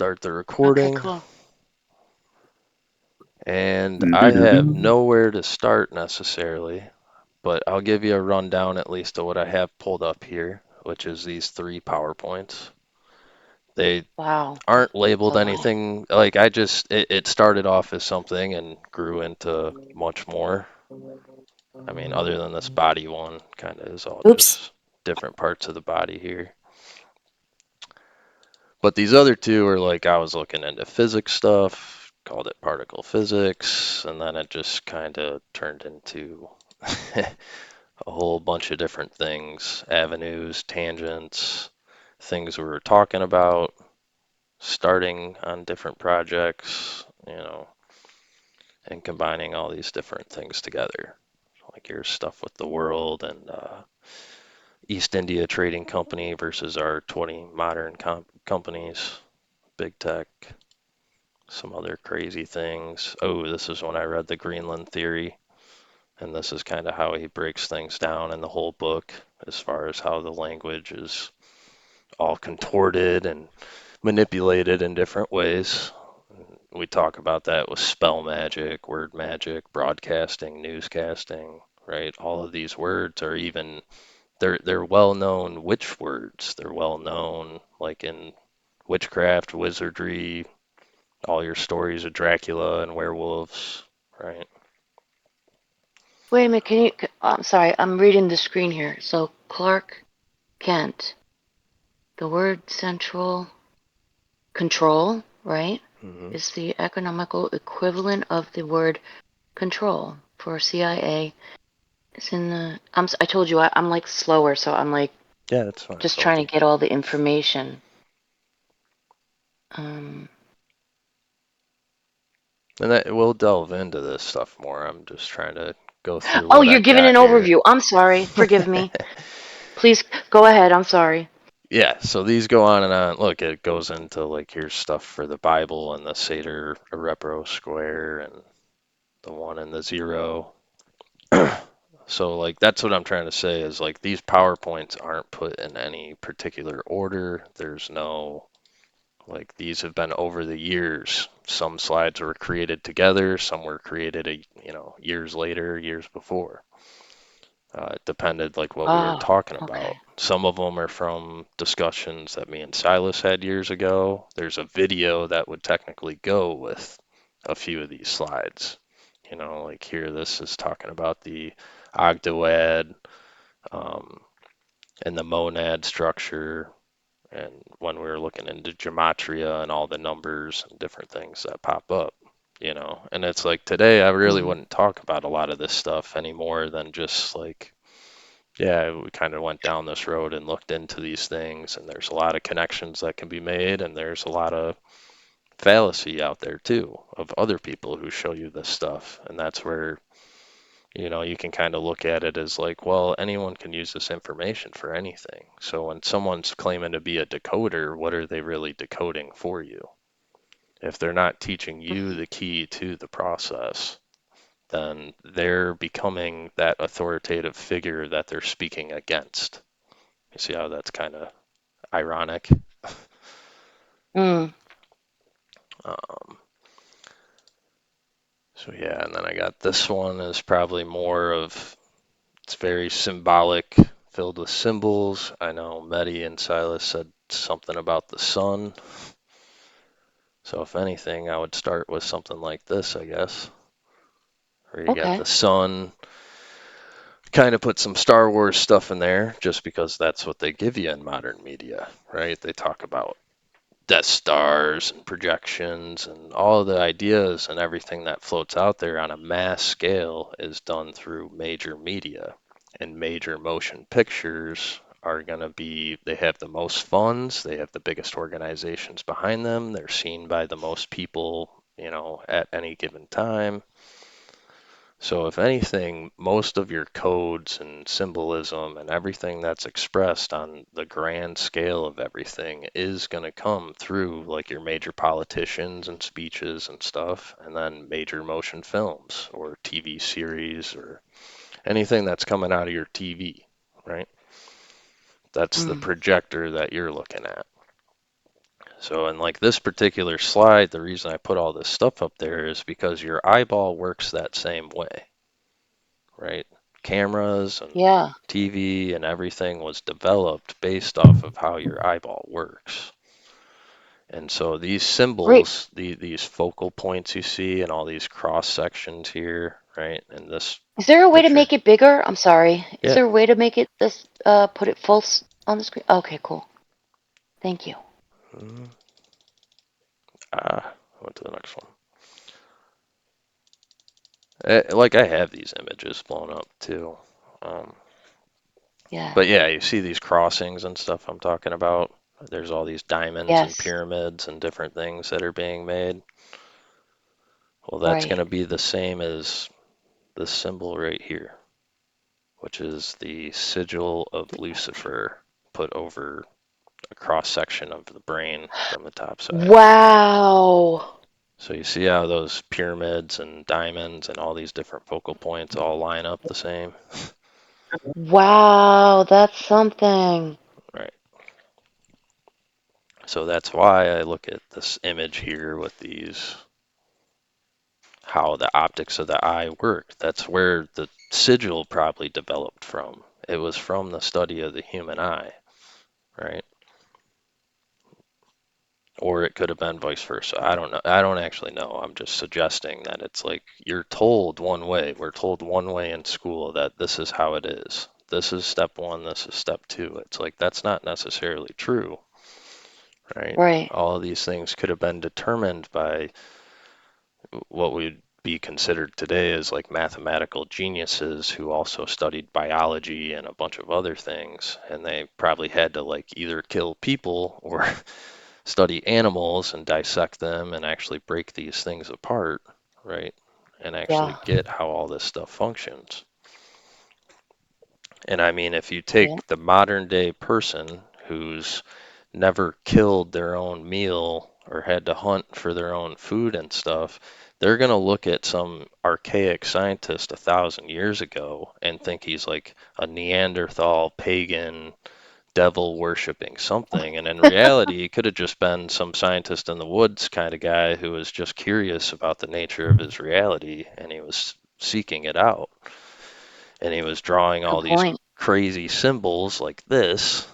start the Okay, recording. cool. And I have nowhere to start necessarily, but I'll give you a rundown at least of what I have pulled up here, which is these 3 PowerPoints. They Wow. aren't It's a labeled lot. anything, like it started off as something and grew into much more. I mean, other than this body one, kind of is all Oops. just different parts of the body here. But these other two are like I was looking into physics stuff, called it particle physics, and then it just kind of turned into a whole bunch of different things, avenues, tangents, things we were talking about, starting on different projects, and combining all these different things together. Like your stuff with the world and East India Trading Company versus our 20 modern companies, big tech, some other crazy things. Oh, this is when I read the Greenland theory, and this is kind of how he breaks things down in the whole book as far as how the language is all contorted and manipulated in different ways. We talk about that with spell magic, word magic, broadcasting, newscasting, right? All of these words are even they're well known witch words. They're well known like in witchcraft, wizardry, all your stories of Dracula and werewolves, right? Wait a minute, I'm sorry, I'm reading the screen here. So Clark Kent, the word central control, right, Hmm. is the economical equivalent of the word control for CIA. It's in the. I told you I'm like slower, so I'm like Yeah, that's fine, just trying Salty. to get all the information. Um. And that we'll delve into this stuff more. I'm just trying to go through Oh, what you're I've giving got an here. overview. I'm sorry. Forgive me. Please go ahead. I'm sorry. Yeah, so these go on and on. Look, it goes into like here's stuff for the Bible and the Sator Repro square and the one and the zero. So like that's what I'm trying to say is like these PowerPoints aren't put in any particular order. There's no like these have been over the years. Some slides were created together, some were created years later, years before. It depended like what we were Oh, talking okay. about. Some of them are from discussions that me and Silas had years ago. There's a video that would technically go with a few of these slides. Like here, this is talking about the octoad um, and the monad structure, and when we were looking into gematria and all the numbers and different things that pop up. And it's like today I really Mm. wouldn't talk about a lot of this stuff any more than just like, yeah, we kind of went down this road and looked into these things, and there's a lot of connections that can be made, and there's a lot of fallacy out there too of other people who show you this stuff. And that's where, you can kind of look at it as like, well, anyone can use this information for anything. So when someone's claiming to be a decoder, what are they really decoding for you? If they're not teaching you the key to the process, then they're becoming that authoritative figure that they're speaking against. You see how that's kind of ironic? Mm. Um, so yeah, and then I got this one is probably more of it's very symbolic, filled with symbols. I know Mehdi and Silas said something about the sun. So if anything, I would start with something like this, I guess. Where you got Okay. the sun, kind of put some Star Wars stuff in there, just because that's what they give you in modern media, right? They talk about Death Stars and projections and all of the ideas and everything that floats out there on a mass scale is done through major media. And major motion pictures are going to be, they have the most funds, they have the biggest organizations behind them, they're seen by the most people, at any given time. So, if anything, most of your codes and symbolism and everything that's expressed on the grand scale of everything is going to come through like your major politicians and speeches and stuff, and then major motion films or TV series or anything that's coming out of your TV, right? That's the Mm. projector that you're looking at. So in like this particular slide, the reason I put all this stuff up there is because your eyeball works that same way, right? Cameras and Yeah. TV and everything was developed based off of how your eyeball works. And so these Great. symbols, these focal points you see and all these cross sections here, right, in this Is there a way to picture. make it bigger? I'm sorry. Is Yeah. there a way to make it this put it full on the screen? Okay, cool. Thank you. Mm, I went to the next one. Like I have these images blown up too. Um, Yeah. but yeah, you see these crossings and stuff I'm talking about. There's all these diamonds and Yes. pyramids and different things that are being made. Well, that's going Right. to be the same as this symbol right here, which is the sigil of Lucifer put over a cross section of the brain from the top side. Wow. So you see how those pyramids and diamonds and all these different focal points all line up the same? Wow, that's something. Right. So that's why I look at this image here with these, how the optics of the eye work. That's where the sigil probably developed from. It was from the study of the human eye, right? Or it could have been vice versa. I don't know. I don't actually know. I'm just suggesting that it's like you're told one way. We're told one way in school that this is how it is. This is step one, this is step two. It's like that's not necessarily true, right? Right. All of these things could have been determined by what would be considered today as like mathematical geniuses who also studied biology and a bunch of other things. And they probably had to like either kill people or study animals and dissect them and actually break these things apart, right? And Yeah. actually get how all this stuff functions. And I mean, if you Yeah. take the modern day person who's never killed their own meal or had to hunt for their own food and stuff, they're going to look at some archaic scientist 1,000 years ago and think he's like a Neanderthal pagan devil worshipping something. And in reality, he could have just been some scientist in the woods kind of guy who was just curious about the nature of his reality and he was seeking it out. And he was drawing Good all these point. crazy symbols like this.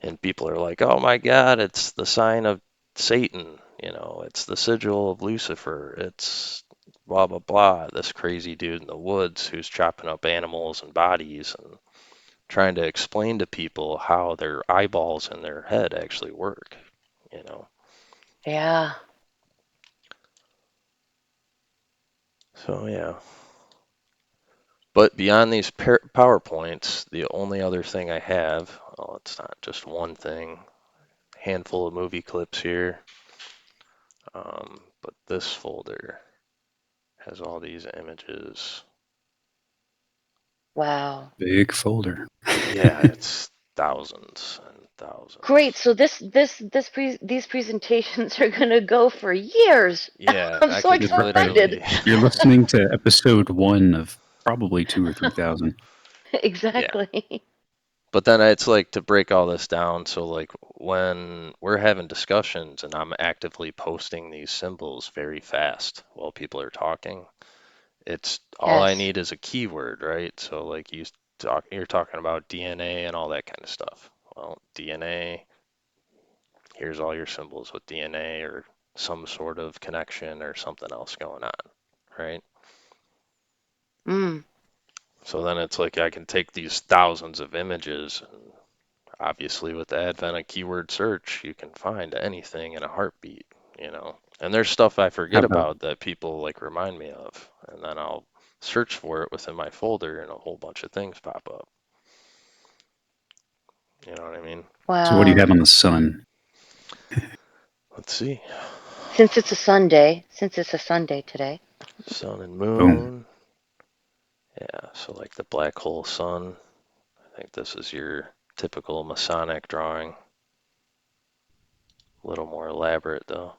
And people are like, oh my God, it's the sign of Satan. You know, it's the sigil of Lucifer. It's blah, blah, blah. This crazy dude in the woods who's chopping up animals and bodies and trying to explain to people how their eyeballs in their head actually work, you know. Yeah. So yeah. But beyond these PowerPoints, the only other thing I have, well, it's not just one thing, handful of movie clips here, but this folder has all these images. Wow. Big folder. Yeah, it's thousands and Great. thousands. So these presentations are going to go for years. Yeah, I'm I so could You're, excited. literally, you're listening to episode 1 of probably 2 or 3,000. yeah. Exactly. But then it's like to break all this down. So, like, when we're having discussions and I'm actively posting these symbols very fast while people are talking, it's all I Yes. need is a keyword, right? So, like, you're talking about DNA and all that kind of stuff. Well, DNA, here's all your symbols with DNA or some sort of connection or something else going on, right? Mm. So then it's like I can take these thousands of images. Obviously, with the advent of keyword search, you can find anything in a heartbeat, you know. And there's stuff I How forget about about that people like remind me of, and then I'll search for it within my folder, and a whole bunch of things pop up. You know what I mean? so what do you Wow. have on the sun? Let's see. Since it's a Sunday today. Sun and Boom. moon. Yeah, so like the black hole sun. I think this is your typical Masonic drawing. A little more elaborate though.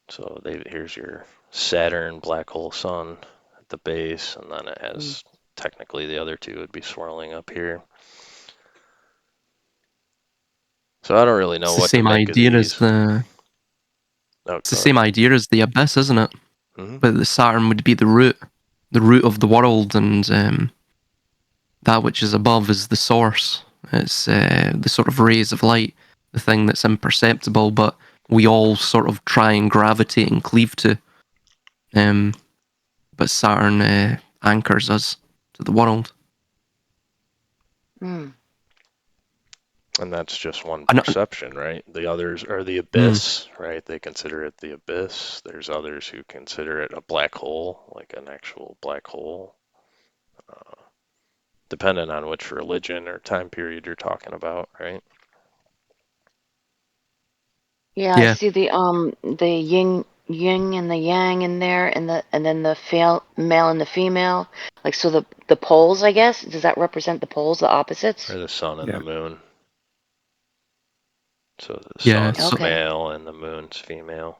So here's your Saturn black hole sun at the base, and then it Mm. has technically the other two would be swirling up here. So I don't really know It's the what to same make of idea as these. the. Oh, It's the go ahead. same idea as the abyss, isn't it? Hmm. But the Saturn would be the root of the world, and that which is above is the source. It's the sort of rays of light, the thing that's imperceptible, but we all sort of try and gravitate and cleave to. But Saturn anchors us to the world. Hmm. And that's just one And, perception, right? The others are the mm, abyss, right? They consider it the abyss. There's others who consider it a black hole, like an actual black hole, uh, depending on which religion or time period you're talking about, right? Yeah, I yeah, see the yin and the yang in there, and then the male and the female. Like so the poles, I guess. Does that represent the poles, the Or opposites? the sun and the Yeah. moon. So the yeah. sun's So Okay. male and the moon's female.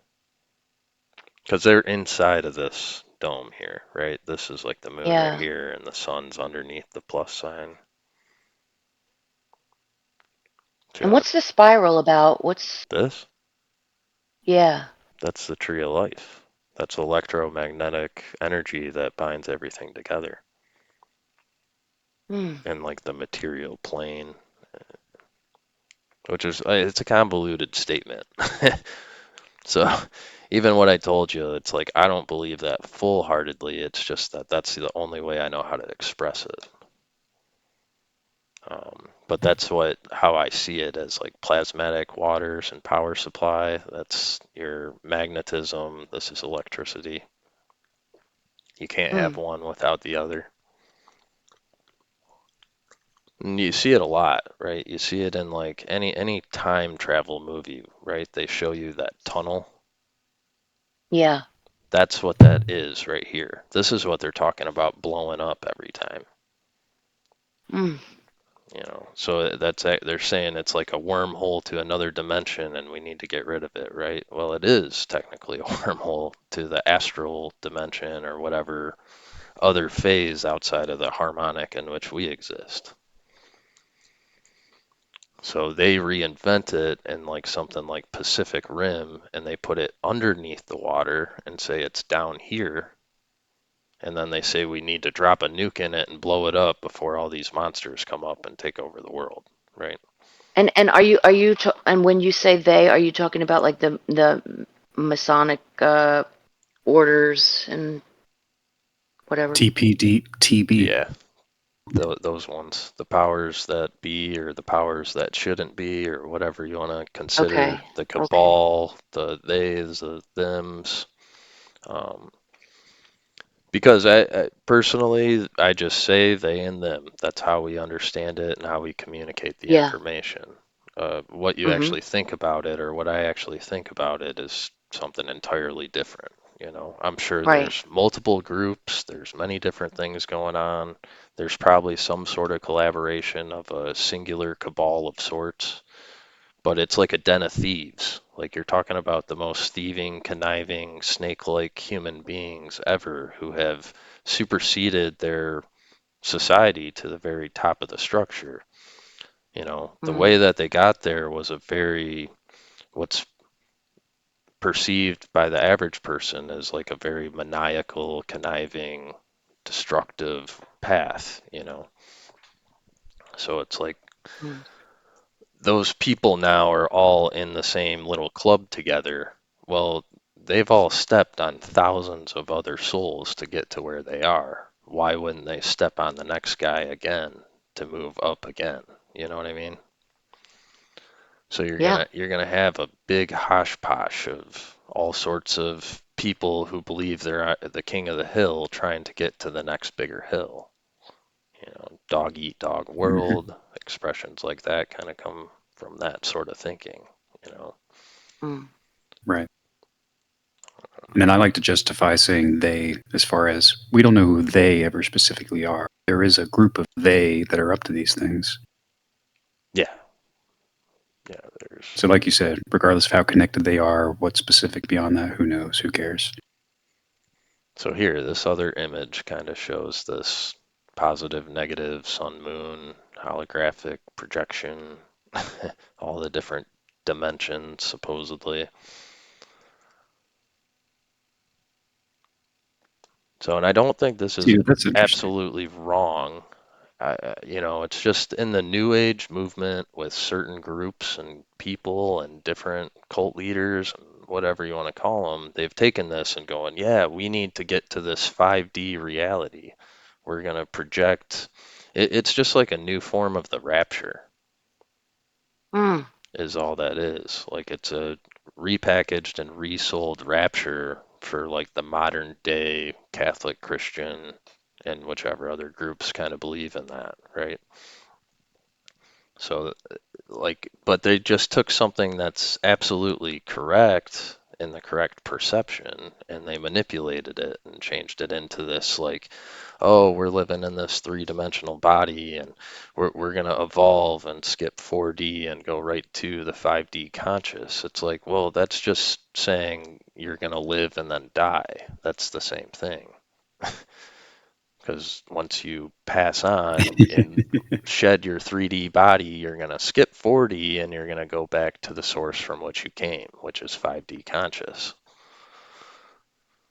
Because they're inside of this dome here, right? This is like the moon right Yeah. here, and the sun's underneath the plus sign. And So what's the spiral about? What's this, yeah. that's the tree of life. That's electromagnetic energy that binds everything together. Hmm. And like the material plane, which is it's a convoluted statement. So even what I told you, it's like I don't believe that full-heartedly. It's just that that's the only way I know how to express it. But that's how I see it as like plasmatic waters and power supply. That's your magnetism. This is electricity. You can't Hmm. have one without the other. And you see it a lot, right? You see it in like any time travel movie, right? They show you that tunnel. Yeah. That's what that is right here. This is what they're talking about blowing up every time. Hmm. So they're saying it's like a wormhole to another dimension and we need to get rid of it, right? Well, it is technically a wormhole to the astral dimension or whatever other phase outside of the harmonic in which we exist. So they reinvent it in like something like Pacific Rim and they put it underneath the water and say it's down here. And then they say we need to drop a nuke in it and blow it up before all these monsters come up and take over the world, right? And and when you say they, are you talking about like the Masonic orders and whatever? TPD, TB. Yeah, those ones, the powers that be or the powers that shouldn't be or whatever you want to consider, Okay. the Okay. cabal, the theys, the thems. Um, because I personally, I just say they and them. That's how we understand it and how we communicate the Yeah. information. What you Mm-hmm. actually think about it or what I actually think about it is something entirely different. I'm sure Right. there's multiple groups, there's many different things going on. There's probably some sort of collaboration of a singular cabal of sorts, but it's like a den of thieves. Like you're talking about the most thieving, conniving, snake-like human beings ever who have superseded their society to the very top of the structure. The Mm. way that they got there was a very, what's perceived by the average person as like a very maniacal, conniving, destructive path. So it's like Mm. those people now are all in the same little club together. Well, they've all stepped on thousands of other souls to get to where they are. Why wouldn't they step on the next guy again to move up again? You know what I mean? So you're Yeah. gonna you're gonna have a big hosh-posh of all sorts of people who believe they're the king of the hill trying to get to the next bigger hill. Dog eat dog Hmm. world, expressions like that kind of come from that sort of thinking, you know. Mm. Right. And then I like to justify saying they, as far as we don't know who they ever specifically are. There is a group of they that are up to these things. Yeah, yeah, there's So, like you said, regardless of how connected they are, what's specific beyond that, who knows? Who cares? so here this other image kind of shows this positive, negative, sun, moon, holographic projection. all the different dimensions, supposedly. So, and I don't think this is See, that's interesting. absolutely wrong. It's just in the New Age movement with certain groups and people and different cult leaders and whatever you want to call them, they've taken this and going, yeah, we need to get to this 5D reality. We're going to project. It's just like a new form of the rapture, Mm. is all that is. Like it's a repackaged and resold rapture for like the modern day Catholic Christian and whichever other groups kind of believe in that, right? So, like, but they just took something that's absolutely correct in the correct perception and they manipulated it and changed it into this, like, oh, we're living in this three-dimensional body and we're going to evolve and skip 4D and go right to the 5D conscious. It's like, well, that's just saying you're going to live and then die. That's the same thing. Because once you pass on and shed your 3D body, you're going to skip 4D and you're going to go back to the source from which you came, which is 5D conscious.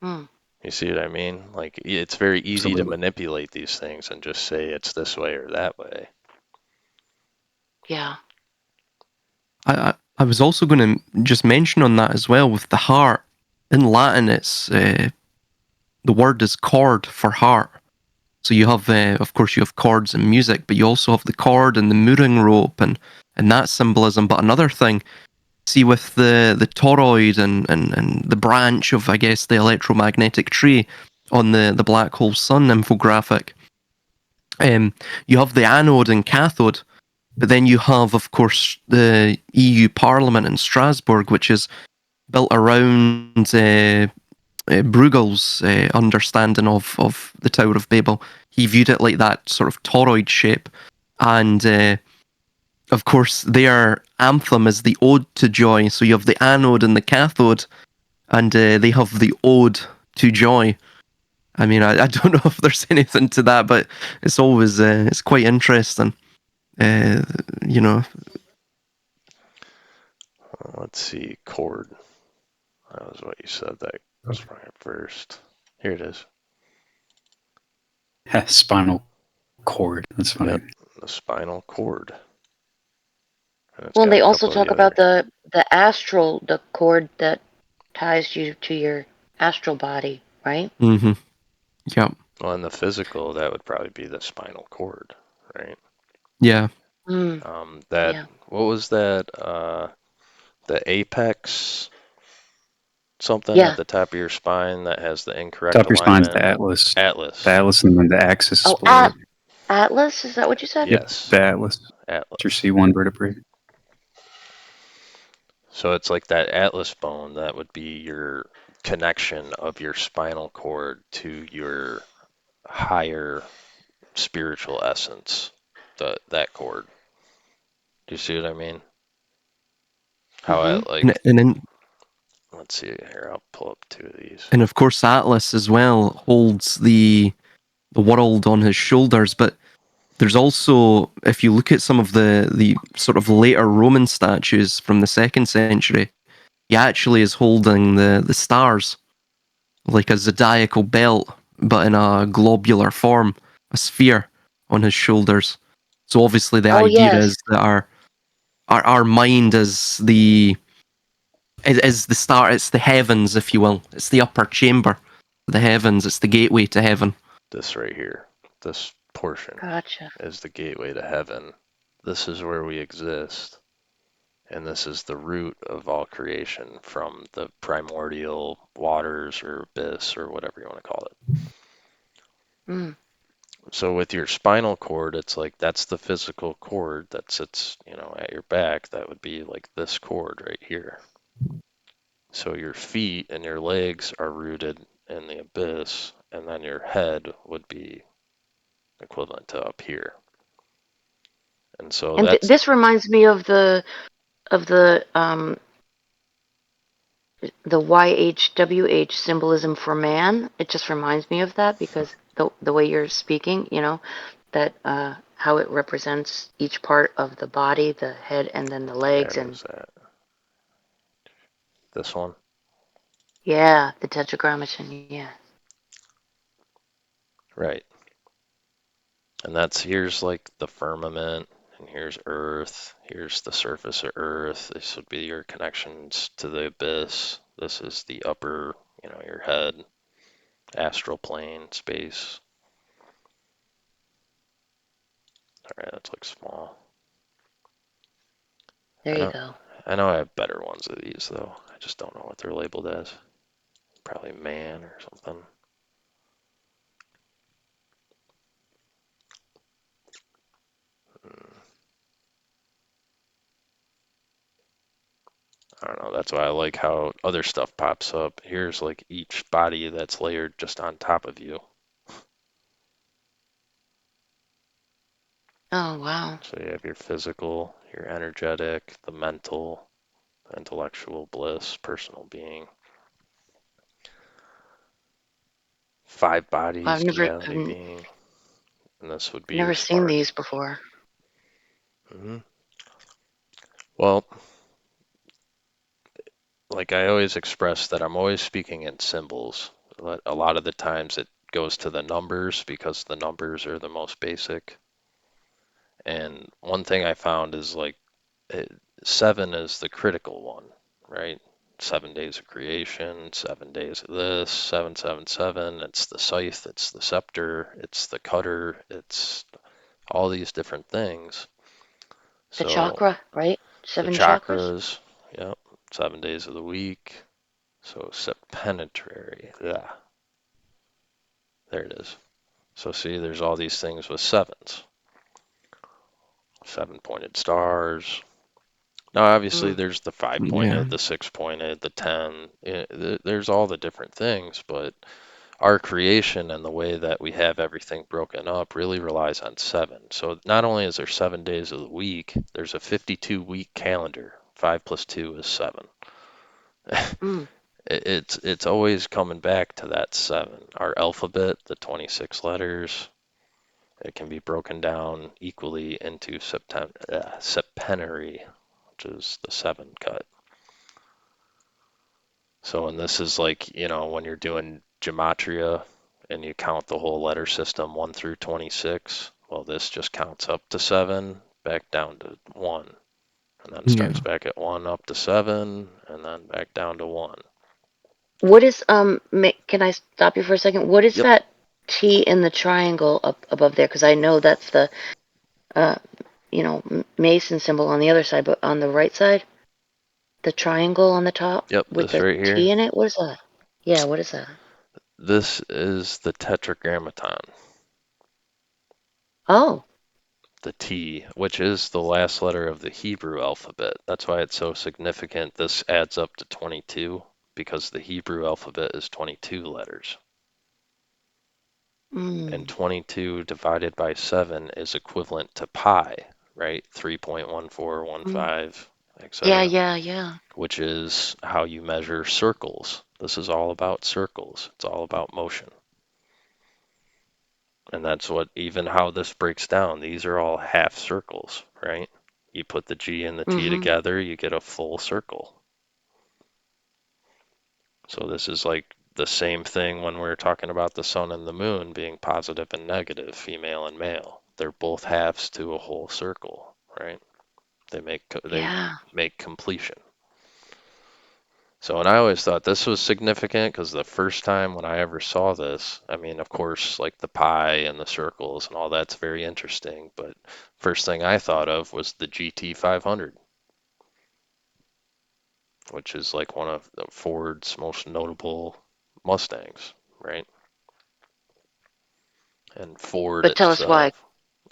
Mm. You see what I mean? Like, it's very easy to Absolutely. manipulate these things and just say it's this way or that way. Yeah. I was also going to just mention on that as well with the heart. In Latin, it's the word is chord for heart. So you have, of course, you have chords in music, but you also have the chord and the mooring rope and that symbolism. But another thing, see with the toroid and the branch of, I guess, the electromagnetic tree on the black hole sun infographic, you have the anode and cathode, but then you have, of course, the EU Parliament in Strasbourg, which is built around Bruegel's understanding of the Tower of Babel. He viewed it like that sort of toroid shape. And of course, their anthem is the Ode to Joy. So you have the anode and the cathode, and they have the Ode to Joy. I mean, I don't know if there's anything to that, but it's always it's quite interesting. Uh, you know, Let's see, chord. That was what you said that sprung up first. Here it is. Spinal cord. That's funny. Yep, the spinal cord. And it's Well, got they a also couple of talk the other. about the astral, the cord that ties you to your astral body, right? mm-hmm. Yeah, Well, in the physical, that would probably be the spinal cord, right? yeah. Mm. That Yeah. what was that? The apex something at Yeah. the top of your spine that has the incorrect Top of your spine's alignment. the atlas. The Atlas. atlas and then the axis is Oh, below it. Atlas, is that what you said? Yep, Yes, the atlas. It's your Atlas. C1 vertebrae. So it's like that Atlas bone that would be your connection of your spinal cord to your higher spiritual essence. That cord. Do you see what I mean? How I Mm-hmm. like. And then Let's see here. I'll pull up two of these. and of course Atlas as well holds the world on his shoulders. But there's also, if you look at some of the sort of later Roman statues from the 2nd century, he actually is holding the stars like a zodiacal belt, but in a globular form, a sphere on his shoulders. So obviously the Oh, idea yes. is that our mind is the star. It's the heavens, if you will. It's the upper chamber, the heavens. It's the gateway to heaven. This right here. This portion Gotcha. is the gateway to heaven. This is where we exist. And this is the root of all creation from the primordial waters or abyss or whatever you want to call it. Mm. So with your spinal cord, it's like that's the physical cord that sits, at your back. That would be like this cord right here. So your feet and your legs are rooted in the abyss, and then your head would be equivalent to up here. And so And that's this reminds me of the YHWH symbolism for man. It just reminds me of that because the way you're speaking, that how it represents each part of the body, the head, and then the legs, Where and is that? This one? yeah, the tetragrammaton. Yeah. Right. And here's like the firmament, and here's Earth, here's the surface of Earth. This would be your connections to the abyss. This is the upper, your head, astral plane, space. All right, that's like small. There I you know, go. I know I have better ones of these though. I just don't know what they're labeled as. Probably man or something. Hmm. I don't know. That's why I like how other stuff pops up. Here's like each body that's layered just on top of you. Oh wow. So you have your physical, your energetic, the mental, the intellectual bliss, personal being. 5 I've bodies, never duality I've being, and this would be your never seen spark. these before. Hmm. Well, like I always express that I'm always speaking in symbols. A lot of the times it goes to the numbers because the numbers are the most basic. And one thing I found is like 7 is the critical one, right? 7 days of creation, 7 days of this, 777. It's the scythe, it's the scepter, it's the cutter, it's all these different things. The So chakra, right? the 7 chakras. chakras, yep, 7 days of the week. So septenary, yeah, there it is. So see, there's all these things with sevens, 7-pointed stars. Now, obviously, Mm. there's the Yeah. 5-pointed, the 6-pointed, the 10. There's all the different things, but our creation and the way that we have everything broken up really relies on 7. So not only is there 7 days of the week, there's a 52-week calendar. 5 plus 2 is 7. Mm. It's always coming back to that 7. Our alphabet, the 26 letters, it can be broken down equally into septenary, which is the 7 cut. So, and this is like, when you're doing gematria and you count the whole letter system 1 through 26, well, this just counts up to 7, back down to 1, and then starts Yeah. back at 1 up to 7, and then back down to 1. What is can I stop you for a second? What is Yep. that T in the triangle up above there? Because I know that's the uh, Mason symbol on the other side, but on the right side, the triangle on the top Yep, with this the right here. T in it. What is that? Yeah, what is that? This is the tetragrammaton, Oh. the T, which is the last letter of the Hebrew alphabet. That's why it's so significant. This adds up to 22 because the Hebrew alphabet is 22 letters. And Mm. 22 divided by 7 is equivalent to pi, right? Mm. 3.1415, Yeah, etc., yeah, yeah. which is how you measure circles. This is all about circles. It's all about motion. And that's what, even how this breaks down, these are all half circles, right? You put the G and the T Mm-hmm. together, you get a full circle. So this is like the same thing when we're talking about the sun and the moon being positive and negative, female and male. They're both halves to a whole circle, right? They Yeah. make completion. So, and I always thought this was significant because the first time when I ever saw this, I mean, of course, like the pi and the circles and all that's very interesting, but first thing I thought of was the GT 500, which is like one of Ford's most notable Mustangs, right? And Ford But tell us why. itself.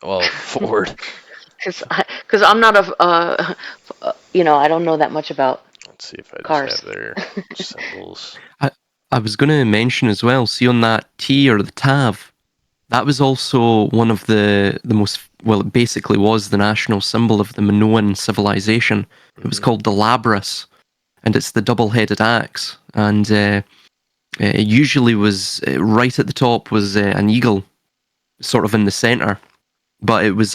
Well, Ford, Because I'm not I don't know that much about let's see if I just have cars. their symbols. I, I was going to mention as well, see on that T or the Tav, that was also one of the most, well, it basically was the national symbol of the Minoan civilization. It was Hmm. called the Labrys, and it's the double-headed axe. And it usually was right at the top was an eagle, sort of in the center. but it was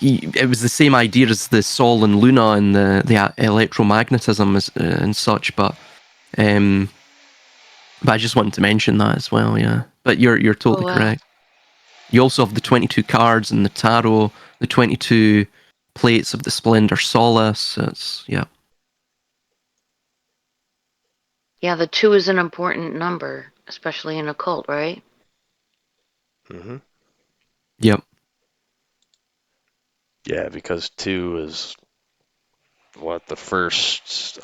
it was the same idea as the Sol and Luna and the electromagnetism and such. But I just wanted to mention that as well. Yeah, but you're totally Oh, wow. correct. You also have the 22 cards in the tarot, the 22 plates of the Splendor Solace. It's yeah. Yeah, the 2 is an important number, especially in occult, right? Hmm. Yep. Yeah, because 2 is what the first.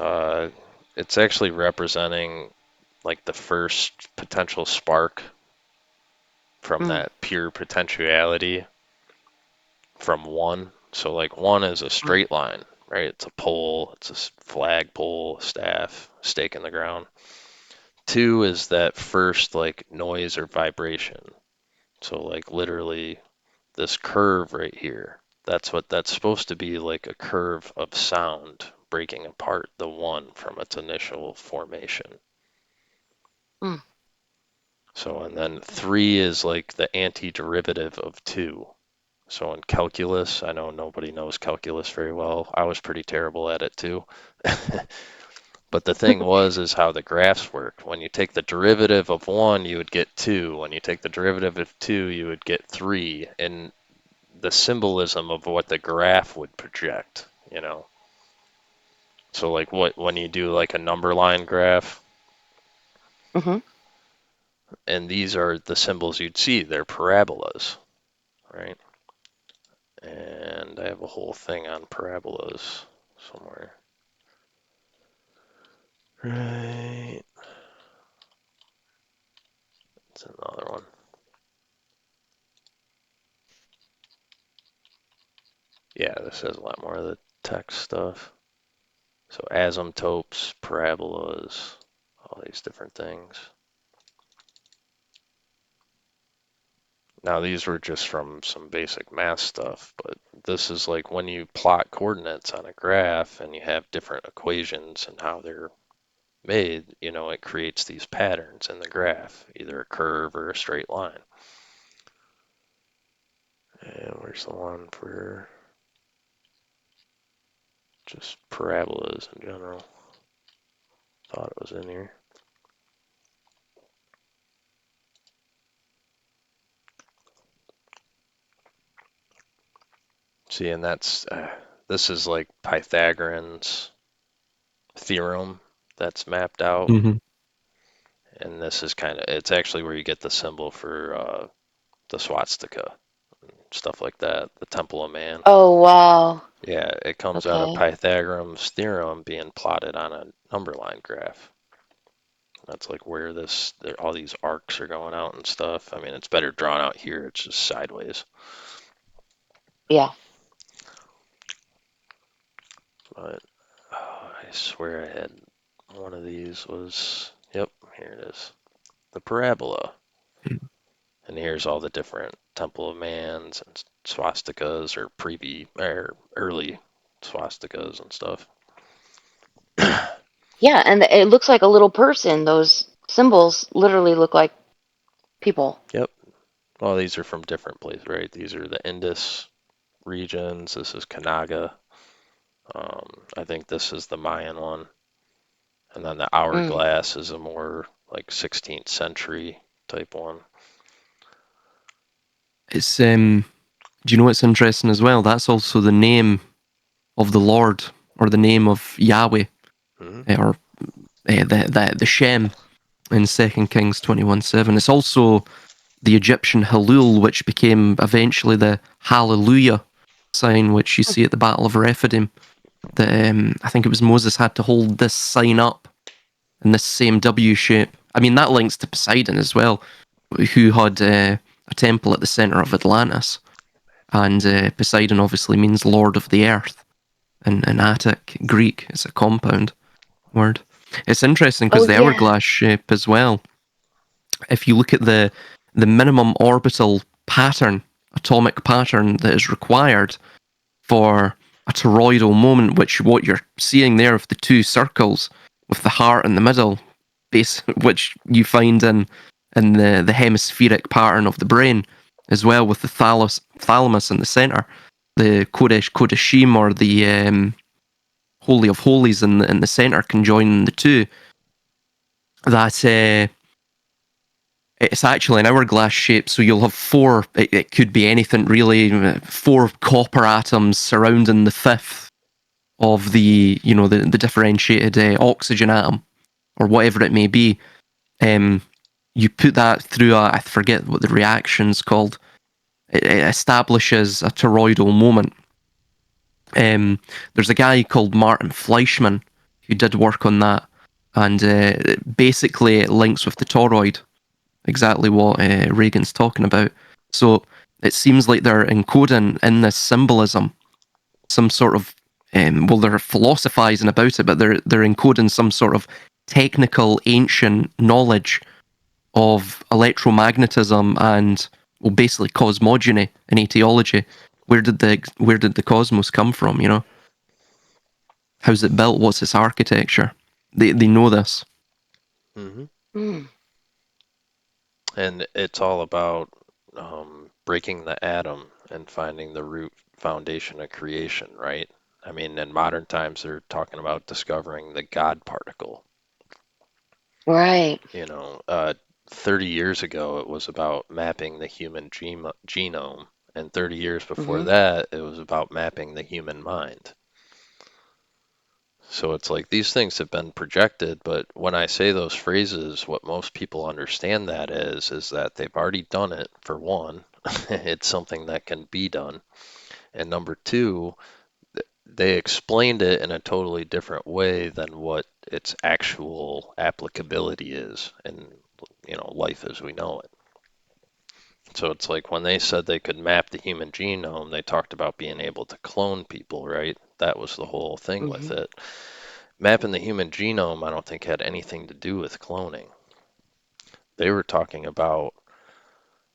It's actually representing like the first potential spark from Mm. that pure potentiality from 1. So like 1 is a straight line, right? It's a pole, it's a flag pole, staff, stake in the ground. 2 is that first like noise or vibration. So like literally this curve right here. That's supposed to be like a curve of sound breaking apart the 1 from its initial formation. Mm. So and then 3 is like the antiderivative of 2. So in calculus, I know nobody knows calculus very well. I was pretty terrible at it too. But the thing is how the graphs worked. When you take the derivative of 1, you would get 2. When you take the derivative of 2, you would get 3. And the symbolism of what the graph would project, you know. So like when you do like a number line graph, Mm-hmm. and these are the symbols you'd see, they're parabolas, right? And I have a whole thing on parabolas somewhere. Right. It's another one. Yeah, this has a lot more of the text stuff. So asymptotes, parabolas, all these different things. Now these were just from some basic math stuff, but this is like when you plot coordinates on a graph and you have different equations and how they're made, you know, it creates these patterns in the graph, either a curve or a straight line. And where's the one for just parabolas in general? Thought it was in here. See, and this is like Pythagorean's theorem that's mapped out, Mm-hmm. and this is it's actually where you get the symbol for the swastika and stuff like that, the Temple of Man. Oh, wow. Yeah, it comes out of Okay. Pythagorean's theorem being plotted on a number line graph. That's like where all these arcs are going out and stuff. I mean, it's better drawn out here. It's just sideways. Yeah. But I swear I had one of these was, yep, here it is. The parabola. And here's all the different Temple of Mans and swastikas or early swastikas and stuff. Yeah, and it looks like a little person. Those symbols literally look like people. Yep. Well, these are from different places, right? These are the Indus regions. This is Kanaga. I think this is the Mayan one. And then the Mm. hourglass is a more like 16th century type one. It's Do you know what's interesting as well? That's also the name of the Lord, or the name of Yahweh, Mm-hmm. or the Shem in 2 Kings 21:7. It's also the Egyptian Halul, which became eventually the Hallelujah sign, which you see at the Battle of Rephidim. I think it was Moses had to hold this sign up in this same W shape. I mean, that links to Poseidon as well, who had a temple at the center of Atlantis. And Poseidon obviously means Lord of the Earth in Attic Greek. It's a compound word. It's interesting Oh, because the yeah. hourglass shape as well, if you look at the minimum orbital pattern, atomic pattern that is required for a toroidal moment, which what you're seeing there of the two circles with the heart in the middle, which you find in the hemispheric pattern of the brain, as well, with the thalamus in the center, the Kodesh Kodeshim, or the Holy of Holies in the center, can join the two. That it's actually an hourglass shape, so you'll have four. It could be anything really. Four copper atoms surrounding the fifth of the the differentiated oxygen atom, or whatever it may be. You put that through I forget what the reaction's called. It establishes a toroidal moment. There's a guy called Martin Fleischmann who did work on that, and basically it links with the toroid, exactly what Regan's talking about. So it seems like they're encoding in this symbolism some sort of they're philosophizing about it, but they're encoding some sort of technical ancient knowledge of electromagnetism and, well, basically cosmogony and etiology. Where did the cosmos come from? How's it built? What's its architecture? They know this. Hmm. Mm. And it's all about breaking the atom and finding the root foundation of creation, right? I mean, in modern times, they're talking about discovering the God particle. Right. 30 years ago, it was about mapping the human genome, and 30 years before Hmm. that, it was about mapping the human mind. So it's like these things have been projected, but when I say those phrases, what most people understand that is that they've already done it, for one. It's something that can be done. And number two, they explained it in a totally different way than what its actual applicability is in, life as we know it. So it's like when they said they could map the human genome, they talked about being able to clone people, right? That was the whole thing with Hmm. it. Mapping the human genome, I don't think had anything to do with cloning. They were talking about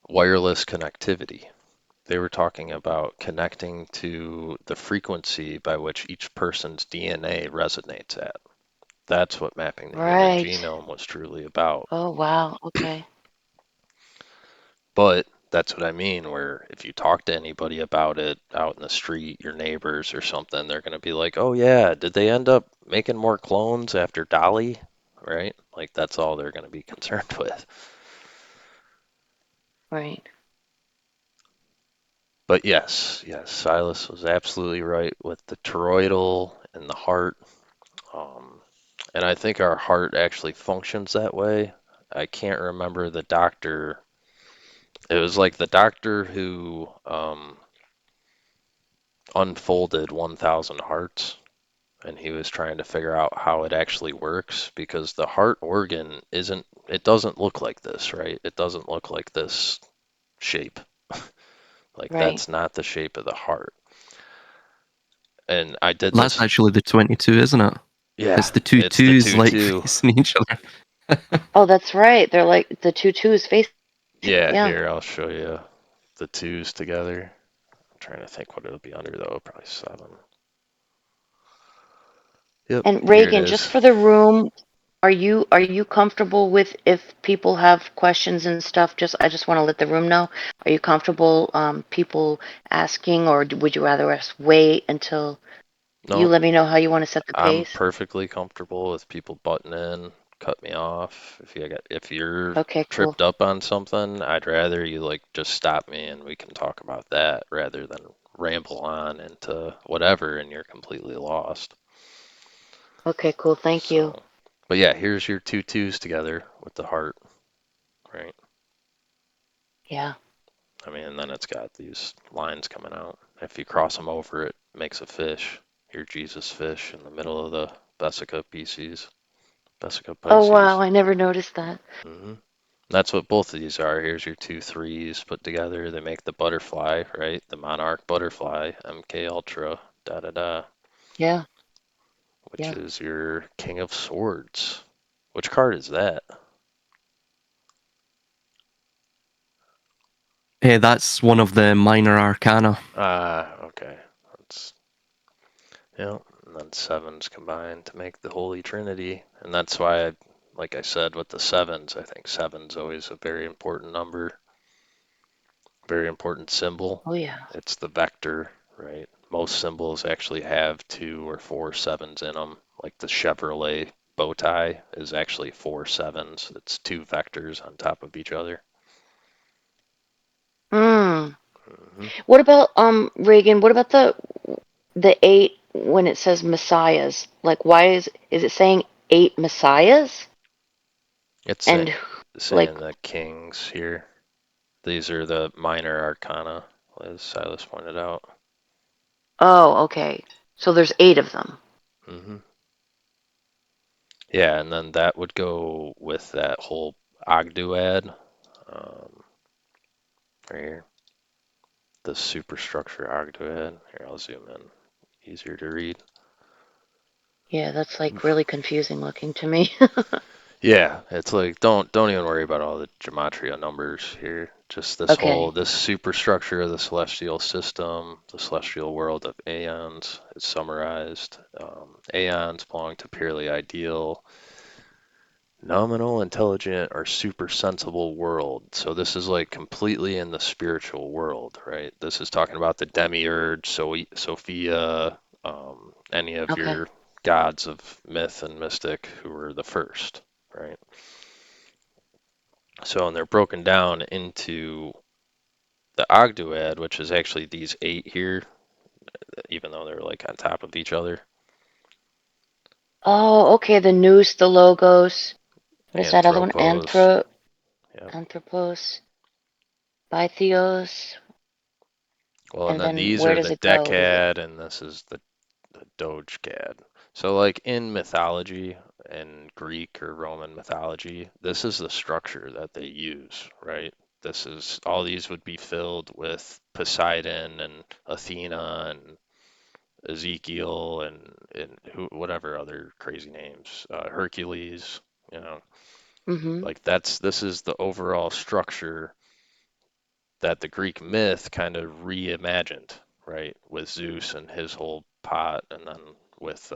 wireless connectivity. They were talking about connecting to the frequency by which each person's DNA resonates at. That's what mapping the human Right. genome was truly about. Oh, wow. Okay. But that's what I mean, where if you talk to anybody about it out in the street, your neighbors or something, they're going to be like, oh, yeah, did they end up making more clones after Dolly? Right? Like, that's all they're going to be concerned with. Right. But yes, Silas was absolutely right with the toroidal and the heart. Um, and I think our heart actually functions that way. I can't remember the doctor. It was like the doctor who unfolded 1,000 hearts, and he was trying to figure out how it actually works because the heart organ it doesn't look like this, right? It doesn't look like this shape. Like, Right. that's not the shape of the heart. And I did That's this. actually the 22, isn't it? Yeah, It's the two it's the twos two like two. facing each other. Oh, that's right. They're like the two twos facing. Yeah, Yeah. here, I'll show you the twos together. I'm trying to think what it'll be under though. Probably 7. Yep, And here it Reagan, just is. for the room, are you comfortable with if people have questions and stuff? I just want to let the room know. Are you comfortable people asking, or would you rather us wait until you No, let me know how you want to set the I'm pace? perfectly comfortable with people butting in, cut me off. If you're Okay, cool. tripped up on something, I'd rather you like just stop me and we can talk about that rather than ramble on into whatever and you're completely lost. Okay, cool. Thank you. So, but yeah, here's your two twos together with the heart, right? Yeah. I mean, and then it's got these lines coming out. If you cross them over, it makes a fish. Your Jesus fish in the middle of the Vesica Pisces. Vesica Oh, wow. Pisces. I never noticed that. Hmm. That's what both of these are. Here's your two threes put together. They make the butterfly, right? The monarch butterfly, MK Ultra, da da da, Yeah. which Yeah. is your King of Swords. Which card is that? That's one of the minor arcana. Ah, okay. That's, yeah. And then sevens combined to make the Holy Trinity. And that's why, like I said, with the sevens, I think seven's always a very important number very important symbol. Oh yeah. It's the vector, right? Most symbols actually have 2 or 4 sevens in them. Like the Chevrolet bow tie is actually 4 sevens. It's 2 vectors on top of each other. Hmm. Hmm. What about Reagan? What about the 8 when it says messiahs? Like, why is it saying 8 messiahs? It's And like, saying the kings here. These are the minor arcana, as Silas pointed out. oh, okay. So there's 8 of them. Hmm. Yeah, and then that would go with that whole Ogdoad right here. The superstructure Ogdoad. Here, I'll zoom in. Easier to read. Yeah, that's like really confusing looking to me. Yeah, it's like don't even worry about all the gematria numbers here. Just Okay. this superstructure of the celestial system, the celestial world of aeons is summarized. Aeons belong to purely ideal, nominal, intelligent, or super sensible world. So this is like completely in the spiritual world, right? This is talking about the demiurge, Sophia, any of Okay. your gods of myth and mystic who were the first, right? So, and they're broken down into the Ogdoad, which is actually these 8 here, even though they're like on top of each other. Oh, okay. The nous, the logos. What is that other one? Anthropos, yeah. Anthropos, Bytheos. Well, and And then then these where are does the it go? Does it? Decad, and this is the Dogecad. So, like in mythology, in Greek or Roman mythology, this is the structure that they use, right? This is all these would be filled with Poseidon and Athena and Ezekiel and whatever other crazy names, Hercules, you know, Mm-hmm. like this is the overall structure that the Greek myth kind of reimagined, right, with Zeus and his whole pot, and then with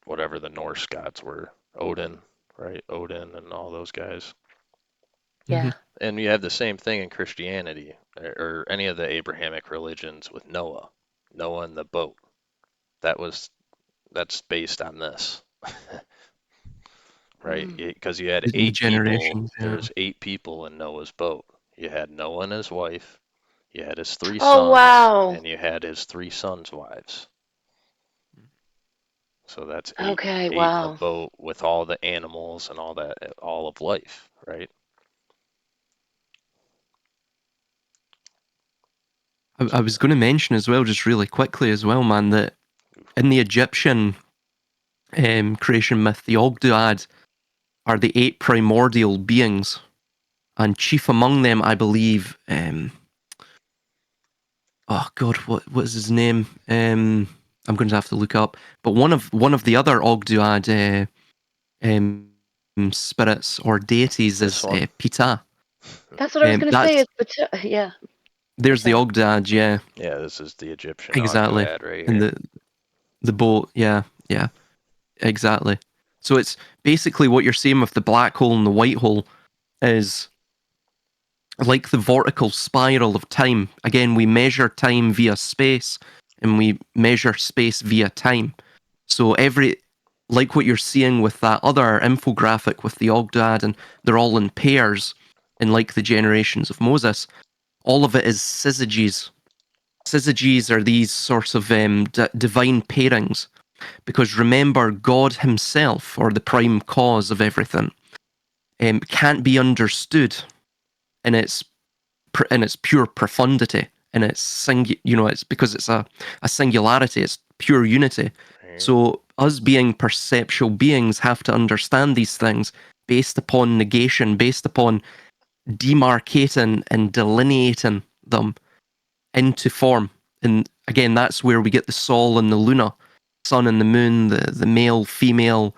whatever the Norse gods were, Odin, right, Odin and all those guys. Hmm. Yeah. And you have the same thing in Christianity or any of the Abrahamic religions with Noah, Noah and the boat. That was that's based on this, right? Mm. Because you had The 8 people. generations, yeah. There's 8 people in Noah's boat. You had Noah and his wife. You had his 3 Oh, sons, wow. and you had his 3 sons' wives. So that's Okay, eight in the wow. boat with all the animals and all that, all of life, right? I was going to mention as well, just really quickly as well, man, that in the Egyptian creation myth, the Ogdoad are the 8 primordial beings, and chief among them, I believe, oh God, what is his name? I'm going to have to look up. But one of the other Ogdoad spirits or deities This is one, Ptah. That's what I was gonna say. That's Yeah, there's the Ptah. Ogdoad, yeah, yeah, this is the Egyptian exactly, Ogdoad right and here. the boat, yeah, yeah, exactly. So it's basically what you're saying with the black hole and the white hole is like the vortical spiral of time. Again, we measure time via space and we measure space via time. So like what you're seeing with that other infographic with the Ogdoad, and they're all in pairs, in like the generations of Moses, all of it is syzygies. Syzygies are these sorts of divine pairings, because remember, God himself, or the prime cause of everything, can't be understood in its pure profundity, in its it's because it's a singularity, it's pure unity. Right. So us being perceptual beings have to understand these things based upon negation, based upon demarcating and delineating them into form. And again, that's where we get the sol and the luna, sun and the moon, the male, female,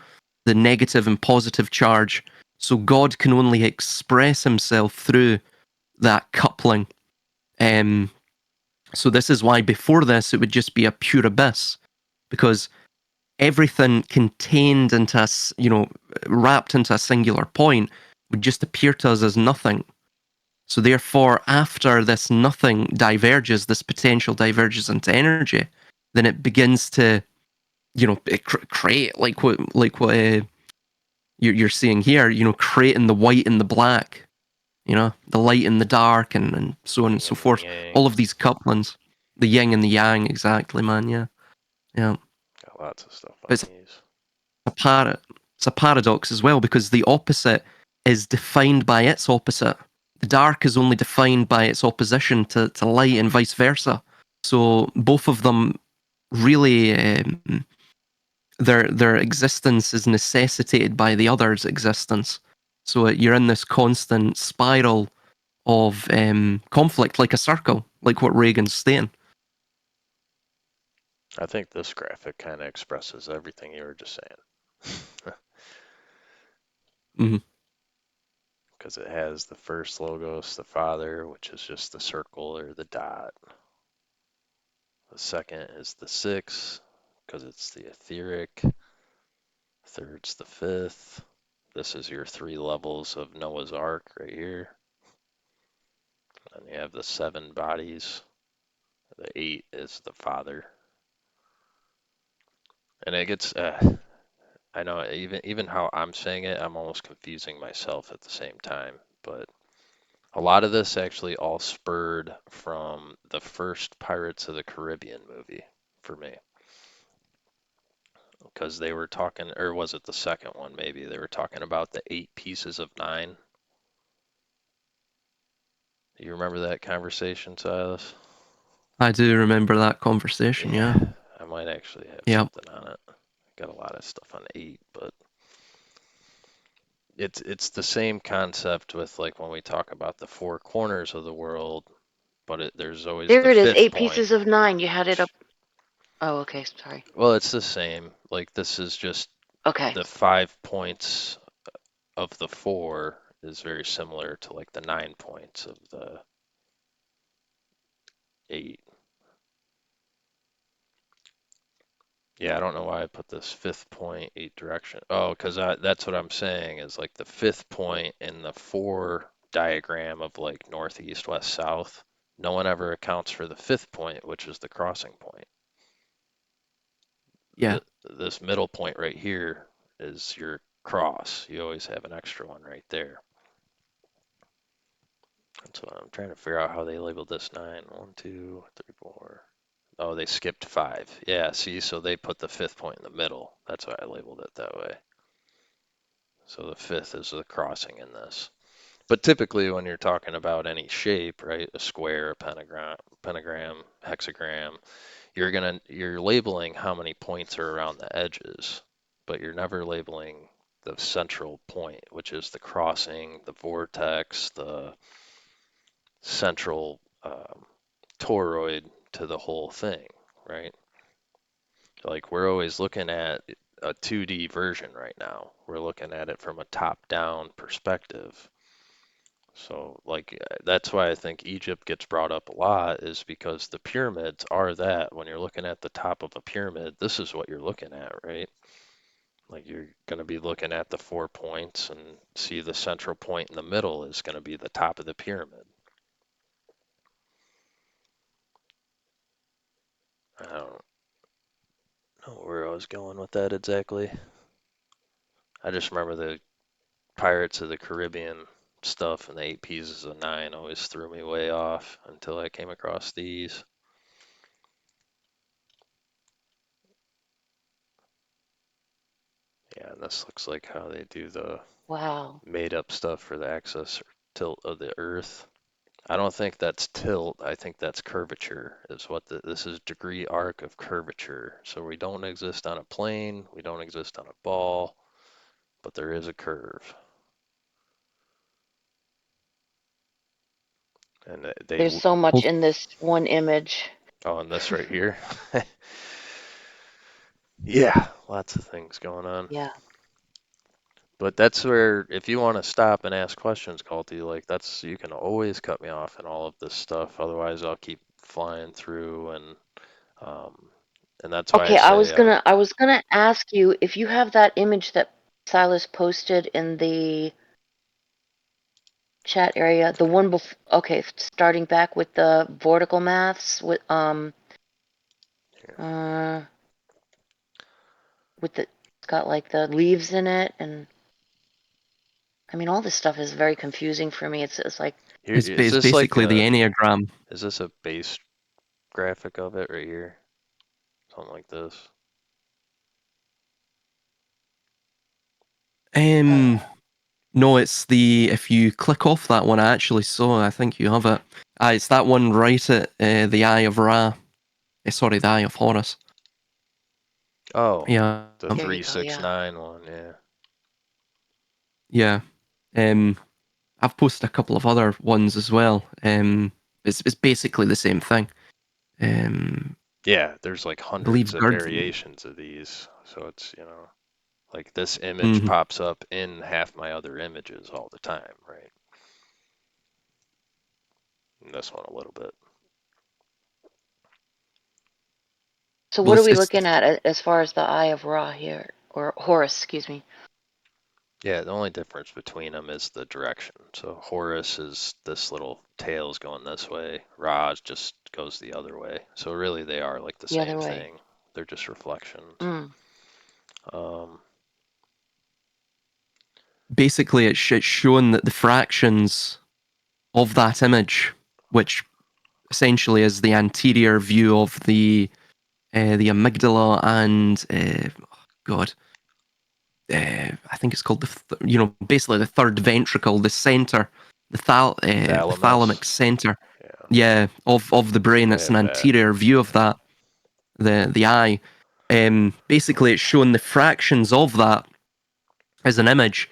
the negative and positive charge. So God can only express himself through that coupling. Um, so this is why before this it would just be a pure abyss, because everything contained into wrapped into a singular point would just appear to us as nothing. So therefore, after this nothing diverges, this potential diverges into energy, then it begins to, create like what you're seeing here. Creating the white and the black, the light and the dark, and so on and Yin so and the forth. yang. All of these couplings, the yin and the yang, exactly, man. Yeah, yeah. Got lots of stuff But on these. it's a paradox as well, because the opposite is defined by its opposite. The dark is only defined by its opposition to light, and vice versa. So both of them really, their existence is necessitated by the other's existence. So you're in this constant spiral of conflict, like a circle, like what Regan's saying. I think this graphic kind of expresses everything you were just saying. Mm-hmm. Because it has the first logos, the father, which is just the circle or the dot. The second is the six, because it's the etheric. Third's the fifth. This is your 3 levels of Noah's Ark right here. And you have the 7 bodies. The 8 is the father. And it gets, I know even how I'm saying it, I'm almost confusing myself at the same time. But a lot of this actually all spurred from the first Pirates of the Caribbean movie for me. Because they were talking, or was it the second one maybe? They were talking about the 8 pieces of 9. You remember that conversation, Silas? I do remember that conversation. Yeah, I might actually have yeah, something on it. Got a lot of stuff on 8, but it's the same concept with like when we talk about the 4 corners of the world, but there's always the There it is, fifth 8 point. pieces of 9. You had it up. Oh, okay, sorry. Well, it's the same. Like this is just Okay. the 5 points of the 4 is very similar to like the 9 points of the 8. Yeah, I don't know why I put this 5th point, 8 direction. Oh, because that's what I'm saying is like the 5th point in the 4 diagram of like northeast, west, south. No one ever accounts for the 5th point, which is the crossing point. yeah. This middle point right here is your cross. You always have an extra one right there. That's what I'm trying to figure out how they labeled this 9. 1, 2, 3, 4. Oh, they skipped 5. Yeah, see, so they put the 5th point in the middle. That's why I labeled it that way. So the 5th is the crossing in this. But typically when you're talking about any shape, right, a square, a pentagram, hexagram, you're labeling how many points are around the edges, but you're never labeling the central point, which is the crossing, the vortex, the central toroid to the whole thing, right? Like we're always looking at a 2D version right now. We're looking at it from a top-down perspective. So, like, that's why I think Egypt gets brought up a lot, is because the pyramids are that. When you're looking at the top of a pyramid, this is what you're looking at, right? Like, you're going to be looking at the 4 points and see the central point in the middle is going to be the top of the pyramid. I don't know where I was going with that exactly. I just remember the Pirates of the Caribbean stuff and the 8 pieces of 9 always threw me way off until I came across these. Yeah, and this looks like how they do the Wow. made up stuff for the axis or tilt of the Earth. I don't think that's tilt. I think that's curvature. Is what this is, degree arc of curvature. So we don't exist on a plane. We don't exist on a ball, but there is a curve. And they There's so much in this one image. oh, and this right here. Yeah, lots of things going on. Yeah. But that's where, if you want to stop and ask questions, Culty, like that's, you can always cut me off in all of this stuff. Otherwise, I'll keep flying through, um, and that's why I Okay, I was say gonna I was gonna ask you if you have that image that Silas posted in the chat area. The one before. Okay, starting back with the vortical maths with with the it's got like the leaves in it, and I mean all this stuff is very confusing for me. It's like Here, It's, is it's this like basically the a Enneagram. is this a base graphic of it right here? Something like this. Um, no, it's the if you click off that one, I actually saw. I think you have it. It's that one right at the Eye of Ra. Sorry, the Eye of Horus. Oh, Yeah, the there you go. Yeah. 369 one, yeah. yeah. Um, I've posted a couple of other ones as well. It's basically the same thing. Yeah, there's like I hundreds believe of Gerd. variations of these. So it's, like this image Mhm. pops up in half my other images all the time, right? And this one a little bit. So Well, what are we it's looking at as far as the Eye of Ra here, or Horus? Excuse me. Yeah, the only difference between them is the direction. So Horus is this little tail's going this way. Raj just goes the other way. So really they are like the The same other way. thing. They're just reflections. Mm. Um, basically it's shown that the fractions of that image, which essentially is the anterior view of the amygdala and God, I think it's called basically the third ventricle, the center, the Thalamus. thalamic center, Yeah, yeah, of the brain. I It's an have that. anterior view of that, the eye. Basically, it's showing the fractions of that as an image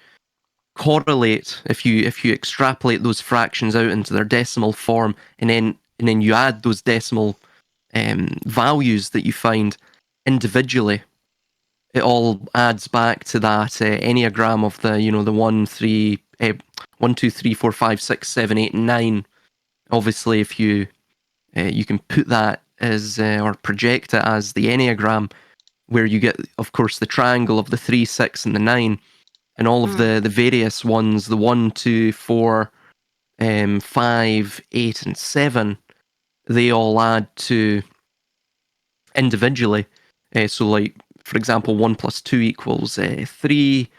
correlate if you extrapolate those fractions out into their decimal form, and then you add those decimal values that you find individually, it all adds back to that enneagram of the 1 2 3 4 5 6 7 8 and 9. Obviously, if you can put that as or project it as the enneagram, where you get, of course, the triangle of the 3 6 and the 9, and all of Mm. the various ones, the 1 2 4 5 8 and 7, they all add to individually. So, like, for example, 1 plus 2 equals 3,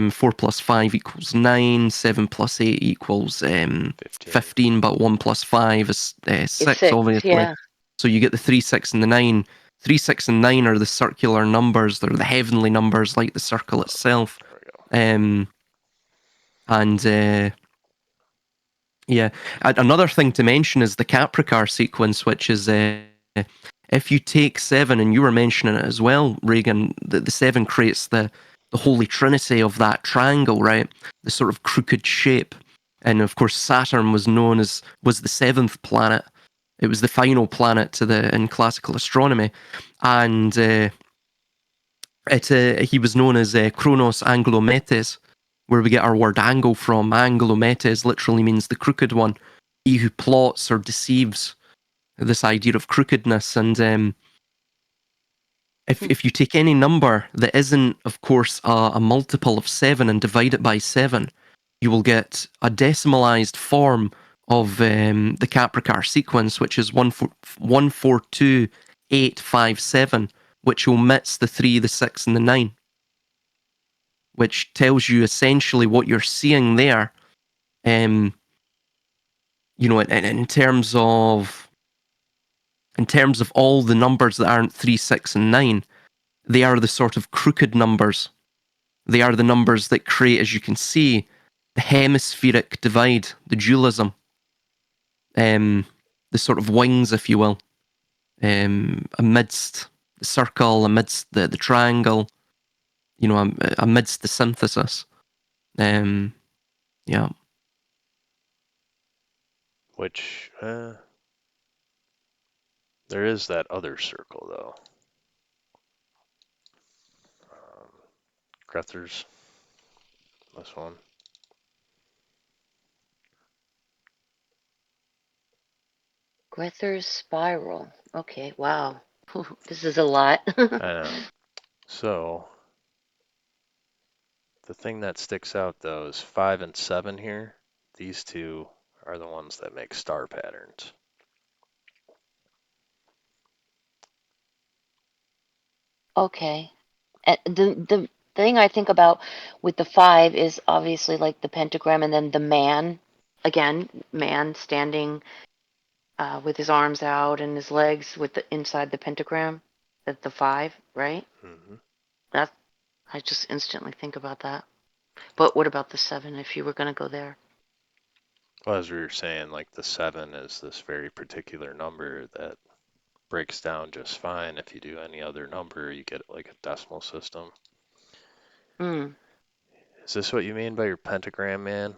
4 plus 5 equals 9, 7 plus 8 equals 15. 15, but 1 plus 5 is It's 6, 6. obviously. Yeah. So you get the 3, 6, and the 9. 3, 6, and 9 are the circular numbers, they're the heavenly numbers, like the circle itself. There we go. Um, and yeah, another thing to mention is the Capricorn sequence, which is if you take 7, and you were mentioning it as well, Regan, the 7 creates the holy trinity of that triangle, right? The sort of crooked shape. And of course, Saturn was the seventh planet. It was the final planet in classical astronomy, and he was known as Chronos Anglometes, where we get our word angle from. Anglometes literally means the crooked one, he who plots or deceives. This idea of crookedness, and Hmm. if you take any number that isn't, of course, a multiple of 7 and divide it by 7, you will get a decimalized form of the Capricorn sequence, which is 142857, which omits the 3, the 6, and the 9, which tells you essentially what you're seeing there. Um, in terms of all the numbers that aren't 3, 6, and 9, they are the sort of crooked numbers. They are the numbers that create, as you can see, the hemispheric divide, the dualism, the sort of wings, if you will, amidst the circle, amidst the triangle, amidst the synthesis. Yeah. Which, there is that other circle though. Grethers, this one. Grether's spiral. Okay. Wow. This is a lot. I know. So, the thing that sticks out though is 5 and 7 here. these two are the ones that make star patterns. Okay. And the thing I think about with the 5 is obviously like the pentagram, and then the man, again, man standing with his arms out and his legs with the inside the pentagram. That's the 5, right? Mm-hmm. That I just instantly think about that. But what about the 7? If you were going to go there, Well, as we were saying, like the 7 is this very particular number that breaks down just fine. If you do any other number, you get like a decimal system. hmm. Is this what you mean by your pentagram, man?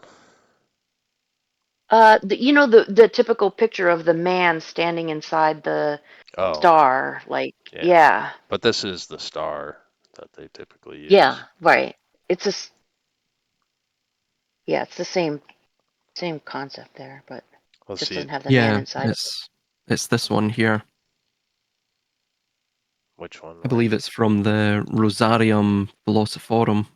You know the typical picture of the man standing inside the Oh, star, like yeah. yeah, But this is the star that they typically yeah, use. right. It's yeah, it's the same concept there, but Let's just see doesn't have the man Yeah, inside of it. it's this one here. which one. I believe it's from the Rosarium Philosophorum.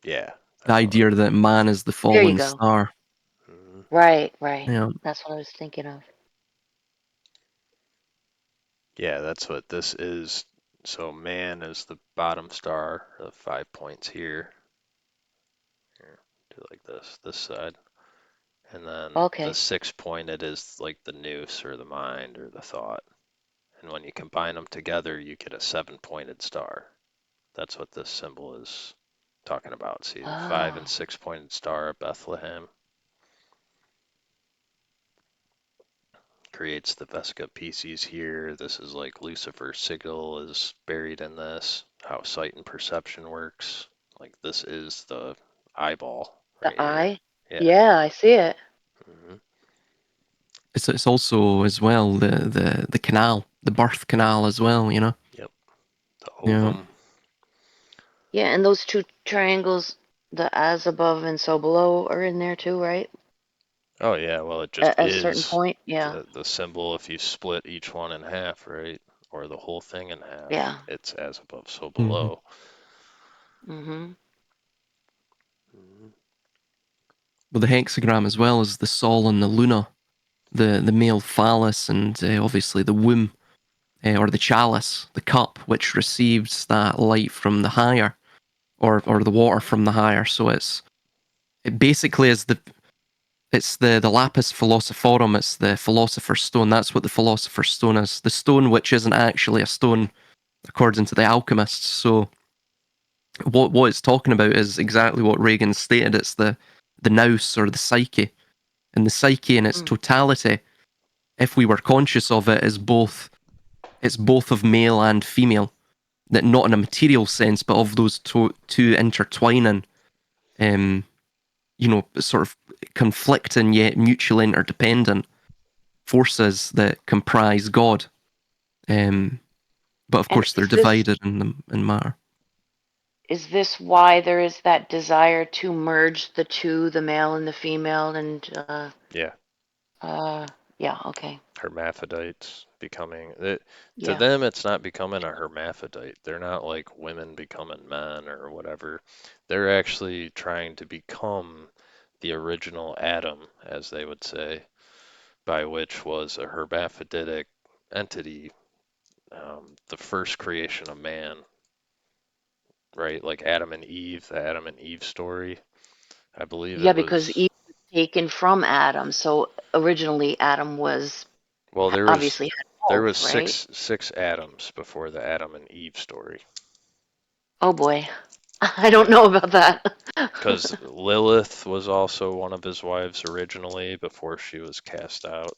Yeah. The idea that man is the There you fallen go. star. Mm-hmm. Right, right. Yeah. That's what I was thinking of. Yeah, that's what this is. So man is the bottom star, the 5 points here. Here, do like this side. And then the Okay. 6-pointed is like the nous or the mind or the thought. And when you combine them together, you get a 7-pointed star. That's what this symbol is talking about. See the 5 and Oh, 6-pointed star of Bethlehem creates the Vesica Pisces here. This is like Lucifer's sigil is buried in this. How sight and perception works. Like this is the eyeball the right here. eye? Yeah. Yeah, I see it. Hmm. It's also as well the canal, the birth canal as well, you know? Yep. The Yeah. ovum. Yeah, and those two triangles, the as above and so below, are in there too, right? Oh yeah, well it just At a certain is point. Yeah. the symbol if you split each one in half, right? Or the whole thing in half. Yeah. It's as above, so hmm below. Mm-hmm. Mhm. Well, the hexagram as well as the Sol and the Luna, the male phallus, and obviously the womb, or the chalice, the cup, which receives that light from the higher, or the water from the higher. So it basically is the lapis philosophorum. It's the philosopher's stone. That's what the philosopher's stone is. The stone which isn't actually a stone, according to the alchemists. So what it's talking about is exactly what Regan stated. It's the nous or the psyche, and the psyche in its Mm. totality, if we were conscious of it, is both it's both of male and female. That not in a material sense, but of those two intertwining, um, sort of conflicting yet mutually interdependent forces that comprise God. But of And course, they're divided in matter. is this why there is that desire to merge the two, the male and the female, and Yeah. yeah, okay, Hermaphrodites becoming it, to yeah, them it's not becoming a hermaphrodite. They're not like women becoming men or whatever. They're actually trying to become the original Adam, as they would say, by which was a hermaphroditic entity, the first creation of man, right? Like Adam and Eve, the Adam and Eve story. I believe yeah, it because was, Eve was taken from Adam, so originally Adam was well, obviously had there was both, right? six Adams before the Adam and Eve story. Oh boy, I don't Yeah. know about that. Because Lilith was also one of his wives originally before she was cast out,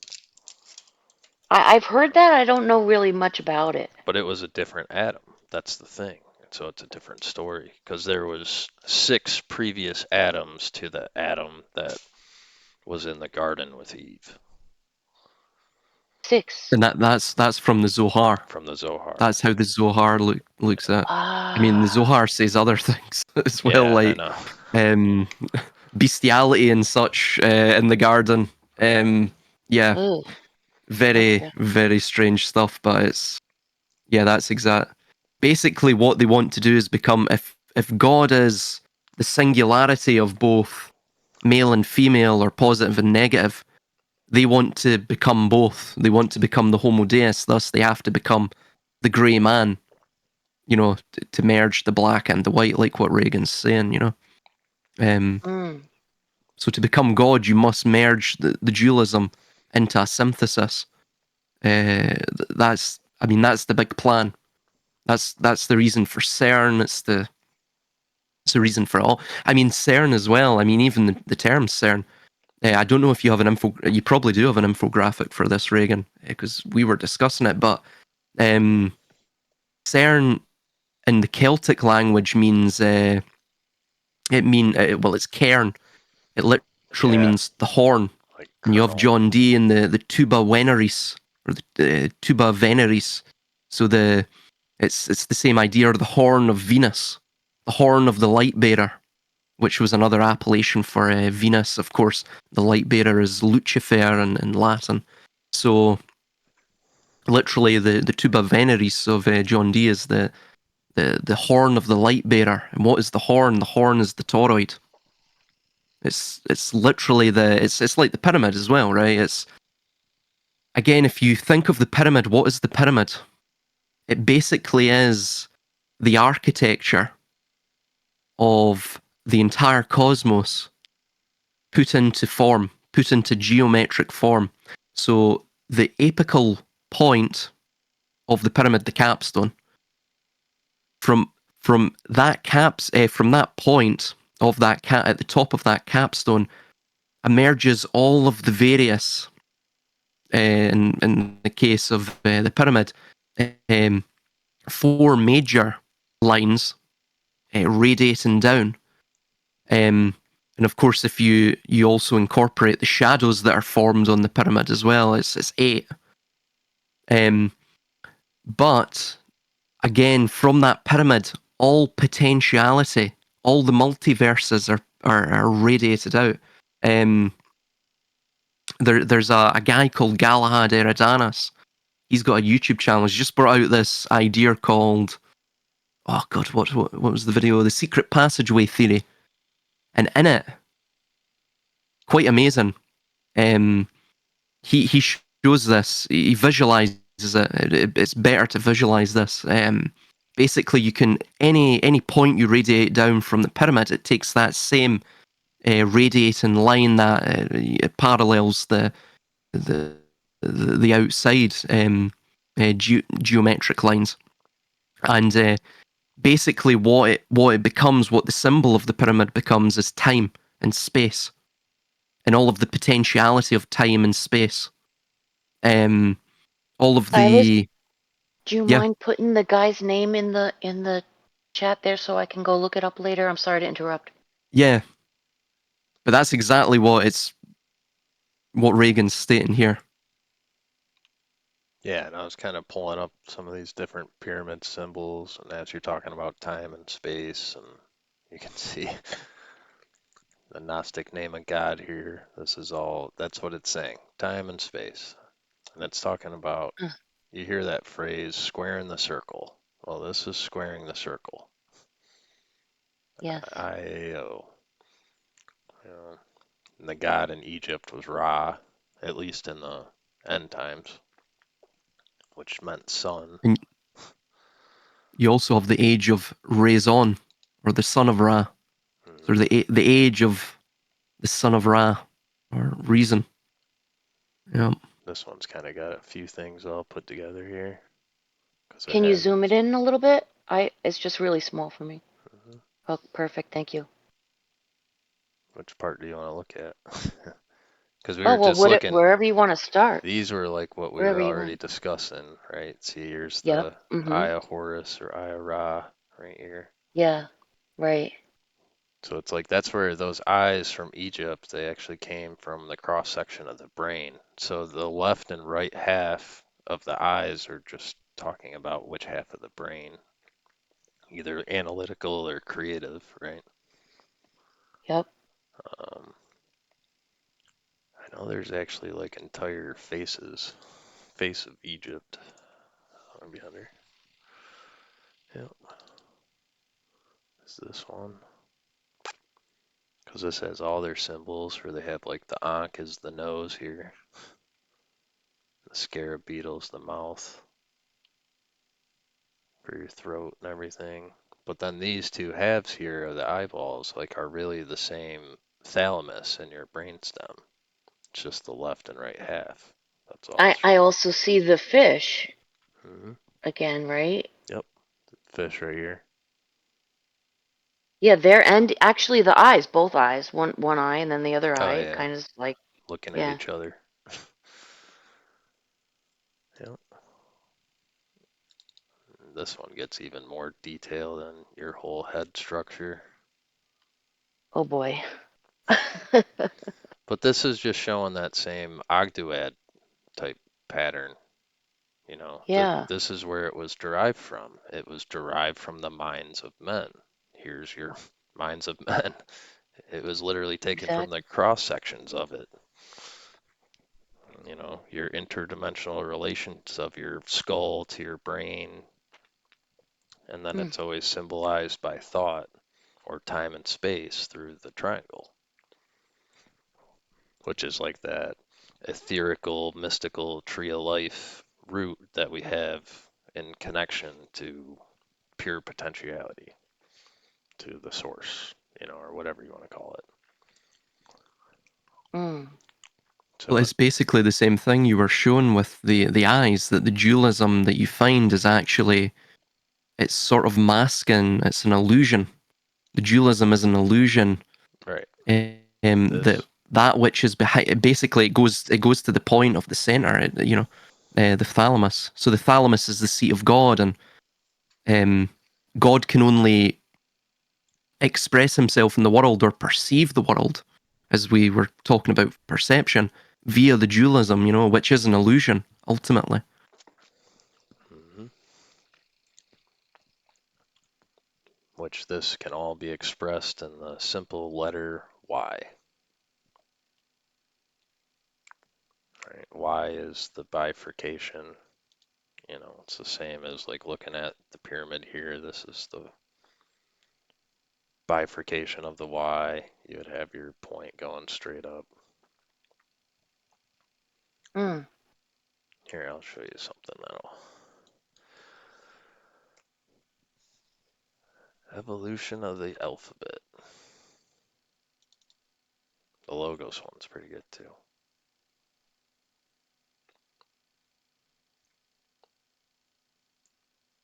I've heard that. I don't know really much about it. but it was a different Adam. That's the thing. So it's a different story because there was 6 previous Adams to the Adam that was in the garden with Eve 6. And that's from the Zohar. from the Zohar. That's how the Zohar looks at. I mean, the Ah, Zohar says other things as well, Yeah, I like know. um, bestiality and such in the garden. Yeah, ooh, very okay. very strange stuff. But that's exact. Basically, what they want to do is become if God is the singularity of both male and female, or positive and negative. They want to become both. They want to become the Homo Deus, thus they have to become the grey man, to merge the black and the white, like what Regan's saying, Mm. So to become God, you must merge the dualism into a synthesis. That's the big plan. That's the reason for CERN. It's the reason for all. CERN as well. Even the term CERN. I don't know if you have you probably do have an infographic for this, Regan, because we were discussing it. But CERN in the Celtic language means it's cairn. It literally Yeah, means the horn. like And you have kernel. John Dee in the tuba veneris, or the tuba veneris. So it's the same idea, or the horn of Venus, the horn of the light bearer, which was another appellation for Venus. Of course, the light bearer is Lucifer in Latin. So literally, the tuba veneris of John Dee is the horn of the light bearer. And what is the horn? The horn is the toroid. It's literally it's like the pyramid as well, right? It's, again, if you think of the pyramid, what is the pyramid? It basically is the architecture of the entire cosmos put into form, put into geometric form. So the apical point of the pyramid, the capstone, from that point of that at the top of that capstone emerges all of the various, in the case of the pyramid, um, four major lines radiating down. And of course, if you also incorporate the shadows that are formed on the pyramid as well, it's 8. But again, from that pyramid, all potentiality, all the multiverses are radiated out. There's a guy called Galahad Eridanos. He's got a YouTube channel. He's just brought out this idea called, oh god, what was the video? The Secret Passageway Theory. And in it, quite amazing. He shows this. He visualizes it. It's better to visualize this. Basically, you can any point you radiate down from the pyramid, it takes that same radiating line that it parallels the outside geometric lines, and basically what it becomes, what the symbol of the pyramid becomes, is time and space, and all of the potentiality of time and space. All of Silas, the do you yeah mind putting the guy's name in the chat there so I can go look it up later? I'm sorry to interrupt. yeah, but that's exactly what Regan's stating here. Yeah, and I was kind of pulling up some of these different pyramid symbols, and as you're talking about time and space, and you can see the Gnostic name of God here. That's what it's saying, time and space. And it's talking about, Mm. you hear that phrase, squaring the circle. Well, this is squaring the circle. Yes. IAO. And the god in Egypt was Ra, at least in the end times, which meant sun. And you also have the age of Rezon, or the son of Ra, or the age of the son of Ra, or reason. Yeah. This one's kind of got a few things all put together here. Can you zoom it in a little bit? It's just really small for me. Oh, perfect. Thank you. Which part do you want to look at? Because we Oh were well, just looking, wherever you want to start. these were like what we Wherever were you already want. discussing, right? See, here's Yep. the Mm-hmm. Eye of Horus or Eye of Ra right here. Yeah. Right. So it's like that's where those eyes from Egypt, they actually came from the cross section of the brain. So the left and right half of the eyes are just talking about which half of the brain, either analytical or creative, right? Yep. Um, I know there's actually like entire face of Egypt on behind her. Yep. Is this one? Because this has all their symbols, where they have like the Ankh is the nose here, the scarab beetle's the mouth for your throat and everything. But then these two halves here of the eyeballs like are really the same thalamus in your brainstem. It's just the left and right half. That's all it's I for. also see the fish Hmm. again, right? Yep, fish right here. Yeah, there and actually the eyes, both eyes, one eye and then the other Oh eye, yeah, kind of like looking at yeah. each other. Yep. This one gets even more detailed than your whole head structure. Oh boy. But this is just showing that same Ogdoad type pattern. You know, Yeah, this is where it was derived from. It was derived from the minds of men. Here's your minds of men. It was literally taken from the exactly. cross sections of it. You know, your interdimensional relations of your skull to your brain, and then Mm. it's always symbolized by thought or time and space through the triangle, which is like that etherical, mystical tree of life root that we have in connection to pure potentiality, to the source, you know, or whatever you want to call it. Mm. Well, So, it's basically the same thing you were shown with the eyes, that the dualism that you find is actually, it's sort of masking, it's an illusion. The dualism is an illusion. right, That this, that which is behind, basically it goes to the point of the center, the thalamus. So the thalamus is the seat of God, and God can only express himself in the world or perceive the world, as we were talking about perception, via the dualism, which is an illusion ultimately. mhm, which this can all be expressed in the simple letter Y. Right? Y is the bifurcation. You know, it's the same as like looking at the pyramid here. This is the bifurcation of the Y. You would have your point going straight up. Mm. Here, I'll show you something that'll. Evolution of the alphabet. The Logos one's pretty good too.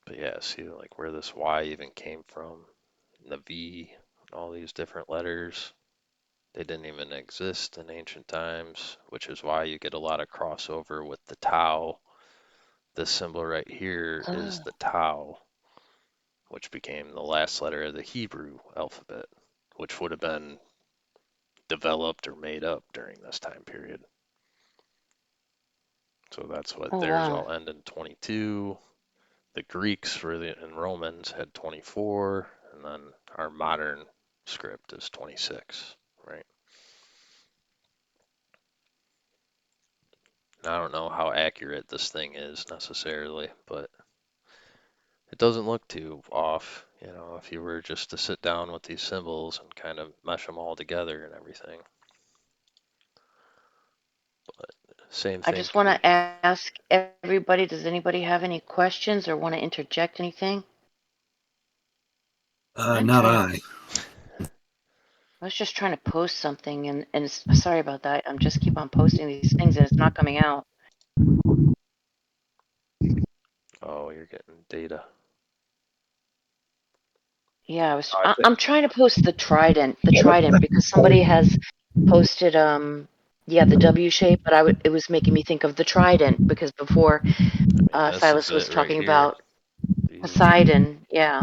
But yeah, see like where this Y even came from, and the V, and all these different letters. They didn't even exist in ancient times, which is why you get a lot of crossover with the Tau. This symbol right here is Oh. the Tau, which became the last letter of the Hebrew alphabet, which would have been developed or made up during this time period. So that's what Oh theirs wow. all end in 22. The Greeks and Romans had 24, and then our modern script is 26, right? I don't know how accurate this thing is necessarily, but it doesn't look too off, you know, if you were just to sit down with these symbols and kind of mesh them all together and everything. But same I thing just can want be. to ask everybody, does anybody have any questions or want to interject anything? I'm Not trying to I. I was just trying to post something and sorry about that. I'm just keep on posting these things and it's not coming out. Oh, you're getting data. Yeah, I think I'm trying to post the trident because somebody has posted yeah, the W shape, but it was making me think of the trident because before I mean, this is Silas was it right talking here. about These, Poseidon. Yeah.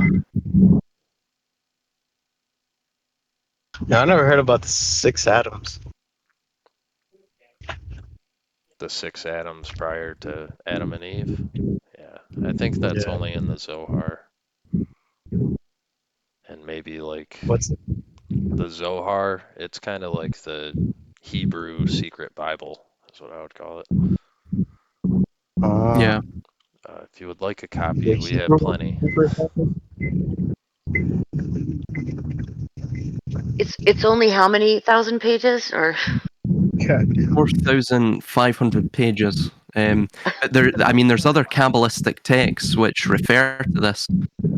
No, I never heard about the six atoms. the six atoms prior to Adam and Eve. Yeah, I think that's Yeah. only in the Zohar. And maybe like What's it? the Zohar, it's kind of like the Hebrew secret Bible, is what I would call it. Uh, Yeah. If you would like a copy, the we have Hebrew, plenty. Hebrew atoms? It's only how many thousand pages or 4,500 pages. But there's other Kabbalistic texts which refer to this.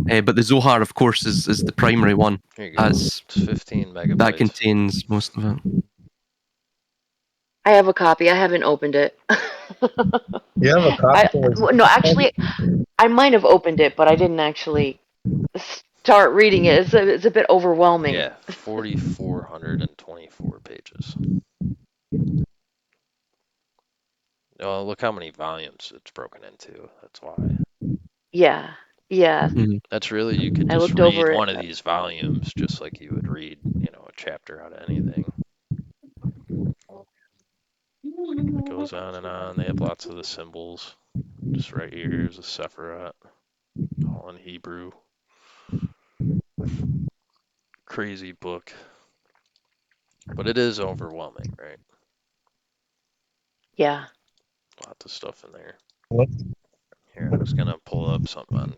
But the Zohar, of course, is the primary one, Here you go. as It's 15 that megabytes. contains most of it. I have a copy. I haven't opened it. You have a copy No, actually, I might have opened it, but I didn't actually start reading it. It's a bit overwhelming. Yeah, 4,424 pages. Oh, look how many volumes it's broken into. That's why. Yeah, yeah. Mhm. That's really, you could I just looked read over it. one of these volumes just like you would read, a chapter out of anything. It goes on and on. They have lots of the symbols. Just right here's a Sephiroth, all in Hebrew. Crazy book. But it is overwhelming, right? Yeah. Lots of stuff in there. What? Here, I was gonna pull up something on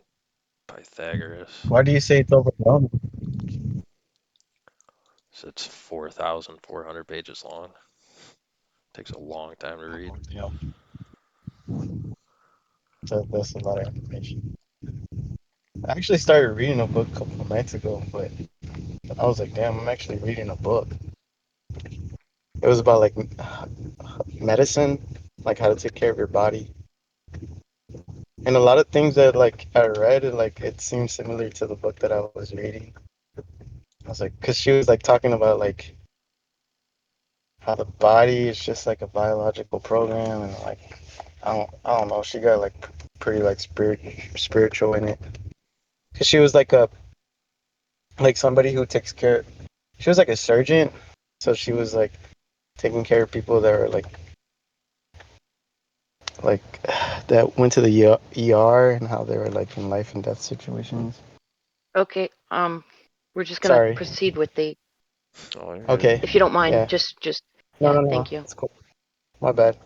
Pythagoras. Why do you say it's overwhelming? So it's 4,400 pages long. Takes a long time to read. Yeah, so that's a lot of information. I actually started reading a book a couple of nights ago, but I was like, damn, I'm actually reading a book. It was about like medicine, like how to take care of your body. And a lot of things that like I read, like it seemed similar to the book that I was reading. I was like, because she was like talking about like how the body is just like a biological program, and like I don't know. She got like pretty like spiritual in it. Because she was like somebody who takes care. She was like a surgeon, so she was like taking care of people that are like that went to the ER and how they were like in life and death situations. Okay. We're just gonna Sorry. proceed with the, Oh, you're good. if Okay. you don't mind, Yeah. just No, yeah. no, no. Thank you. It's cool. My bad.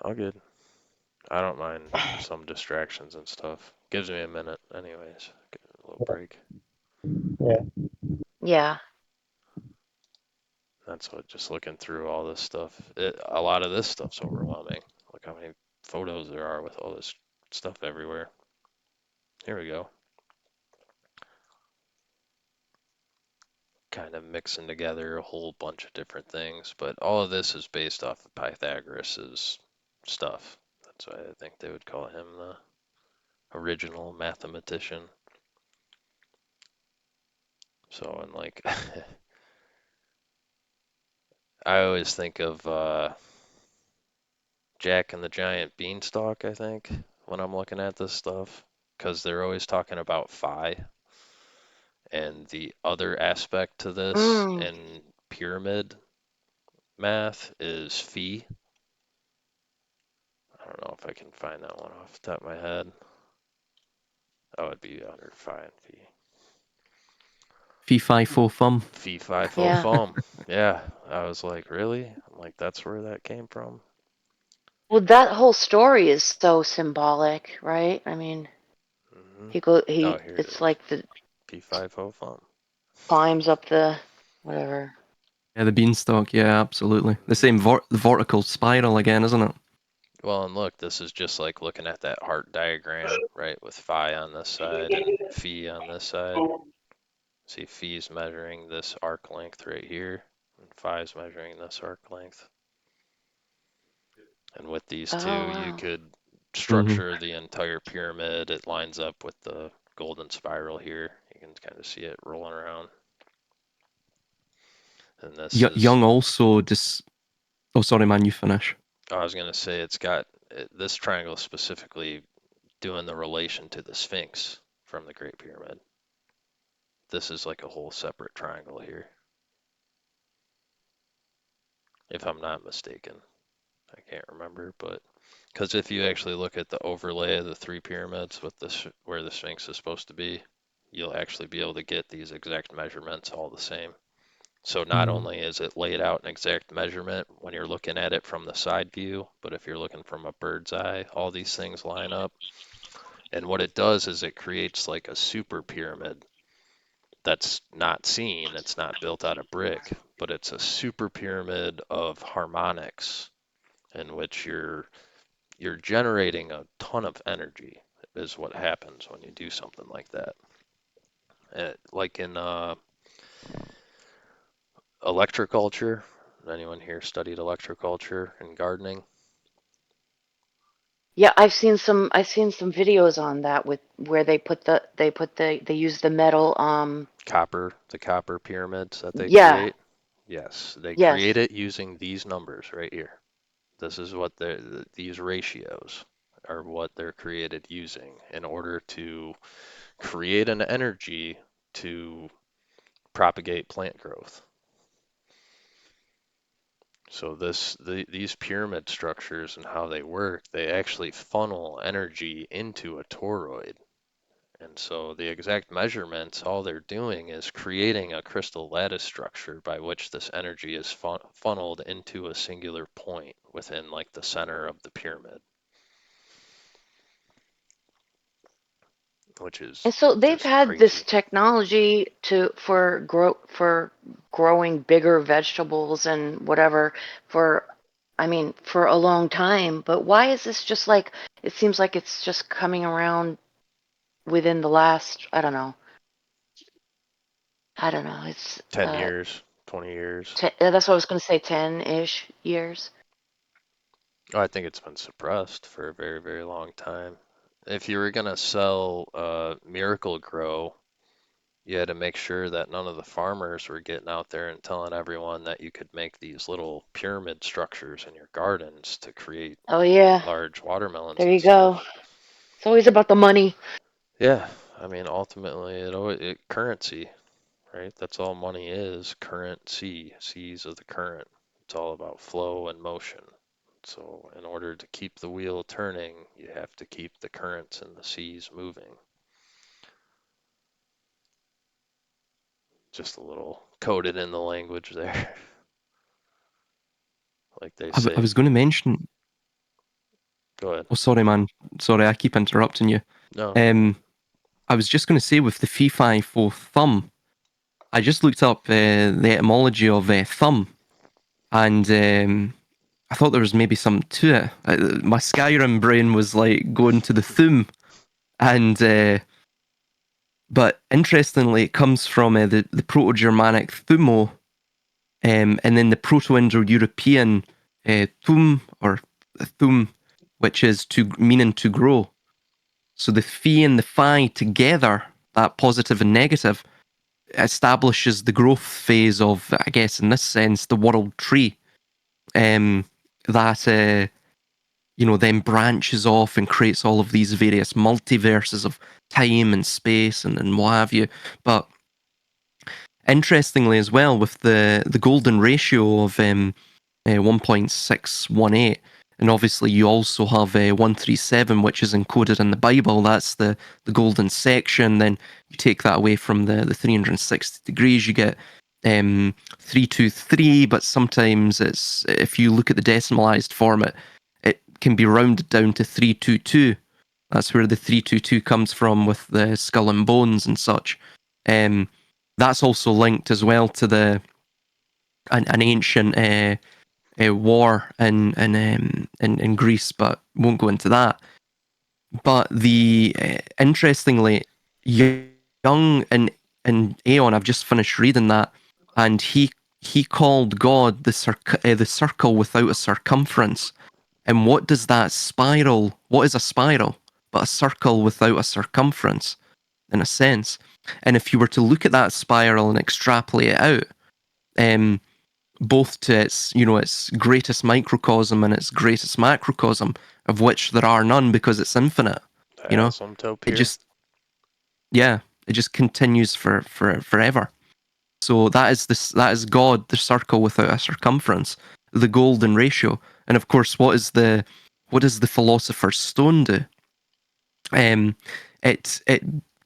All good. I don't mind some distractions and stuff. Gives me a minute, anyways. Get a little break. Yeah. Yeah. That's what, just looking through all this stuff. A lot of this stuff's overwhelming. Look how many photos there are with all this stuff everywhere. Here we go. Kind of mixing together a whole bunch of different things, but all of this is based off of Pythagoras's stuff. That's why I think they would call him the original mathematician. So, and like, I always think of Jack and the Giant Beanstalk, I think, when I'm looking at this stuff, because they're always talking about phi, and the other aspect to this Mm. in pyramid math is phi. I don't know if I can find that one off the top of my head. That would be under phi and phi. Fee fi fo fum. Phi phi fo Yeah. fum. Yeah, I was like, really? I'm like, that's where that came from? Well, that whole story is so symbolic, right? I mean, Hmm. Oh, he. here it It's is. like the Phi phi fo fum. climbs up the whatever. Yeah, the beanstalk. Yeah, absolutely. The same the vertical spiral again, isn't it? Well, and look, this is just like looking at that heart diagram, right? With phi on this side and phi on this side. See, phi is measuring this arc length right here, and phi is measuring this arc length. And with these Oh two, you wow. could Hmm. structure the entire pyramid. It lines up with the golden spiral here. You can kind of see it rolling around. And this is, Young also Oh, sorry, man. You finish. I was going to say, it's got this triangle specifically doing the relation to the Sphinx from the Great Pyramid. This is like a whole separate triangle here, if I'm not mistaken. I can't remember, but because if you actually look at the overlay of the three pyramids with this where the Sphinx is supposed to be, you'll actually be able to get these exact measurements all the same. So not Mm. only is it laid out an exact measurement when you're looking at it from the side view, but if you're looking from a bird's eye, all these things line up. And what it does is it creates like a super pyramid that's not seen. It's not built out of brick, but it's a super pyramid of harmonics in which you're generating a ton of energy is what happens when you do something like that. Like in electroculture. Anyone here studied electroculture and gardening? Yeah, I've seen some videos on that with where they use the metal The copper pyramids that they yeah, create. Yes, they yes. create it using these numbers right here. This is what these ratios are what they're created using in order to create an energy to propagate plant growth. So these pyramid structures and how they work, they actually funnel energy into a toroid. And so the exact measurements, all they're doing is creating a crystal lattice structure by which this energy is funneled into a singular point within like the center of the pyramid, which is And so they've just had this crazy. technology for growing bigger vegetables and whatever for I mean for a long time, but why is this just like it seems like it's just coming around within the last I don't know, it's 10 years, 20 years. that's what I was going to say 10-ish years. Oh, I think it's been suppressed for a very, very long time. If you were gonna sell Miracle Grow, you had to make sure that none of the farmers were getting out there and telling everyone that you could make these little pyramid structures in your gardens to create Oh yeah, large watermelons there and you go. stuff. It's always about the money. Yeah, I mean, ultimately, currency, right? That's all money is, currency, seas of the current. It's all about flow and motion. So, in order to keep the wheel turning, you have to keep the currents and the seas moving. Just a little coded in the language there, like they I say. was going to mention. Go ahead. Oh, sorry, man. Sorry, I keep interrupting you. No, no, no. Um, I was just going to say with the fee fi fo thumb, I just looked up the etymology of thumb, and I thought there was maybe something to it. My Skyrim brain was like going to the thumb, and but interestingly, it comes from the Proto-Germanic thumo, and then the Proto-Indo-European thum or thum, which is to meaning to grow. So the phi and the phi together, that positive and negative, establishes the growth phase of, I guess, in this sense, the world tree. That then branches off and creates all of these various multiverses of time and space and what have you. But interestingly, as well, with the golden ratio of 1.618. And obviously, you also have 137, which is encoded in the Bible. That's the golden section. Then you take that away from the 360 degrees, you get 323. But sometimes it's if you look at the decimalized form, it can be rounded down to 322. That's where the 322 comes from with the skull and bones and such. Um, that's also linked as well to an ancient war in Greece, but won't go into that. But the interestingly, young in Aeon, I've just finished reading that, and he called God the circle without a circumference. And what does that spiral? What is a spiral? But a circle without a circumference, in a sense. And if you were to look at that spiral and extrapolate it out, um, both to its greatest microcosm and its greatest macrocosm, of which there are none because it's infinite. The You know, asymptote it here. just it just continues for forever. So that is God, the circle without a circumference, the golden ratio. And of course, what does the philosopher's stone do? It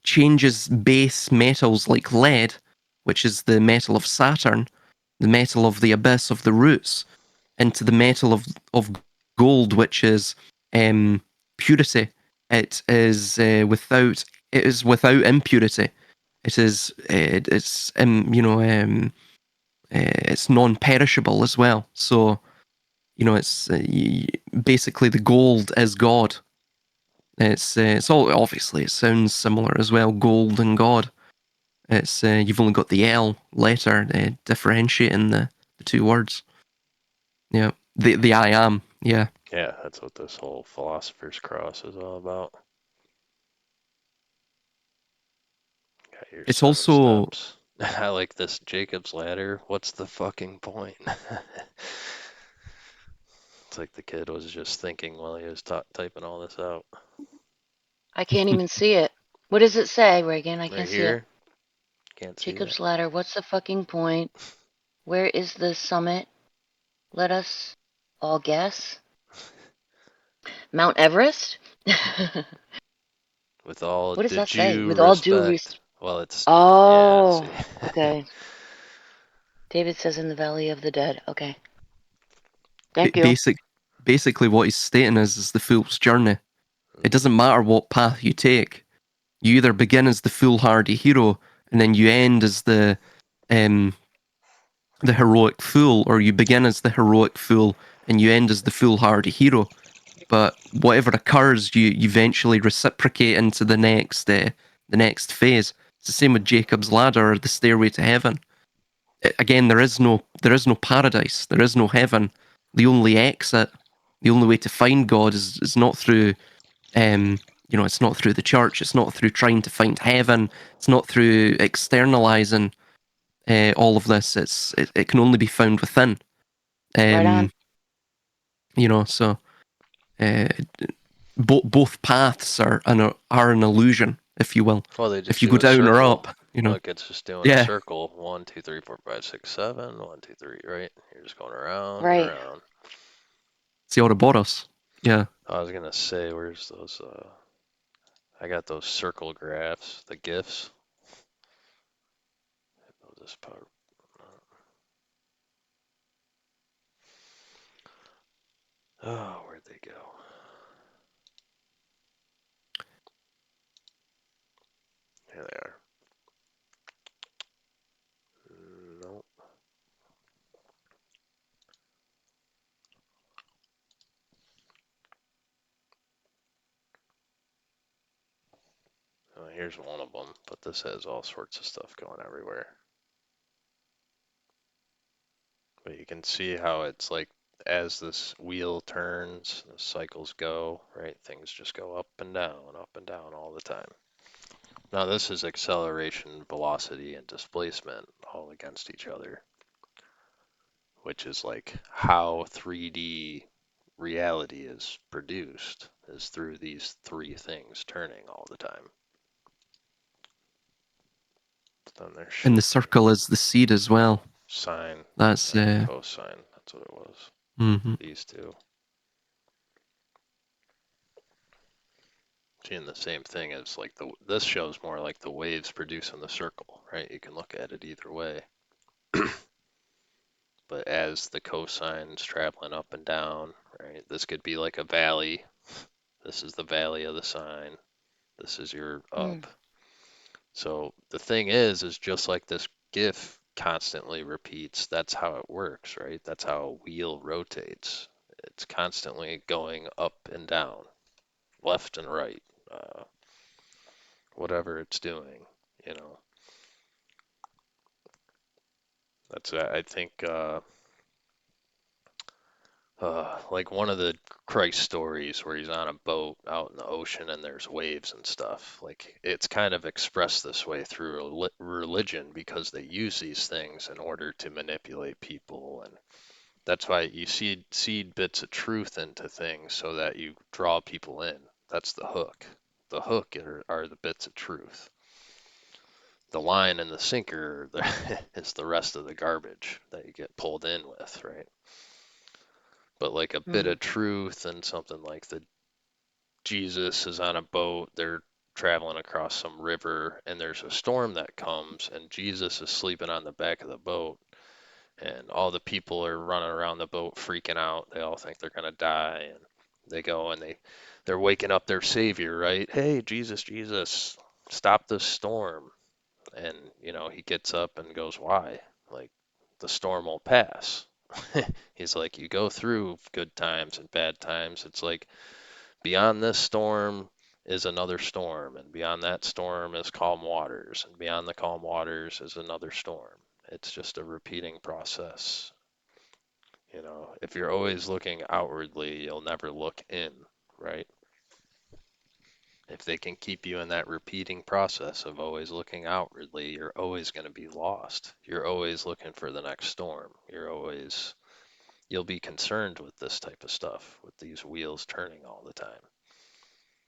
changes base metals like lead, which is the metal of Saturn, the metal of the abyss of the roots, into the metal of gold, which is purity. It is without impurity. It is. It's non-perishable as well. So it's basically the gold is God. It's all obviously it sounds similar as well. Gold and God. It's you've only got the L letter differentiating the two words. Yeah, the I am. Yeah, Yeah, that's what this whole philosopher's cross is all about. Got your it's 7 also steps. I like this Jacob's ladder. What's the fucking point? It's like the kid was just thinking while he was typing all this out. I can't even see it. What does it say, Reagan? I Right can't see it. here. Can't see that. Jacob's ladder. What's the fucking point? Where is the summit? Let us all guess. Mount Everest? With all What does the that say? due With all due respect. Well, it's, yeah, see. Oh, okay. David says in the Valley of the Dead. Okay. Thank you. basically what he's stating is the fool's journey. It doesn't matter what path you take. You either begin as the foolhardy hero and then you end as um, the heroic fool, or you begin as the heroic fool and you end as the foolhardy hero. But whatever occurs, you eventually reciprocate into the next phase. It's the same with Jacob's ladder or the stairway to heaven. Again, there is no paradise, there is no heaven. The only exit, the only way to find God is not through it's not through the church, it's not through trying to find heaven, it's not through externalizing all of this. It can only be found within. Right on. So uh, both paths are an illusion, if you will. Well, they If just you do go a down or circle. up, Look, it's just doing a yeah, circle. 1, 2, 3, 4, 5, 6, 7. 1, 2, 3, right? You're just going around and Right. around. it's the Ouroboros. Yeah. I was gonna say, where's those, I got those circle graphs, the GIFs. Oh, this part. Oh, where'd they go? Here they are. Nope. Oh, here's one of them, but this has all sorts of stuff going everywhere. But you can see how it's like as this wheel turns, the cycles go, right? Things just go up and down all the time. Now this is acceleration, velocity, and displacement all against each other, which is like how 3D reality is produced, is through these three things turning all the time. Then there And the should be circle is the seed as well. sine That's and cosine. That's what it was. mhm. These two. Seeing the same thing as like this shows more like the waves producing the circle, right? You can look at it either way. But as the cosine's traveling up and down, right? This could be like a valley. This is the valley of the sine. This is your up. So the thing is just like this GIF constantly repeats, that's how it works, right? That's how a wheel rotates. It's constantly going up and down, left and right, whatever it's doing, you know. That's, I think, like one of the Christ stories where he's on a boat out in the ocean and there's waves and stuff. Like it's kind of expressed this way through religion because they use these things in order to manipulate people, and that's why you seed bits of truth into things so that you draw people in. That's the hook. The hook are the bits of truth. The line and the sinker is the rest of the garbage that you get pulled in with, right? But like a bit of truth and something like the Jesus is on a boat, they're traveling across some river, and there's a storm that comes, and Jesus is sleeping on the back of the boat, and all the people are running around the boat freaking out. They all think they're gonna die, and they go and they're waking up their savior, right? Hey, Jesus, Jesus, stop this storm. And, he gets up and goes, why? Like, the storm will pass. He's like, you go through good times and bad times. It's like, beyond this storm is another storm, and beyond that storm is calm waters, and beyond the calm waters is another storm. It's just a repeating process. If you're always looking outwardly, you'll never look in, right? If they can keep you in that repeating process of always looking outwardly, you're always going to be lost. You're always looking for the next storm. You'll be concerned with this type of stuff, with these wheels turning all the time.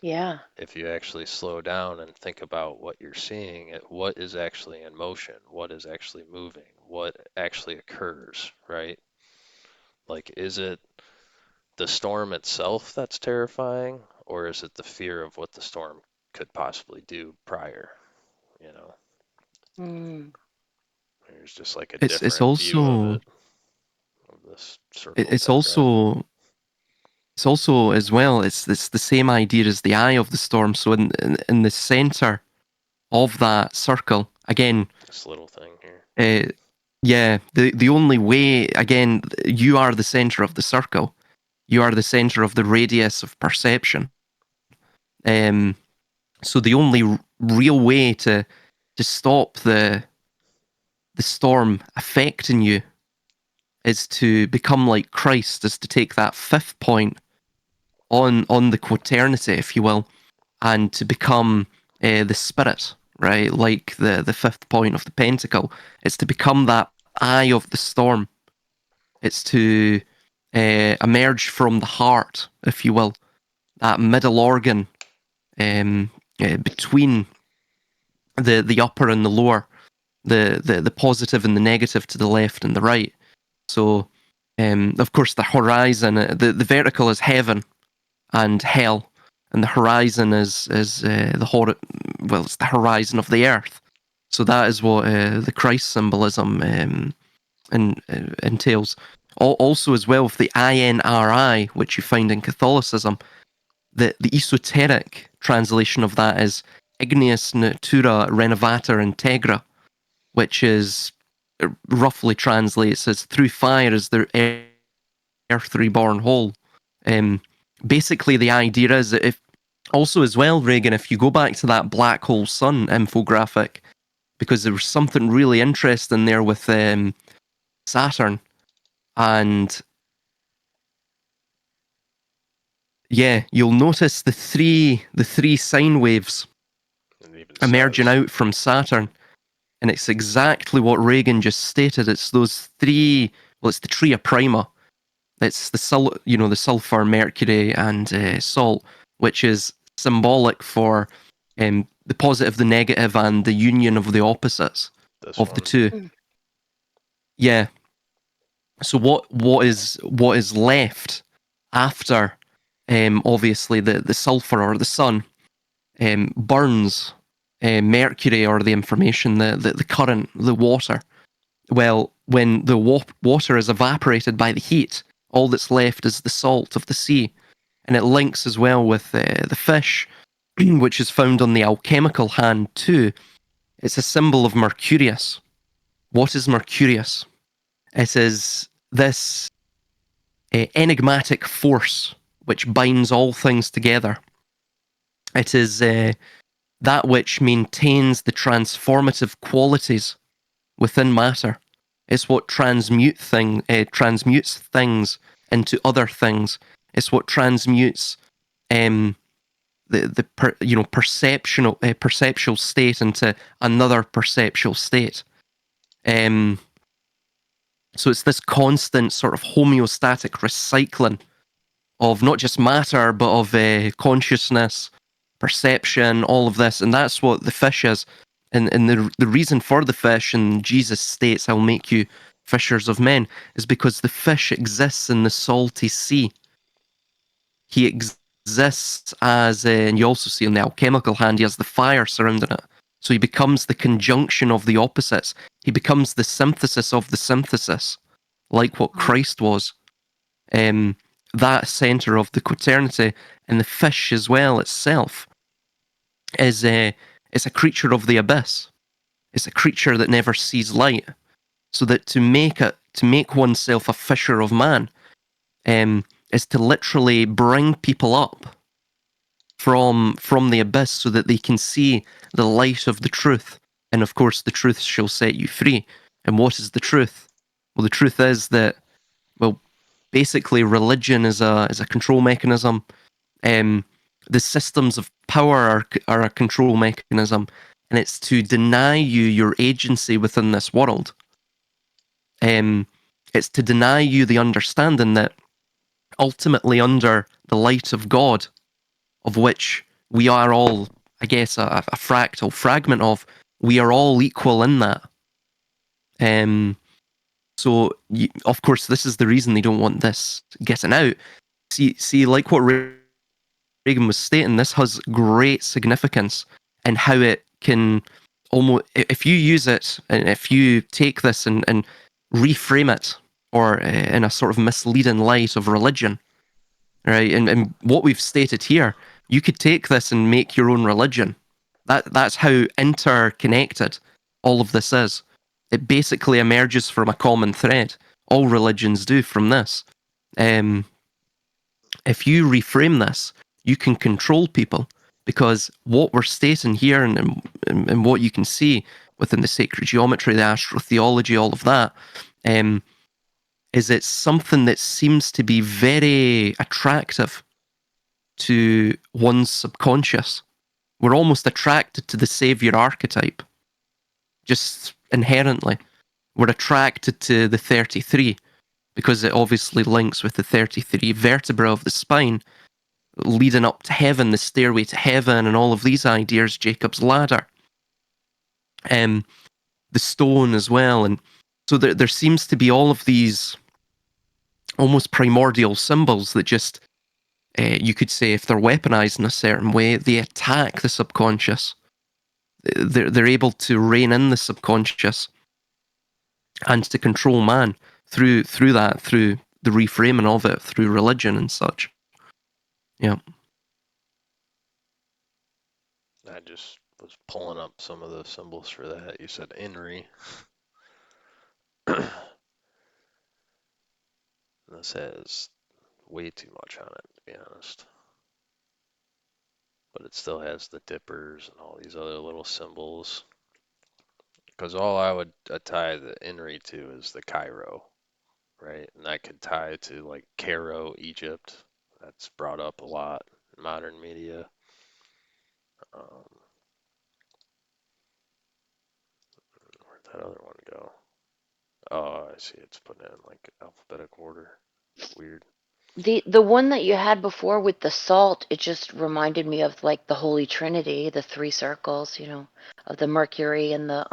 Yeah. If you actually slow down and think about what you're seeing, what is actually in motion, what is actually moving, what actually occurs, right? Like, is it the storm itself that's terrifying, or is it the fear of what the storm could possibly do prior? You know, Mm. there's just like a It's different view of also it, of this circle it's tetrad. also it's also as well. It's the same idea as the eye of the storm. So in the center of that circle, again, This little thing here. yeah, the only way, again, you are the center of the circle. You are the center of the radius of perception. So the only real way to stop the storm affecting you is to become like Christ, is to take that fifth point on the quaternity, if you will, and to become the spirit, right? Like the fifth point of the pentacle. It's to become that eye of the storm. It's to emerge from the heart, if you will, that middle organ between the upper and the lower, the positive and the negative to the left and the right. So, of course, the horizon, the vertical is heaven and hell, and the horizon is it's the horizon of the earth. So that is what the Christ symbolism entails. Also, as well, with the INRI, which you find in Catholicism, the esoteric translation of that is Igneus Natura Renovator Integra, which is roughly translates as through fire is the earth reborn whole. Basically, the idea is that if also as well, Regan, if you go back to that black hole sun infographic, because there was something really interesting there with Saturn, and yeah, you'll notice the three sine waves It even emerging says, out from Saturn, and it's exactly what Regan just stated. It's those three. Well, it's the tria prima. It's the the sulfur, mercury, and salt, which is symbolic for the positive, the negative, and the union of the opposites this of the one. two. Mm. Yeah. So what is left after obviously the sulfur or the sun burns mercury or the information, the current, the water. Well, when the water is evaporated by the heat, all that's left is the salt of the sea. And it links as well with the fish, which is found on the alchemical hand too. It's a symbol of Mercurius. What is Mercurius? It is this enigmatic force which binds all things together. It is that which maintains the transformative qualities within matter. It's what transmutes things into other things. It's what transmutes perceptual state into another perceptual state. So it's this constant sort of homeostatic recycling of not just matter, but of consciousness, perception, all of this. And that's what the fish is. And the reason for the fish, and Jesus states, I'll make you fishers of men, is because the fish exists in the salty sea. He exists as, and you also see in the alchemical hand, he has the fire surrounding it. So he becomes the conjunction of the opposites. He becomes the synthesis of the synthesis, like what Christ was. That center of the quaternity, and the fish as well itself is it's a creature of the abyss. It's a creature that never sees light. So that to make oneself a fisher of man, is to literally bring people up from the abyss so that they can see the light of the truth. And of course, the truth shall set you free. And what is the truth? Well, the truth is that, well, basically, religion is a control mechanism. The systems of power are a control mechanism, and it's to deny you your agency within this world. It's to deny you the understanding that ultimately, under the light of God, of which we are all, I guess, a fractal fragment of, we are all equal in that. So, of course, this is the reason they don't want this getting out. See, like what Regan was stating, this has great significance in how it can almost, if you use it, and if you take this and reframe it, or in a sort of misleading light of religion, right? And what we've stated here, you could take this and make your own religion. That's how interconnected all of this is. It basically emerges from a common thread. All religions do from this. If you reframe this, you can control people, because what we're stating here and what you can see within the sacred geometry, the astrotheology, all of that, is it's something that seems to be very attractive to one's subconscious. We're almost attracted to the savior archetype, just inherently. We're attracted to the 33 because it obviously links with the 33 vertebrae of the spine, leading up to heaven, the stairway to heaven, and all of these ideas, Jacob's ladder. The stone as well. And so there seems to be all of these almost primordial symbols that just, you could say, if they're weaponized in a certain way, they attack the subconscious. They're able to rein in the subconscious and to control man through the reframing of it, through religion and such. Yeah. I just was pulling up some of the symbols for that. You said Inri. This has way too much on it, to be honest. But it still has the dippers and all these other little symbols. Because all I would tie the Inri to is the Cairo, right? And that could tie to like Cairo, Egypt. That's brought up a lot in modern media. Where'd that other one go? Oh, I see. It's put in like alphabetic order. Weird. The one that you had before with the salt, it just reminded me of like the Holy Trinity, the three circles, of the Mercury and the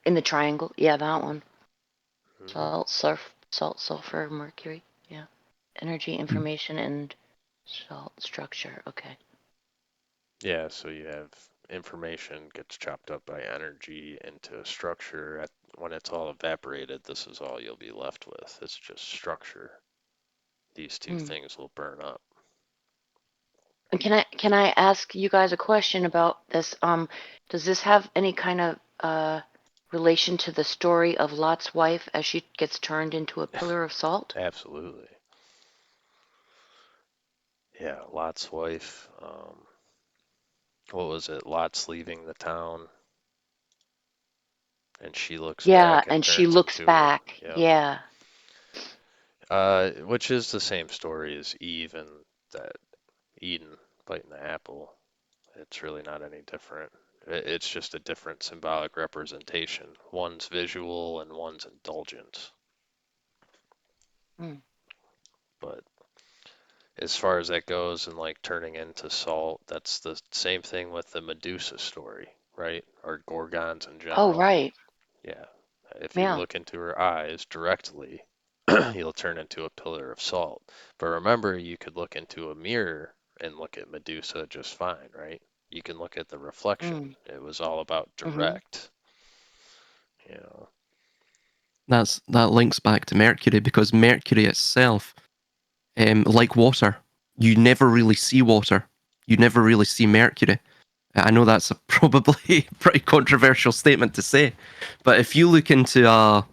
in the triangle. Yeah, that one. Mm-hmm. Salt, sulfur, Mercury. Yeah. Energy, information, and salt structure. Okay. Yeah, so you have information gets chopped up by energy into a structure. When it's all evaporated, this is all you'll be left with. It's just structure. These two things will burn up. And can I ask you guys a question about this? Does this have any kind of relation to the story of Lot's wife as she gets turned into a pillar of salt? Absolutely. Yeah, Lot's wife. What was it? Lot's leaving the town, and she looks Yeah, back and and she turns looks into it. back. Yep. Yeah. Which is the same story as Eve and that Eden biting the apple. It's really not any different. It's just a different symbolic representation. One's visual and one's indulgent. Mm. But as far as that goes and like turning into salt, that's the same thing with the Medusa story, right? Or Gorgons in Oh, general. right. Yeah. If you Yeah. look into her eyes directly, you'll turn into a pillar of salt. But remember, you could look into a mirror and look at Medusa just fine, right? You can look at the reflection. Mm. It was all about Mm-hmm. direct, you know. That links back to Mercury, because Mercury itself, like water, you never really see water. You never really see Mercury. I know that's a probably pretty controversial statement to say, but if you look into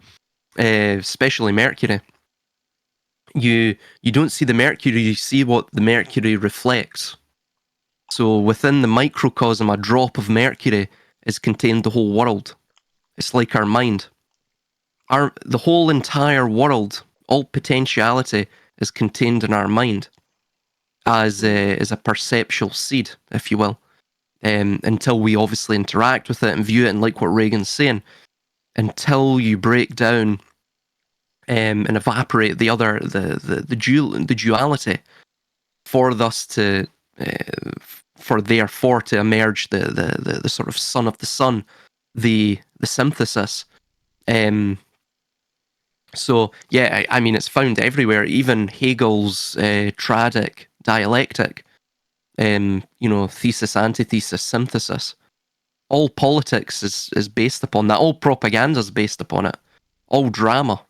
especially Mercury, you don't see the Mercury, you see what the Mercury reflects. So within the microcosm, a drop of Mercury is contained the whole world. It's like our mind. The whole entire world, all potentiality is contained in our mind as a perceptual seed, if you will. Until we obviously interact with it and view it, and like what Regan's saying, until you break down and evaporate the duality, for thus to for therefore to emerge the sort of son of the sun, the synthesis. So yeah, I mean it's found everywhere. Even Hegel's triadic dialectic, thesis, antithesis, synthesis. All politics is based upon that. All propaganda is based upon it. All drama.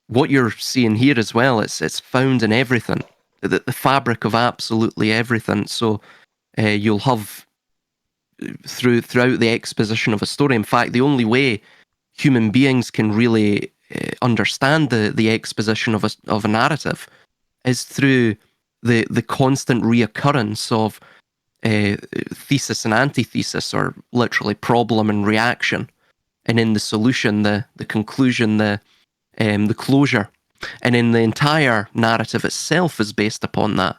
What you're seeing here as well, it's found in everything. The fabric of absolutely everything. So you'll have throughout the exposition of a story. In fact, the only way human beings can really understand the exposition of a narrative is through the constant reoccurrence of thesis and antithesis, or literally problem and reaction, and in the solution, the conclusion, the closure, and in the entire narrative itself is based upon that.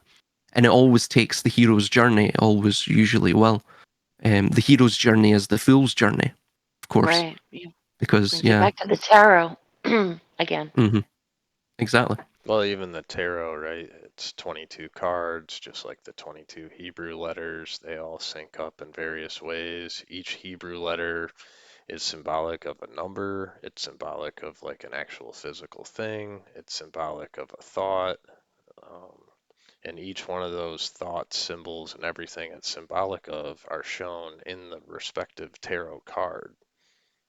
And it always takes the hero's journey. It always usually will. The hero's journey is the fool's journey, of course, Right. You because brings you yeah, back to the tarot again. exactly. Well, even the tarot, right? It's 22 cards, just like the 22 Hebrew letters. They all sync up in various ways. Each Hebrew letter is symbolic of a number. It's symbolic of like an actual physical thing. It's symbolic of a thought. Um, and each one of those thoughts, symbols, and everything it's symbolic of are shown in the respective tarot card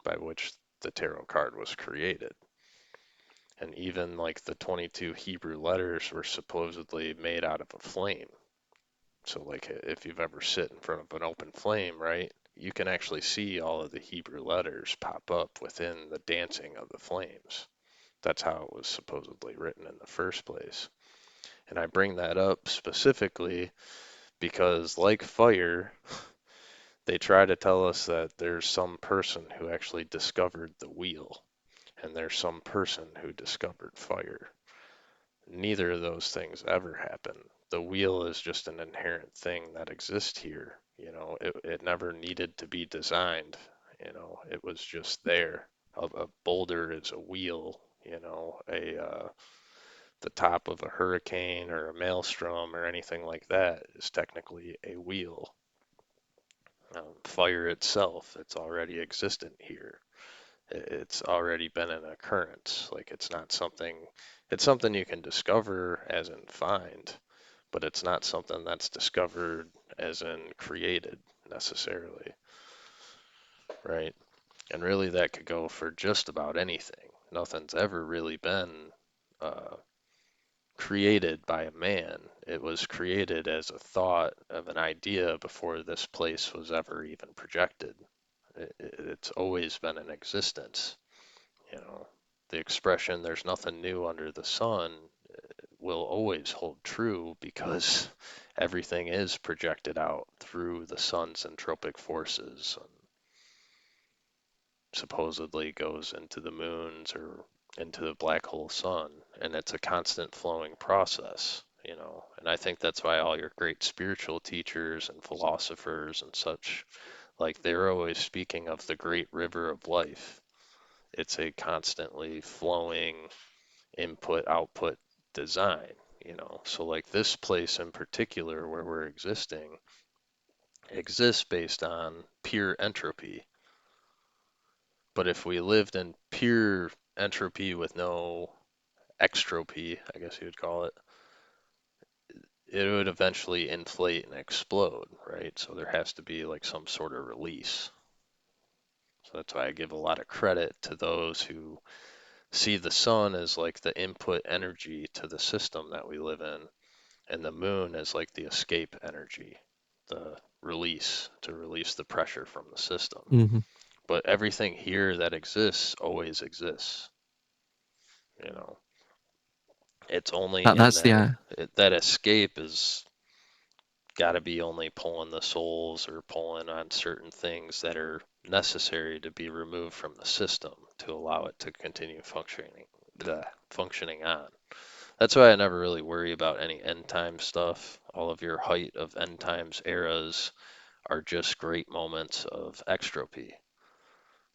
by which the tarot card was created. And even like the 22 Hebrew letters were supposedly made out of a flame. So like if you've ever sit in front of an open flame, right? You can actually see all of the Hebrew letters pop up within the dancing of the flames. That's how it was supposedly written in the first place. And I bring that up specifically because, like fire, they try to tell us that there's some person who actually discovered the wheel, and there's some person who discovered fire. Neither of those things ever happen. The wheel is just an inherent thing that exists here. It never needed to be designed. It was just there. A boulder is a wheel. The top of a hurricane or a maelstrom or anything like that is technically a wheel. Fire itself, it's already existent here. It's already been an occurrence. Like it's something you can discover as in find, but it's not something that's discovered as in created necessarily, right? And really, that could go for just about anything. Nothing's ever really been uh, created by a man. It was created as a thought of an idea before this place was ever even projected. It's always been in existence. You know, the expression "there's nothing new under the sun" will always hold true because everything is projected out through the sun's entropic forces and supposedly goes into the moons or into the black hole sun, and it's a constant flowing process. And I think that's why all your great spiritual teachers and philosophers and such, like they're always speaking of the great river of life. It's a constantly flowing input output design. So like this place in particular where we're existing exists based on pure entropy. But if we lived in pure entropy with no extropy, I guess you would call it, it would eventually inflate and explode, right? So there has to be like some sort of release. So that's why I give a lot of credit to those who see the sun as like the input energy to the system that we live in, and the moon as like the escape energy. the release, to release the pressure from the system. Mm-hmm. But everything here that exists always exists. You know, it's only in That's the that escape is got to be only pulling the souls or pulling on certain things that are necessary to be removed from the system to allow it to continue functioning on. That's why I never really worry about any end time stuff. All of your height of end times eras are just great moments of extropy.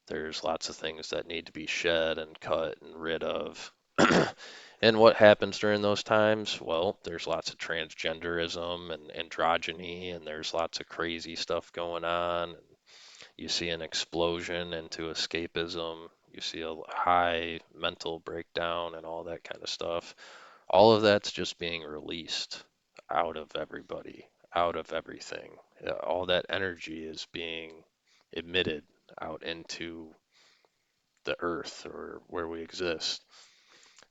There's lots of things that need to be shed and cut and rid of. And what happens during those times? Well, there's lots of transgenderism and androgyny, and there's lots of crazy stuff going on. You see an explosion into escapism. You see a high mental breakdown and all that kind of stuff. All of that's just being released out of everybody, out of everything. All that energy is being emitted out into the earth or where we exist.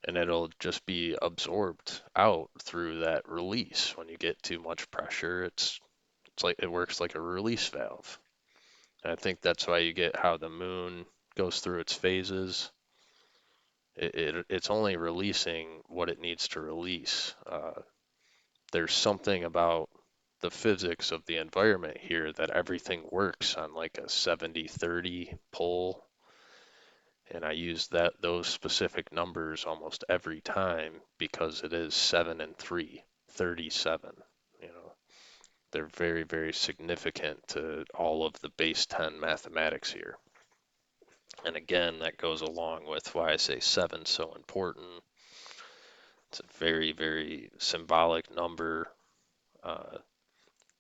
And it'll just be absorbed out through that release. When you get too much pressure, it's like it works like a release valve. And I think that's why you get how the moon goes through its phases. It's only releasing what it needs to release. There's something about the physics of the environment here that everything works on like a 70-30 pull, and I use those specific numbers almost every time because it is 7 and 3, 37. You know, they're very, very significant to all of the base 10 mathematics here. And again, that goes along with why I say 7 so important. It's a very, very symbolic number.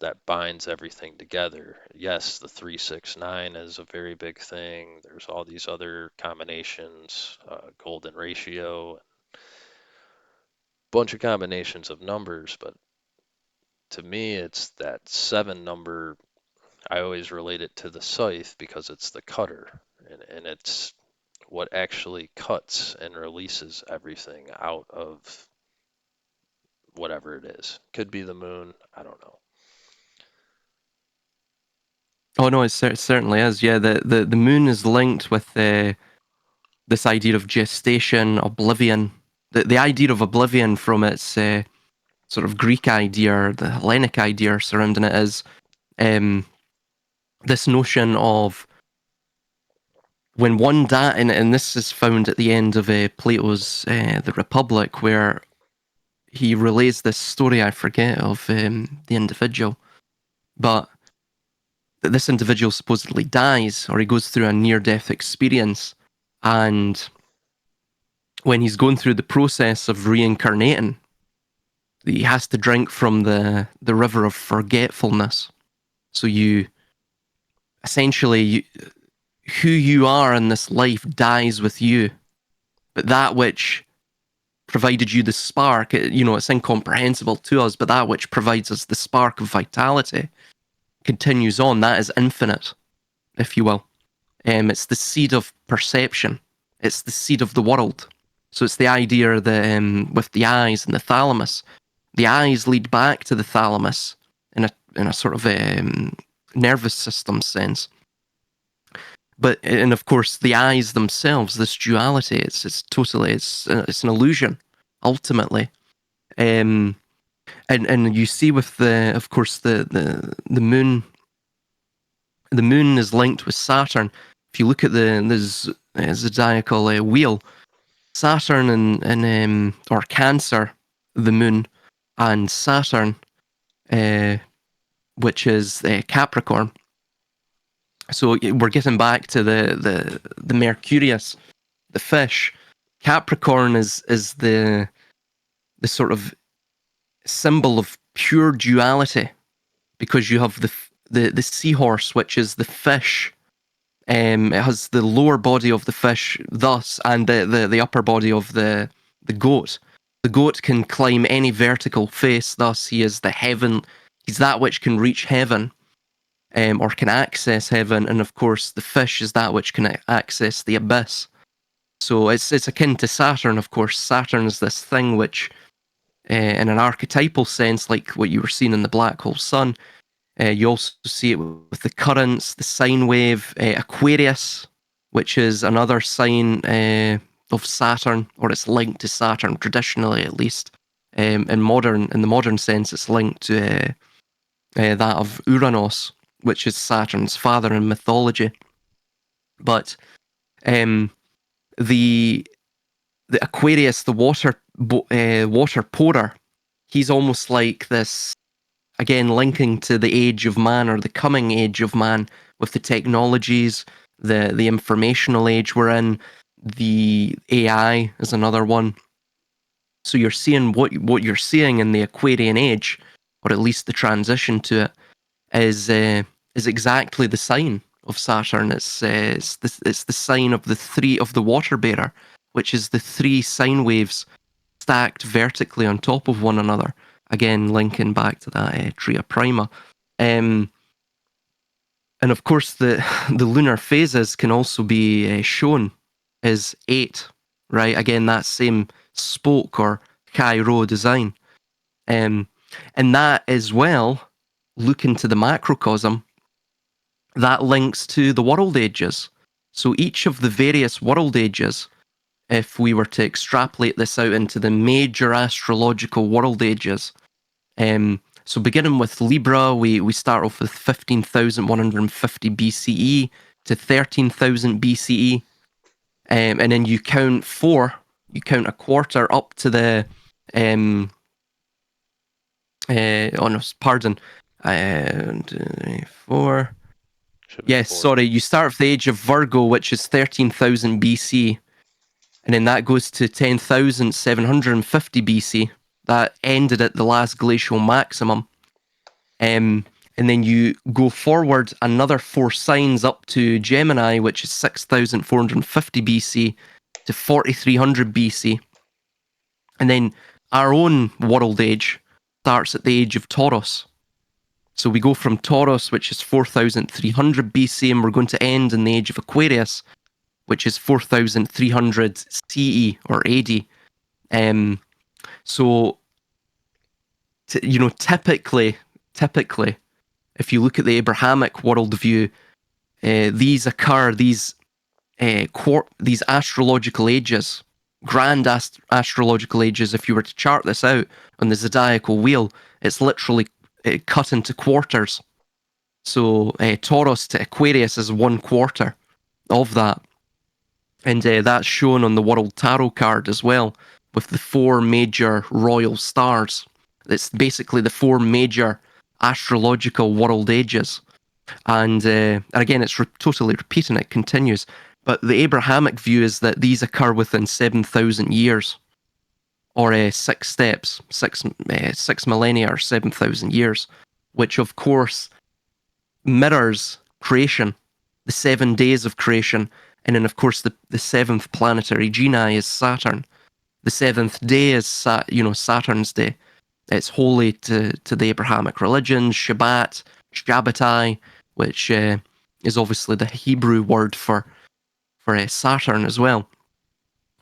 That binds everything together. Yes, the 369 is a very big thing. There's all these other combinations, golden ratio, bunch of combinations of numbers, but to me, it's that 7 number. I always relate it to the scythe because it's the cutter, and it's what actually cuts and releases everything out of whatever it is. Could be the moon, I don't know. Oh no, it certainly is. Yeah, the moon is linked with this idea of gestation, oblivion. The idea of oblivion from its sort of Greek idea, the Hellenic idea surrounding it is um, this notion of when one dies, and this is found at the end of Plato's The Republic, where he relays this story, I forget, of the individual, but that this individual supposedly dies, or he goes through a near-death experience, and when he's going through the process of reincarnating, he has to drink from the river of forgetfulness. So you essentially, who you are in this life dies with you, but that which provided you the spark, it's incomprehensible to us, but that which provides us the spark of vitality continues on. That is infinite, if you will. It's the seed of perception. It's the seed of the world. So it's the idea that with the eyes and the thalamus, the eyes lead back to the thalamus in a sort of nervous system sense. And of course, the eyes themselves, this duality, it's totally, it's an illusion, ultimately. And you see with of course, the moon. The moon is linked with Saturn. If you look at the zodiacal wheel, Saturn and or Cancer, the moon, and Saturn, which is Capricorn. So we're getting back to the Mercurius, the fish. Capricorn is the sort of symbol of pure duality, because you have the seahorse, which is the fish. It has the lower body of the fish, thus, and the upper body of the goat. The goat can climb any vertical face, thus he is the heaven. He's that which can reach heaven, or can access heaven, and of course the fish is that which can access the abyss. So it's akin to Saturn, of course. Saturn is this thing which, in an archetypal sense, like what you were seeing in the black hole sun, You also see it with the currents, the sine wave, Aquarius, which is another sign of Saturn, or it's linked to Saturn traditionally, at least. In the modern sense, it's linked to that of Uranus, which is Saturn's father in mythology. But the Aquarius, the water pourer, he's almost like this, again, linking to the age of man, or the coming age of man, with the technologies, the informational age we're in. The AI is another one. So you're seeing what you're seeing in the Aquarian age, or at least the transition to it, is exactly the sign of Saturn. It's the sign of the water bearer, which is the three sine waves stacked vertically on top of one another. Again, linking back to that Tria Prima. And of course, the lunar phases can also be shown as 8, right? Again, that same spoke or Chi-Rho design. And that as well, looking to the macrocosm, that links to the world ages. So each of the various world ages, if we were to extrapolate this out into the major astrological world ages, so beginning with Libra, we start off with 15,150 BCE to 13,000 BCE, and then you count a quarter up to the oh no, pardon, 4. Should be Yes, 40. sorry. You start with the age of Virgo, which is 13,000 BC, and then that goes to 10,750 BC. That ended at the last glacial maximum. And then you go forward another 4 signs up to Gemini, which is 6,450 BC to 4,300 BC. And then our own world age starts at the age of Taurus. So we go from Taurus, which is 4,300 BC, and we're going to end in the age of Aquarius, which is 4,300 CE or AD. So, typically, if you look at the Abrahamic worldview, these astrological ages, grand astrological ages, if you were to chart this out on the zodiacal wheel, it's literally cut into quarters. So Taurus to Aquarius is 1/4 of that. And that's shown on the World Tarot card as well, with the 4 major royal stars. It's basically the 4 major astrological world ages. And again, it's totally repeating, it continues. But the Abrahamic view is that these occur within 7,000 years, or 6 steps, 6 millennia, or 7,000 years, which of course mirrors creation, the 7 days of creation. And then, of course, the 7th planetary genii is Saturn. The 7th day is Saturn's day. It's holy to the Abrahamic religions, Shabbat, Shabbatai, which is obviously the Hebrew word for Saturn as well.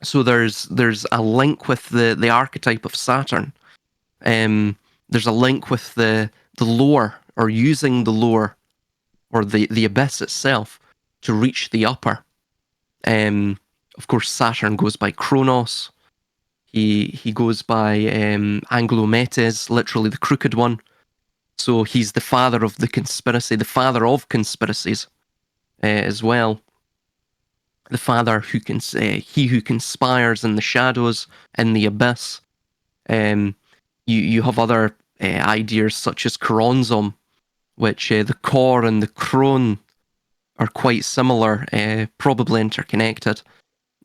So there's a link with the archetype of Saturn. There's a link with the lower, or using the lower, or the abyss itself, to reach the upper. Of course, Saturn goes by Kronos. He goes by Anglometes, literally the crooked one. So he's the father of the conspiracy, the father of conspiracies as well. The father he who conspires in the shadows, in the abyss. You have other ideas such as Choronzom, which the core and the crone are quite similar, probably interconnected.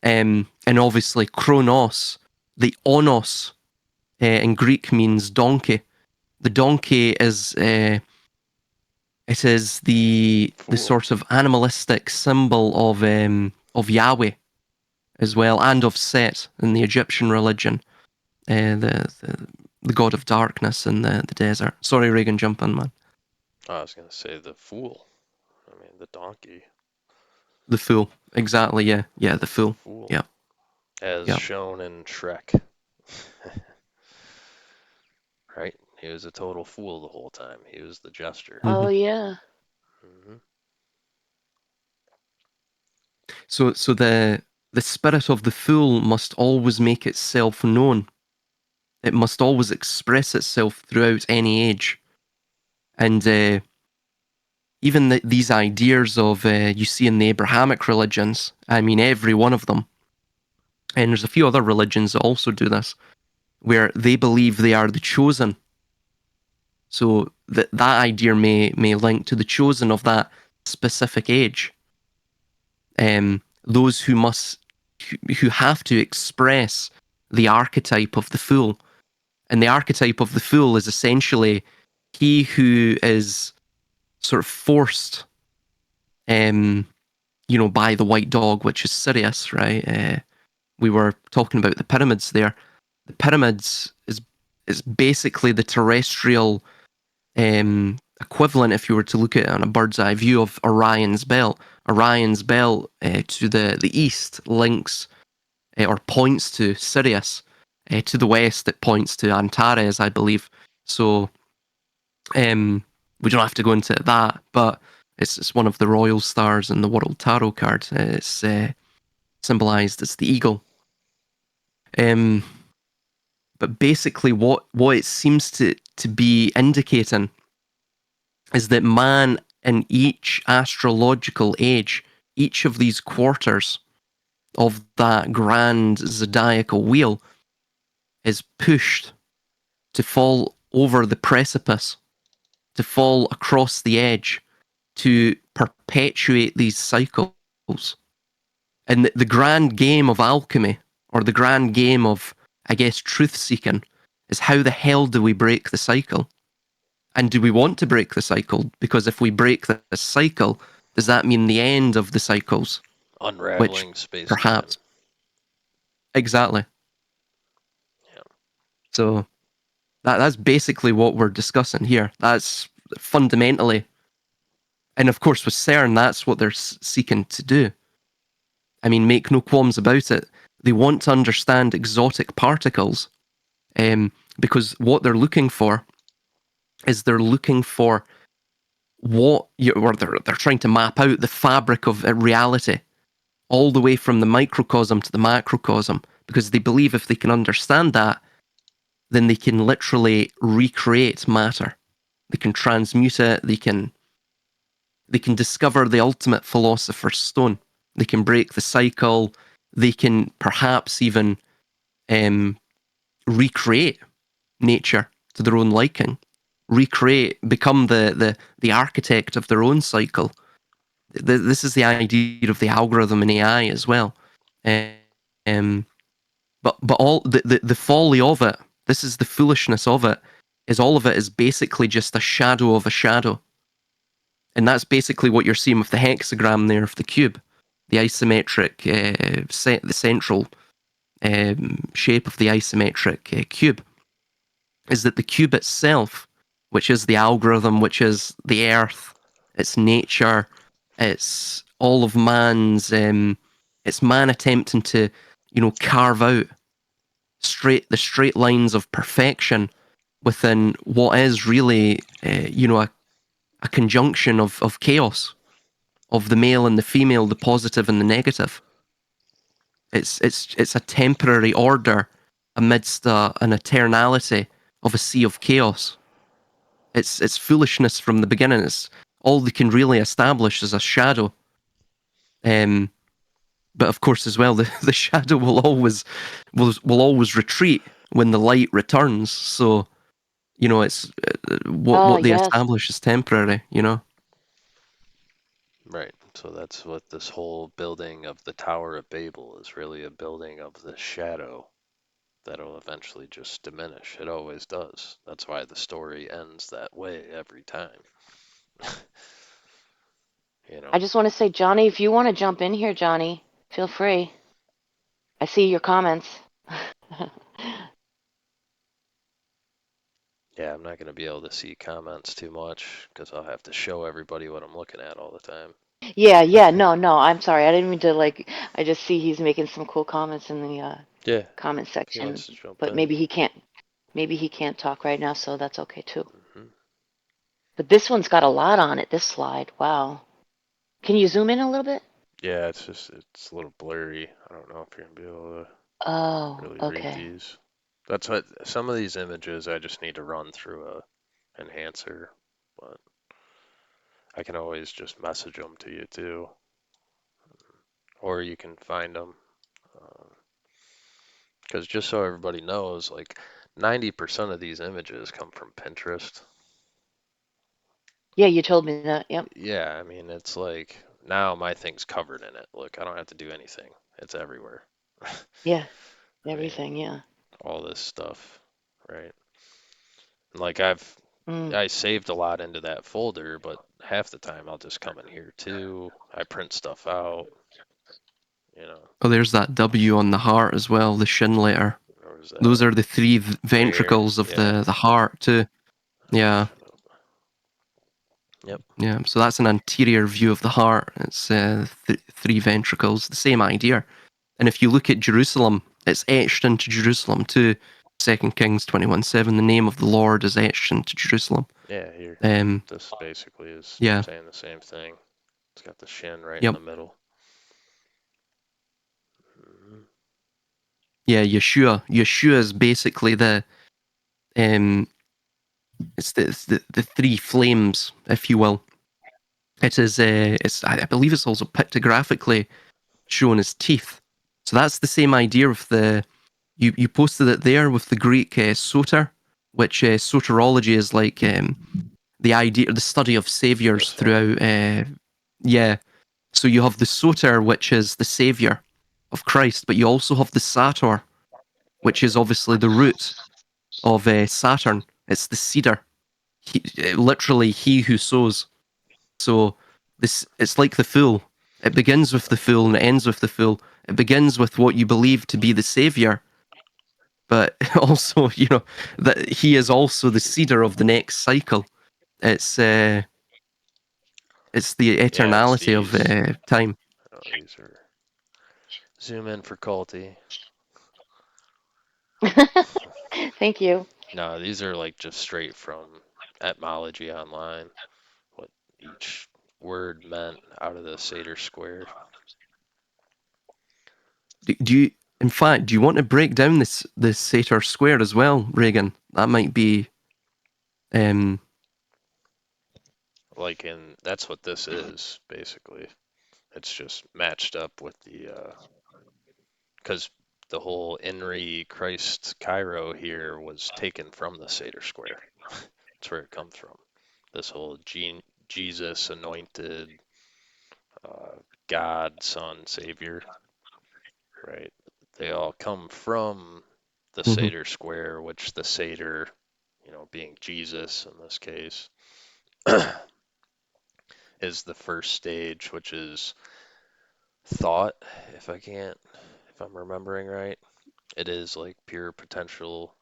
And obviously Kronos, the onos in Greek means donkey. The donkey is it is the sort of animalistic symbol of Yahweh as well, and of Set in the Egyptian religion, the god of darkness in the desert. Sorry, Regan, jump in, man. I was going to say the fool. I mean, the donkey. The fool, exactly. Yeah, the fool. Fool. Yeah, As yeah. shown in Shrek. Right? He was a total fool the whole time. He was the jester. Oh yeah. Hmm. So the spirit of the fool must always make itself known. It must always express itself throughout any age. And even these ideas of you see in the Abrahamic religions, I mean every one of them, and there's a few other religions that also do this, where they believe they are the chosen. So that idea may link to the chosen of that specific age. Those who have to express the archetype of the fool. And the archetype of the fool is essentially he who is sort of forced, by the white dog, which is Sirius, right? We were talking about the pyramids there. The pyramids is basically the terrestrial equivalent, if you were to look at it on a bird's eye view, of Orion's belt. Orion's belt to the east links or points to Sirius. To the west, it points to Antares, I believe. So we don't have to go into that, but it's one of the royal stars in the World Tarot card. It's symbolized as the eagle. But basically, what it seems to be indicating is that man in each astrological age, each of these quarters of that grand zodiacal wheel, is pushed to fall over the precipice, to fall across the edge, to perpetuate these cycles. And the grand game of alchemy, or the grand game of, I guess, truth seeking, is how the hell do we break the cycle? And do we want to break the cycle? Because if we break the cycle, does that mean the end of the cycles? Which Unraveling space time. perhaps. Exactly. Yeah. So that's basically what we're discussing here. That's fundamentally. And of course, with CERN, that's what they're seeking to do. I mean, make no qualms about it. They want to understand exotic particles because what they're looking for is they're looking for or they're trying to map out the fabric of reality all the way from the microcosm to the macrocosm, because they believe if they can understand that, then they can literally recreate matter. They can transmute it. They can discover the ultimate philosopher's stone. They can break the cycle. They can perhaps even recreate nature to their own liking. Become the architect of their own cycle. This is the idea of the algorithm in AI as well. Um, but all the folly of it, this is the foolishness of it, is all of it is basically just a shadow of a shadow. And that's basically what you're seeing with the hexagram there of the cube, the isometric, the central shape of the isometric cube, is that the cube itself, which is the algorithm, which is the earth, it's nature, it's all of man's, it's man attempting to, carve out the straight lines of perfection within what is really, a conjunction of chaos, of the male and the female, the positive and the negative. It's a temporary order amidst an eternality of a sea of chaos. It's foolishness from the beginning. It's all they can really establish is a shadow. But of course, as well, the shadow will always retreat when the light returns. So it's Oh what they yes. establish is temporary. Right. So that's what this whole building of the Tower of Babel is really, a building of the shadow that'll eventually just diminish. It always does. That's why the story ends that way every time. You I know. just want to say, Johnny, if you want to jump in here, Johnny, feel free. I see your comments. Yeah, I'm not going to be able to see comments too much because I'll have to show everybody what I'm looking at all the time. Yeah, no, I'm sorry. I didn't mean to I just see he's making some cool comments in the Yeah, comment if he section, wants to jump but in. maybe he can't. Maybe he can't talk right now, so that's okay too. Hmm. But this one's got a lot on it, this slide. Wow. Can you zoom in a little bit? Yeah, it's a little blurry. I don't know if you're gonna be able to Oh, really read okay. these. That's what some of these images I just need to run through a enhancer, but I can always just message them to you too, or you can find them. Because just so everybody knows, like 90% of these images come from Pinterest. Yeah, you told me that. Yep. Yeah, I mean, it's like now my thing's covered in it. Look, I don't have to do anything. It's everywhere. Yeah. I mean, Everything. Yeah. all this stuff, right? Like Mm. I saved a lot into that folder, but half the time I'll just come in here too. I print stuff out, you know. Oh, there's that W on the heart as well, the shin letter. Or was Those that are the three right here? ventricles of Yeah. the heart too. Yeah, Shut up. Yep. yeah. So that's an anterior view of the heart. It's three ventricles, the same idea. And if you look at Jerusalem, it's etched into Jerusalem too. 2 Kings 21:7. The name of the Lord is etched into Jerusalem. Yeah, here. Um, This basically is yeah, saying the same thing. It's got the shin right in yep, the middle. Mhm. yeah. Yeshua. Yeshua is basically um, it's the three flames, if you will. It is. I believe it's also pictographically shown as teeth. So that's the same idea of the. You posted it there with the Greek Soter, which soterology is like the idea, the study of saviors This one. throughout. Yeah. So you have the Soter, which is the savior of Christ, but you also have the Sator, which is obviously the root of Saturn. It's the cedar. Literally, he who sows. So this it's like the fool. It begins with the fool and it ends with the fool. It begins with what you believe to be the savior, but also that he is also the seeder of the next cycle. It's uh, it's the Yeah, it's eternality of these. time. Oh, these are. Zoom in for culty. Thank you. No, these are like just straight from etymology online. What each word meant out of the Sator square. Do you, in fact, do you want to break down this Sator square as well, Regan? That might be um, Like in that's what this is basically. It's just matched up with the because the whole Inri Christ Cairo here was taken from the Sator square. That's where it comes from. This whole Jesus anointed uh, God, Son, Savior, right? They all come from the mhm, Sator square, which the Sator, being Jesus in this case, is the first stage, which is thought, if I'm remembering right. It is like pure potential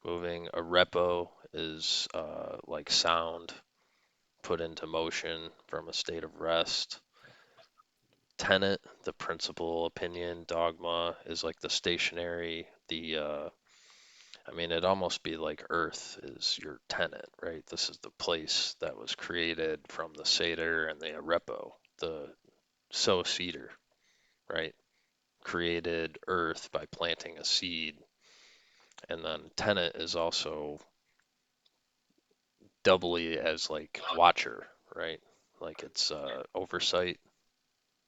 moving. A repo is like sound put into motion from a state of rest. Tenet, the principle, opinion, dogma, is like the stationary. I mean, it'd almost be like Earth is your tenet, right? This is the place that was created from the Satyr and the Arepo, the cedar, right? Created Earth by planting a seed. And then tenet is also doubly as like watcher, right? Like it's oversight.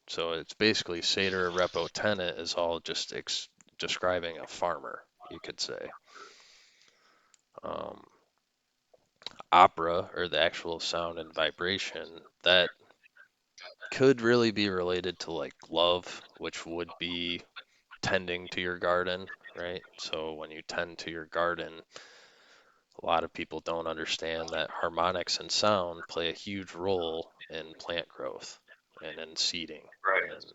So it's basically Satyr Repo Tenet is all just describing a farmer, you could say. Um, Opera, or the actual sound and vibration, that could really be related to like love, which would be tending to your garden, right? So when you tend to your garden, a lot of people don't understand that harmonics and sound play a huge role in plant growth and in seeding and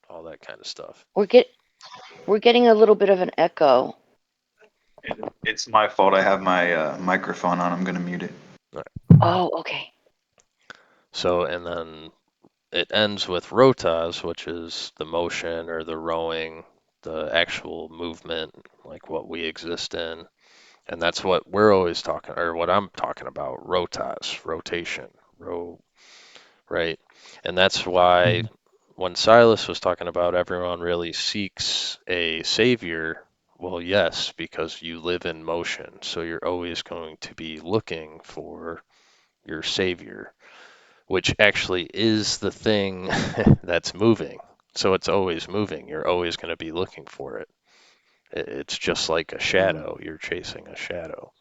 all that kind of stuff. We're get we're getting a little bit of an echo. It's my fault. I have my microphone on. I'm going to mute it. Right. Oh, okay. So, and then it ends with rotas, which is the motion or the rowing, the actual movement, like what we exist in. And that's what we're always talking, or what I'm talking about, rotation, right? And that's why Mhm. when Silas was talking about everyone really seeks a savior, well, yes, because you live in motion, so you're always going to be looking for your savior, which actually is the thing that's moving. So it's always moving. You're always going to be looking for it. It's just like a Mm. shadow. You're chasing a shadow.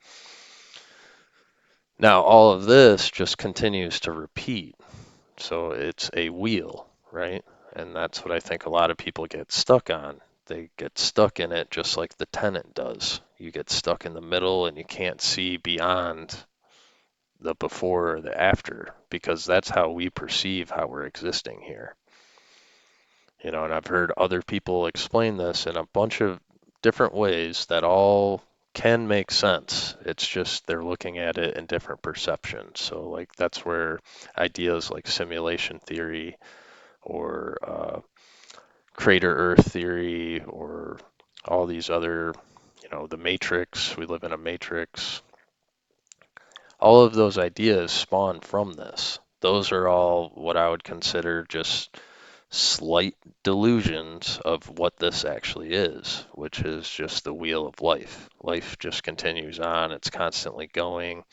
Now, all of this just continues to repeat. So it's a wheel, right? And that's what I think a lot of people get stuck on. They get stuck in it just like the tenant does. You get stuck in the middle and you can't see beyond the before or the after because that's how we perceive how we're existing here. And I've heard other people explain this in a bunch of different ways that all can make sense. It's just they're looking at it in different perceptions. So, like, that's where ideas like simulation theory or crater Earth theory or all these other, the matrix, we live in a matrix, all of those ideas spawn from this. Those are all what I would consider just slight delusions of what this actually is, which is just the wheel of life. Life just continues on, it's constantly going.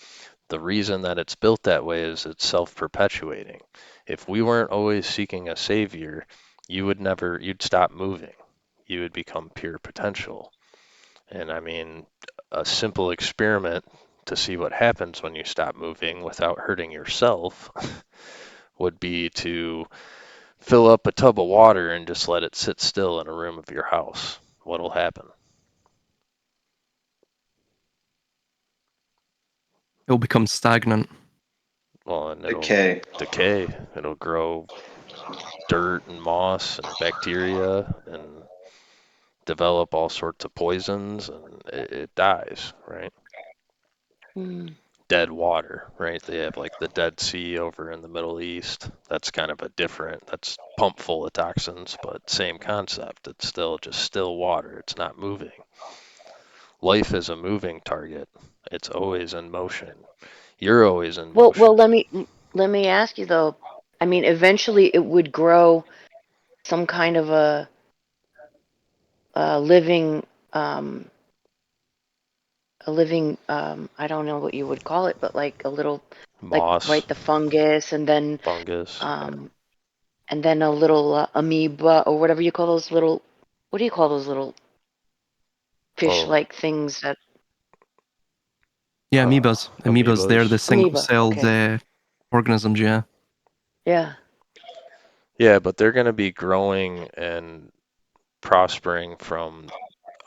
The reason that it's built that way is it's self-perpetuating. If we weren't always seeking a savior, you'd stop moving. You would become pure potential. And I mean, a simple experiment to see what happens when you stop moving without hurting yourself would be to fill up a tub of water and just let it sit still in a room of your house. What'll happen? It'll become stagnant. Well, and it'll Decay. decay. It'll grow dirt and moss and bacteria and develop all sorts of poisons and it dies, right? Mm. Dead water, right? They have like the Dead Sea over in the Middle East. That's kind of that's pumped full of toxins, but same concept. It's still just still water. It's not moving. Life is a moving target. It's always in motion. You're always in Well, motion. let me ask you though. I mean, eventually it would grow some kind of a living um I don't know what you would call it, but like a little, like, Moss, right, the fungus, fungus. Yeah. um and then a little amoeba, or whatever you call those little, what do you call those little Oh, fish-like things that, Yeah, amoebas. Amoebas, they're the amoebas. amoeba? single-celled Okay. organisms, yeah. Yeah. Yeah, but they're going to be growing and prospering from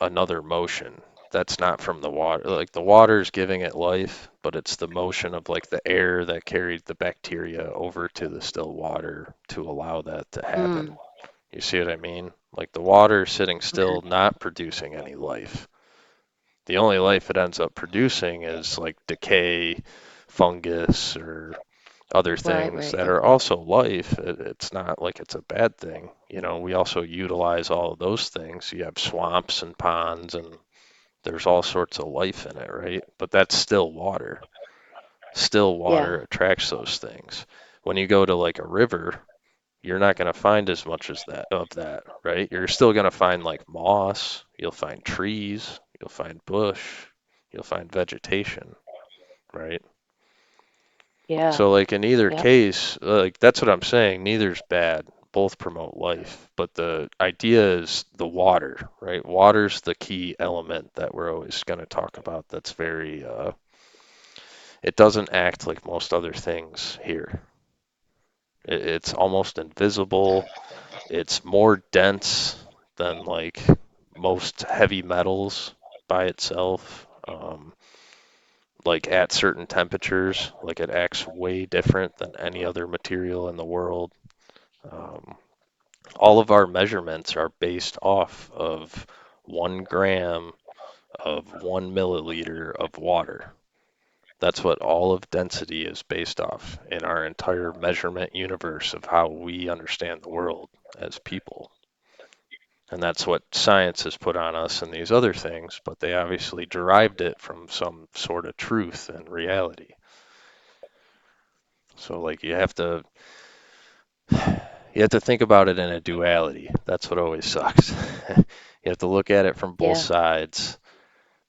another motion. That's not from the water. Like the water's giving it life, but it's the motion of like the air that carried the bacteria over to the still water to allow that to happen. Mm. You see what I mean? Like the water sitting Okay. still, not producing any life. The only life it ends up producing is like decay, fungus, or other Right, things right. that are Okay. also life. It's not like it's a bad thing. We also utilize all of those things. You have swamps and ponds, and there's all sorts of life in it, right? But that's still water. Still water Yeah. attracts those things. When you go to like a river, you're not going to find as much as that of that, right? You're still going to find like moss, you'll find trees, you'll find bush, you'll find vegetation, right? Yeah. So like in either Yep. case, like that's what I'm saying, neither's bad. Both promote life, but the idea is the water, right? Water's the key element that we're always going to talk about that's very it doesn't act like most other things here. It's almost invisible. It's more dense than like most heavy metals by itself. Like at certain temperatures, like it acts way different than any other material in the world. Um, all of our measurements are based off of 1 gram of 1 milliliter of water. That's what all of density is based off in our entire measurement universe of how we understand the world as people. And that's what science has put on us and these other things, but they obviously derived it from some sort of truth and reality. So like you have to think about it in a duality. That's what always sucks. You have to look at it from both Yeah. sides,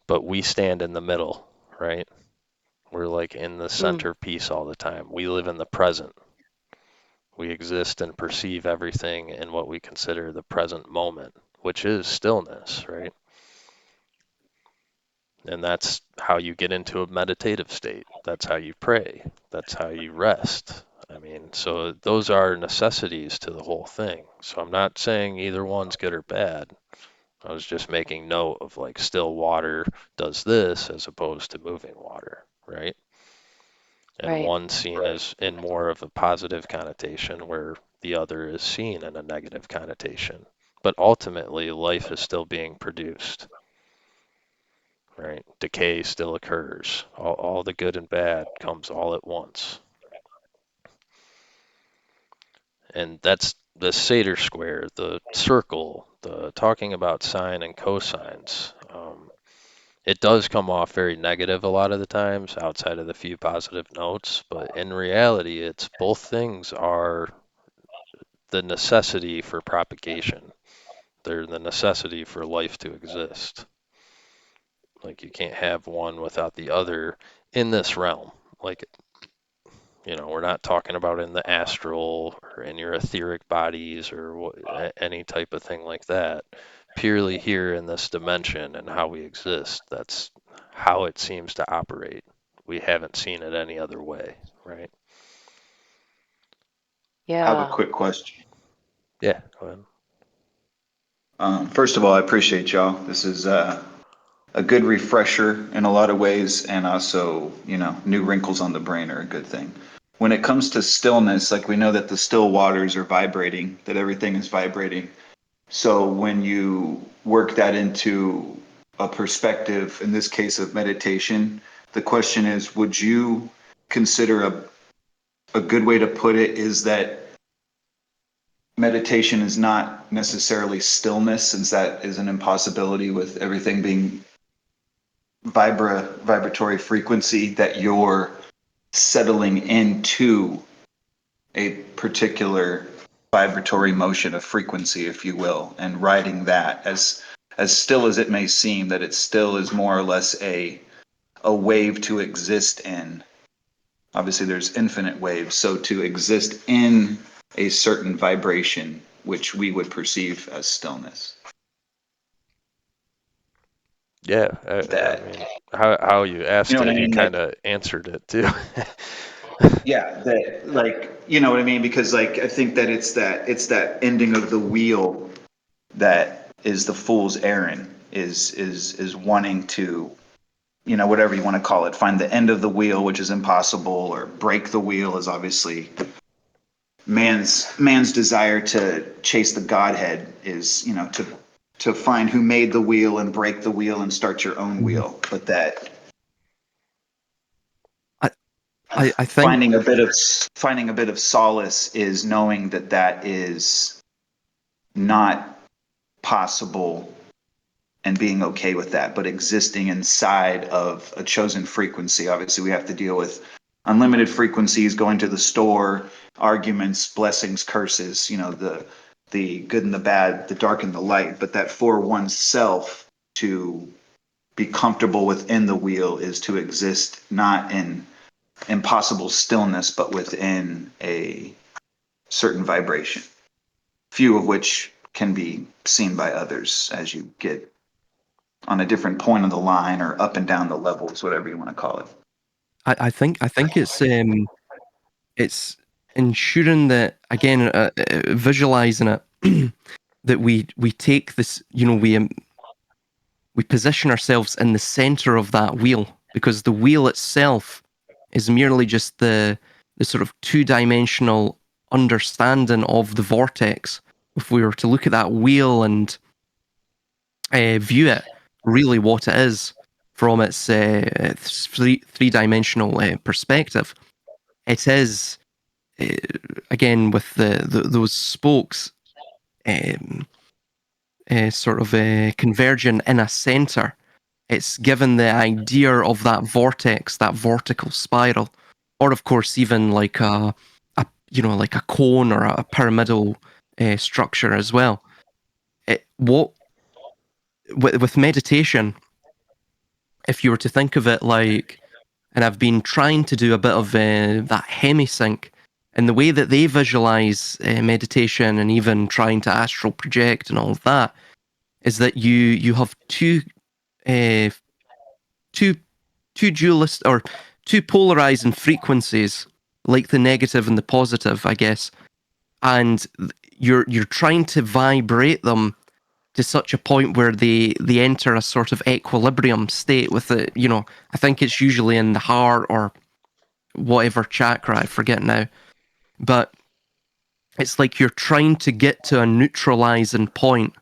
but we stand in the middle, right? We're like in the Mm. centerpiece all the time. We live in the present. We exist and perceive everything in what we consider the present moment, which is stillness, right? And that's how you get into a meditative state. That's how you pray. That's how you rest. I mean, so those are necessities to the whole thing. So I'm not saying either one's good or bad. I was just making note of like still water does this as opposed to moving water, right? And Right. one seen as in more of a positive connotation where the other is seen in a negative connotation. But ultimately, life is still being produced, right? Decay still occurs. All the good and bad comes all at once. And that's the Sator square, the circle, the talking about sine and cosines. It does come off very negative a lot of the times outside of the few positive notes, but in reality, it's both things are the necessity for propagation. They're the necessity for life to exist. Like you can't have one without the other in this realm. Like, we're not talking about in the astral or in your etheric bodies or any type of thing like that. Purely here in this dimension and how we exist. That's how it seems to operate. We haven't seen it any other way, right? I have a Yeah. quick question. Yeah, go ahead. First of all, I appreciate y'all. This is a good refresher in a lot of ways, and also, new wrinkles on the brain are a good thing. When it comes to stillness, like we know that the still waters are vibrating, that everything is vibrating. So when you work that into a perspective, in this case of meditation, the question is, would you consider a good way to put it is that meditation is not necessarily stillness, since that is an impossibility with everything being vibratory frequency, that you're settling into a particular vibratory motion of frequency, if you will, and riding that as still as it may seem, that it still is more or less a wave to exist in. Obviously there's infinite waves, so to exist in a certain vibration which we would perceive as stillness. Yeah, I That, mean, how you you know asked what I it, you mean? kind of answered it too. Yeah, that, like, you know what I mean? Because like I think that it's that ending of the wheel that is the fool's errand, is wanting to, whatever you want to call it, find the end of the wheel, which is impossible, or break the wheel is obviously man's desire to chase the Godhead, is, to find who made the wheel and break the wheel and start your own wheel. But that I think finding a bit of solace is knowing that that is not possible, and being okay with that, but existing inside of a chosen frequency. Obviously, we have to deal with unlimited frequencies, going to the store, arguments, blessings, curses, the good and the bad, the dark and the light. But that for oneself to be comfortable within the wheel is to exist not in impossible stillness, but within a certain vibration, few of which can be seen by others as you get on a different point of the line, or up and down the levels, whatever you want to call it. I think it's ensuring that, again, visualizing it, that we take this, we position ourselves in the center of that wheel, because the wheel itself is merely just the sort of two-dimensional understanding of the vortex. If we were to look at that wheel and view it really what it is from its three-dimensional perspective, it is, uh, again, with those spokes, um, sort of converging in a center, it's given the idea of that vortex, that vertical spiral, or of course even like a like a cone or a pyramidal structure as well. With meditation, if you were to think of it like, and I've been trying to do a bit of that hemisync, and the way that they visualize meditation and even trying to astral project and all of that, is that you have two uh, two dualist or two polarizing frequencies, like the negative and the positive, I guess, and you're trying to vibrate them to such a point where they enter a sort of equilibrium state with it. I think it's usually in the heart or whatever chakra, I forget now, but it's like you're trying to get to a neutralizing point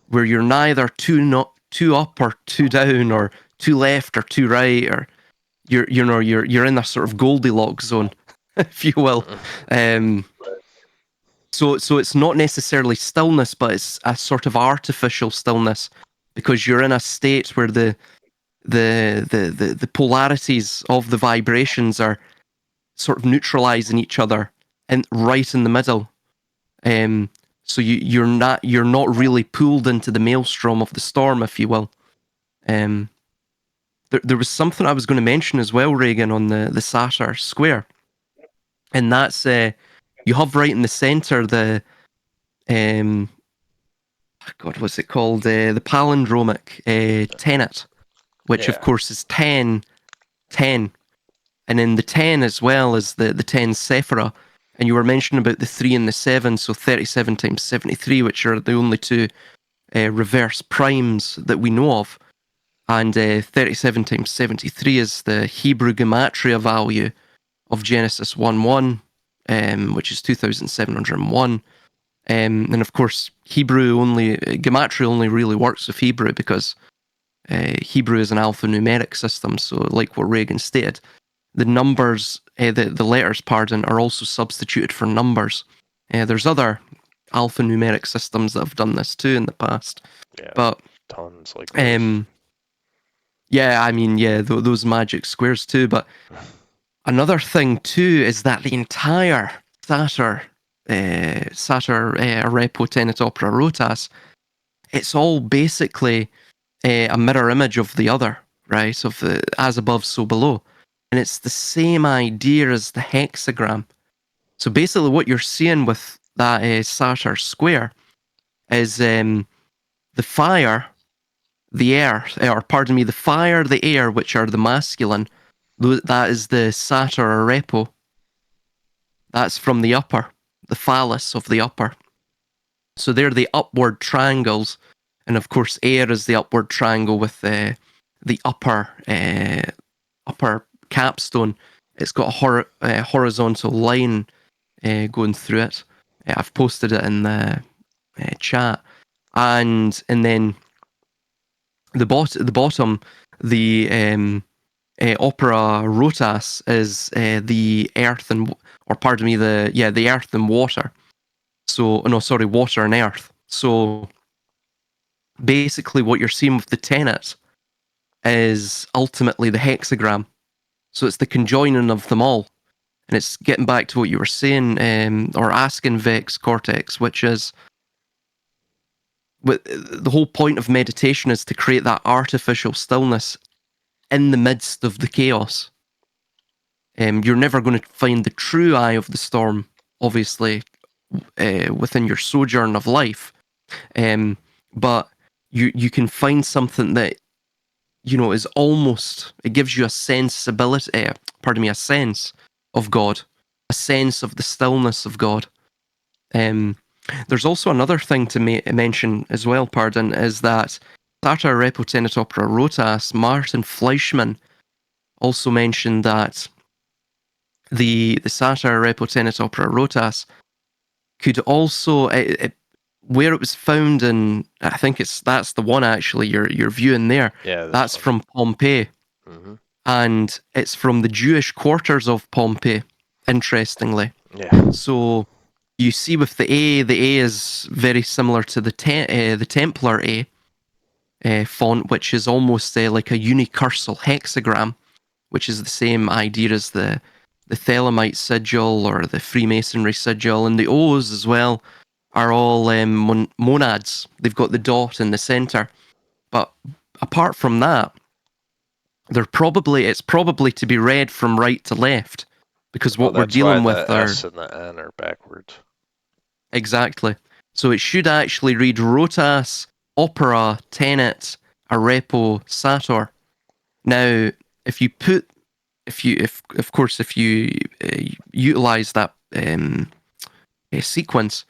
where you're neither too up or too down or too left or too right, or you're in a sort of Goldilocks zone, if you will. So it's not necessarily stillness, but it's a sort of artificial stillness, because you're in a state where the polarities of the vibrations are sort of neutralizing each other and right in the middle. So you're not really pulled into the maelstrom of the storm, if you will. There was something I was going to mention as well, Regan, on the Sator square, and that's you have right in the center the God, what's it called? The palindromic tenet, which of course is 10, 10. And in the 10 as well as the 10 Sephira. And you were mentioning about the 3 and the 7, so 37 times 73, which are the only two reverse primes that we know of. And 37 times 73 is the Hebrew gematria value of Genesis 1:1, which is 2701. And of course, gematria only really works with Hebrew because Hebrew is an alphanumeric system. So, like what Regan stated, the numbers, the letters, are also substituted for numbers. There's other alphanumeric systems that have done this too in the past. Yeah, but tons like those. Yeah, I mean, those magic squares too. But another thing too is that the entire Sator Repo Tenet Opera Rotas, it's all basically a mirror image of the other, right? Of the as above, so below. And it's the same idea as the hexagram. So basically what you're seeing with that Sator square is the fire, the air, the fire, the air, which are the masculine, that is the Sator Repo. That's from the upper, the phallus of the upper. So they're the upward triangles. And of course, air is the upward triangle with the upper capstone. It's got a horizontal line going through it. I've posted it in the chat. And then the bottom, the opera rotas is the earth and, or pardon me, the earth and water. So, no, sorry, water and earth. So basically what you're seeing with the tenet is ultimately the hexagram. So it's the conjoining of them all. And it's getting back to what you were saying, or asking Vex Cortex, which is the whole point of meditation is to create that artificial stillness in the midst of the chaos. You're never going to find the true eye of the storm, obviously, within your sojourn of life. But you can find something that, is almost, it gives you a sensibility, a sense of God, a sense of the stillness of God. There's also another thing to mention as well, is that Sator Repo Tenet Opera Rotas, Martin Fleischmann, also mentioned that the Sator Repo Tenet Opera Rotas could also, where it was found in, I think that's the one actually you're viewing there. Yeah, that's from Pompeii. Mm-hmm. And it's from the Jewish quarters of Pompeii, interestingly. Yeah. So You see with the A is very similar to the Templar A font, which is almost like a unicursal hexagram, which is the same idea as the Thelemite sigil or the Freemasonry sigil, and the O's as well are all monads. They've got the dot in the center, but apart from that, it's probably to be read from right to left, because Well, what we're that's why dealing with the are S and the N are backwards. exactly. So it should actually read Rotas, Opera, Tenet, Arepo, Sator. Now, if you put, if of course, if you utilize that sequence,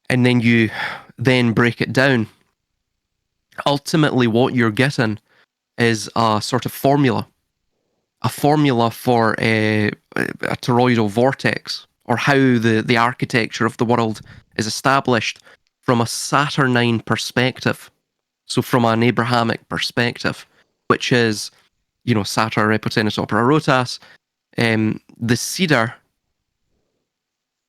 and then you then break it down, ultimately what you're getting is a sort of formula, for a toroidal vortex, or how the architecture of the world is established from a Saturnine perspective. So from an Abrahamic perspective, which is, Sator, Repotenis, Opera, Rotas, the cedar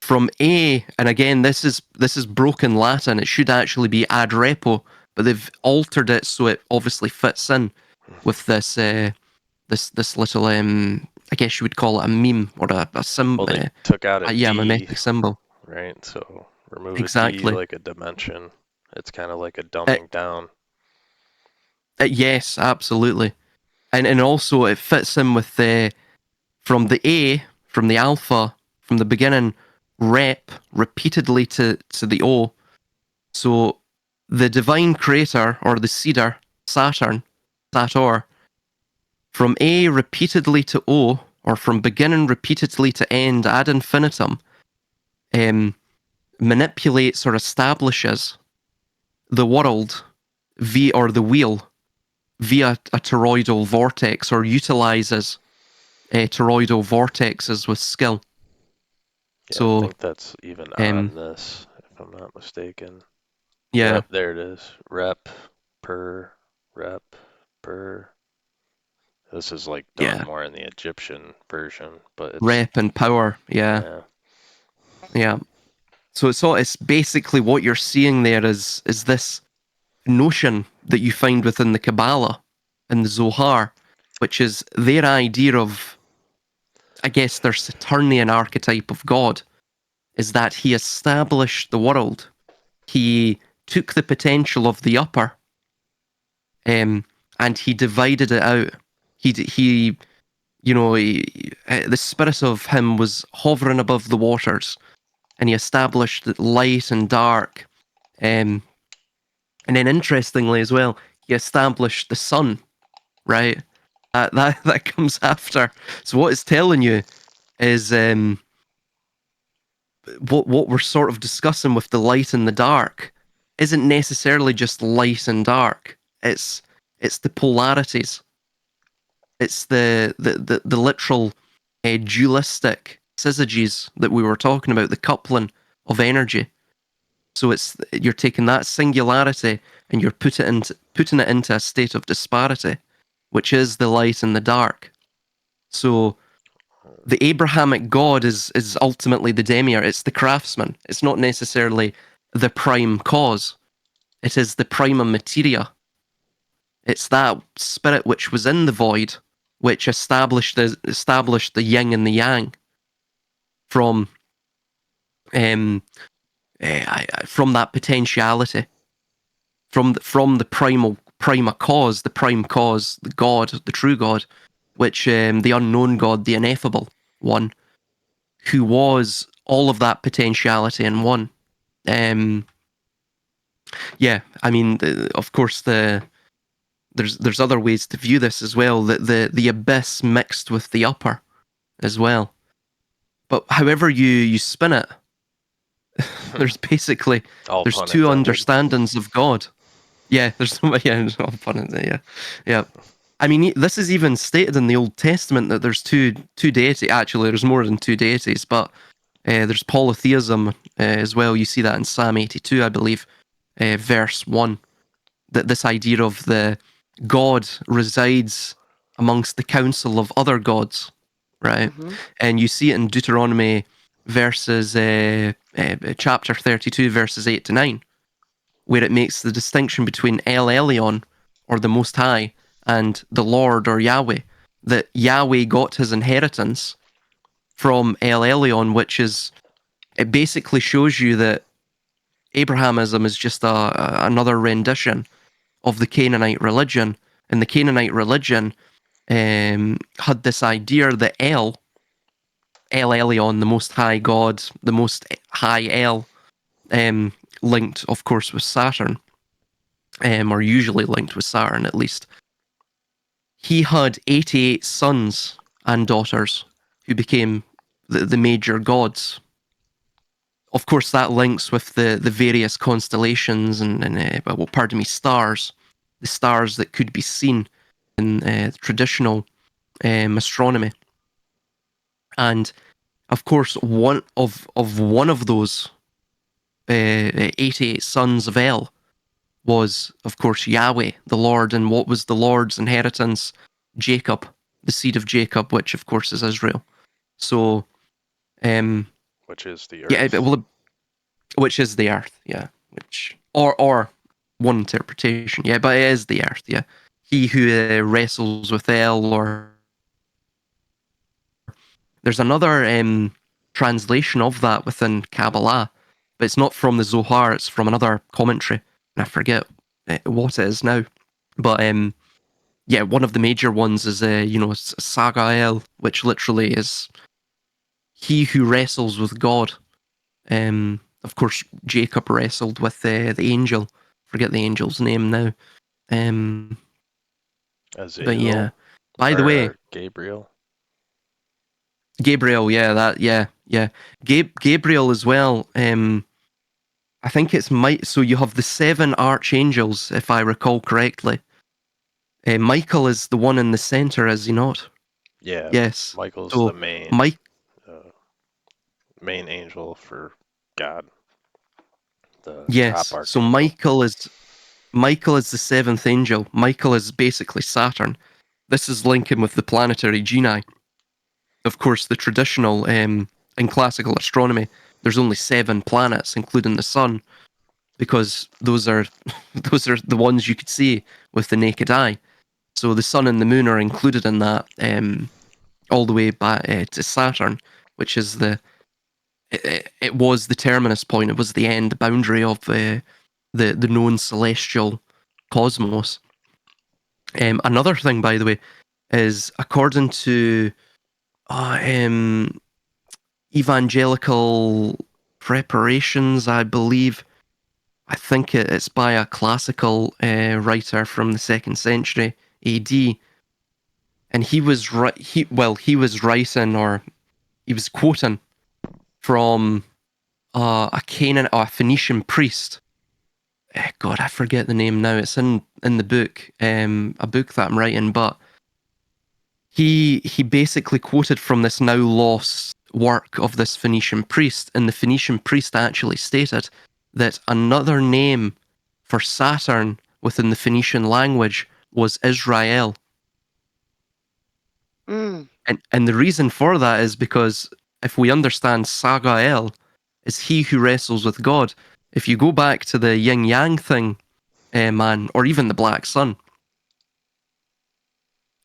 from A, and again, this is broken Latin. It should actually be ad repo, but they've altered it so it obviously fits in with this this little I guess you would call it a meme or a symbol. Well, they took out a Yeah, D, mimetic symbol. right? So remove a D Exactly. like a dimension. It's kind of like a Uh, dumbing down. yes, absolutely, and also it fits in with from the alpha, from the beginning, repeatedly to the O. So the divine creator, or the cedar, Saturn, Sator, from A repeatedly to O, or from beginning repeatedly to end ad infinitum, manipulates or establishes the world or the wheel via a toroidal vortex, or utilizes toroidal vortexes with skill. Yeah, So, I think that's even on this, if I'm not mistaken. yeah. Yep, there it is. Rep per. This is like done more in the Egyptian version, but it's Rep and power. Yeah. So it's basically what you're seeing there is this notion that you find within the Kabbalah and the Zohar, which is their idea of, I guess, their Saturnian archetype of God, is that he established the world. He took the potential of the upper, and he divided it out. He the spirit of him was hovering above the waters, and he established light and dark. And then, interestingly as well, he established the sun, right? That comes after. So what it's telling you is what we're sort of discussing with the light and the dark isn't necessarily just light and dark. It's the polarities. It's the literal dualistic syzygies that we were talking about, the coupling of energy. So you're taking that singularity and you're putting it into a state of disparity, which is the light and the dark. So the Abrahamic God is ultimately the demiurge. It's the craftsman. It's not necessarily the prime cause. It is the prima materia. It's that spirit which was in the void, which established the yin and the yang from that potentiality, from the prima cause, the prime cause, the God, the true God, which the unknown God, the ineffable one, who was all of that potentiality in one. Yeah, I mean, of course, there's other ways to view this as well. That the abyss mixed with the upper as well. But however you spin it, there's basically all there's pun two intended. understandings of God. Yeah, there's all pun intended. Yeah. I mean, this is even stated in the Old Testament that there's two deities. Actually, there's more than two deities, but there's polytheism as well. You see that in Psalm 82, I believe, verse 1. That this idea of the God resides amongst the council of other gods, right? Mm-hmm. And you see it in Deuteronomy verses chapter 32, verses 8 to 9, where it makes the distinction between El Elyon, or the Most High, and the Lord, or Yahweh, that Yahweh got his inheritance from El Elyon, which is, it basically shows you that Abrahamism is just another rendition of the Canaanite religion. And the Canaanite religion had this idea that El Elyon, the Most High God, the Most High El, linked, of course, with Saturn, or usually linked with Saturn at least. He had 88 sons and daughters who became the major gods. Of course, that links with the various constellations and stars, the stars that could be seen in traditional astronomy. And of course, one of those 88 sons of El was, of course, Yahweh, the Lord. And what was the Lord's inheritance? Jacob, the seed of Jacob, which of course is Israel. So, which is the yeah, Earth. well, which is the Earth, yeah. Which or one interpretation, yeah, but it is the Earth, yeah. He who wrestles with El, or there's another translation of that within Kabbalah, but it's not from the Zohar, it's from another commentary, and I forget what it is now. But yeah, one of the major ones is Sagael, which literally is he who wrestles with God. Of course, Jacob wrestled with the angel. Forget the angel's name now. But yeah. By the way, Gabriel. Gabriel, yeah. Gabriel as well. I think it's so you have the 7 archangels, if I recall correctly. Michael is the one in the center, is he not? Yeah. Yes. Michael's so the main angel for God. The yes. top So archangel. Michael is the 7th angel. Michael is basically Saturn. This is linking with the planetary genii. Of course, the traditional in classical astronomy, there's only 7 planets, including the sun, because those are the ones you could see with the naked eye. So the sun and the moon are included in that, all the way back to Saturn, which is it was the terminus point. It was the end boundary of the known celestial cosmos. Another thing, by the way, is according to evangelical preparations, I believe. I think it's by a classical writer from the 2nd century AD, and he was writing, or he was quoting from a Phoenician priest. God, I forget the name now. It's in the book, a book that I'm writing, but he basically quoted from this now lost work of this Phoenician priest, and the Phoenician priest actually stated that another name for Saturn within the Phoenician language was Israel. Mm. And the reason for that is because if we understand Sagael is he who wrestles with God, if you go back to the yin yang thing, man, or even the black sun,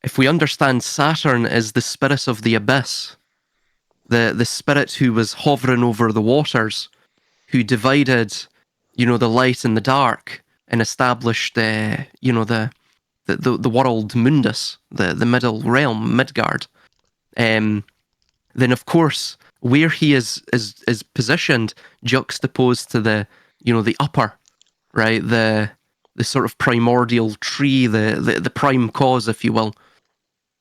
if we understand Saturn as the spirit of the abyss, the spirit who was hovering over the waters, who divided, the light and the dark, and established, the world Mundus, the middle realm, Midgard. Then of course, where he is positioned, juxtaposed to the upper, right, the sort of primordial tree, the prime cause, if you will.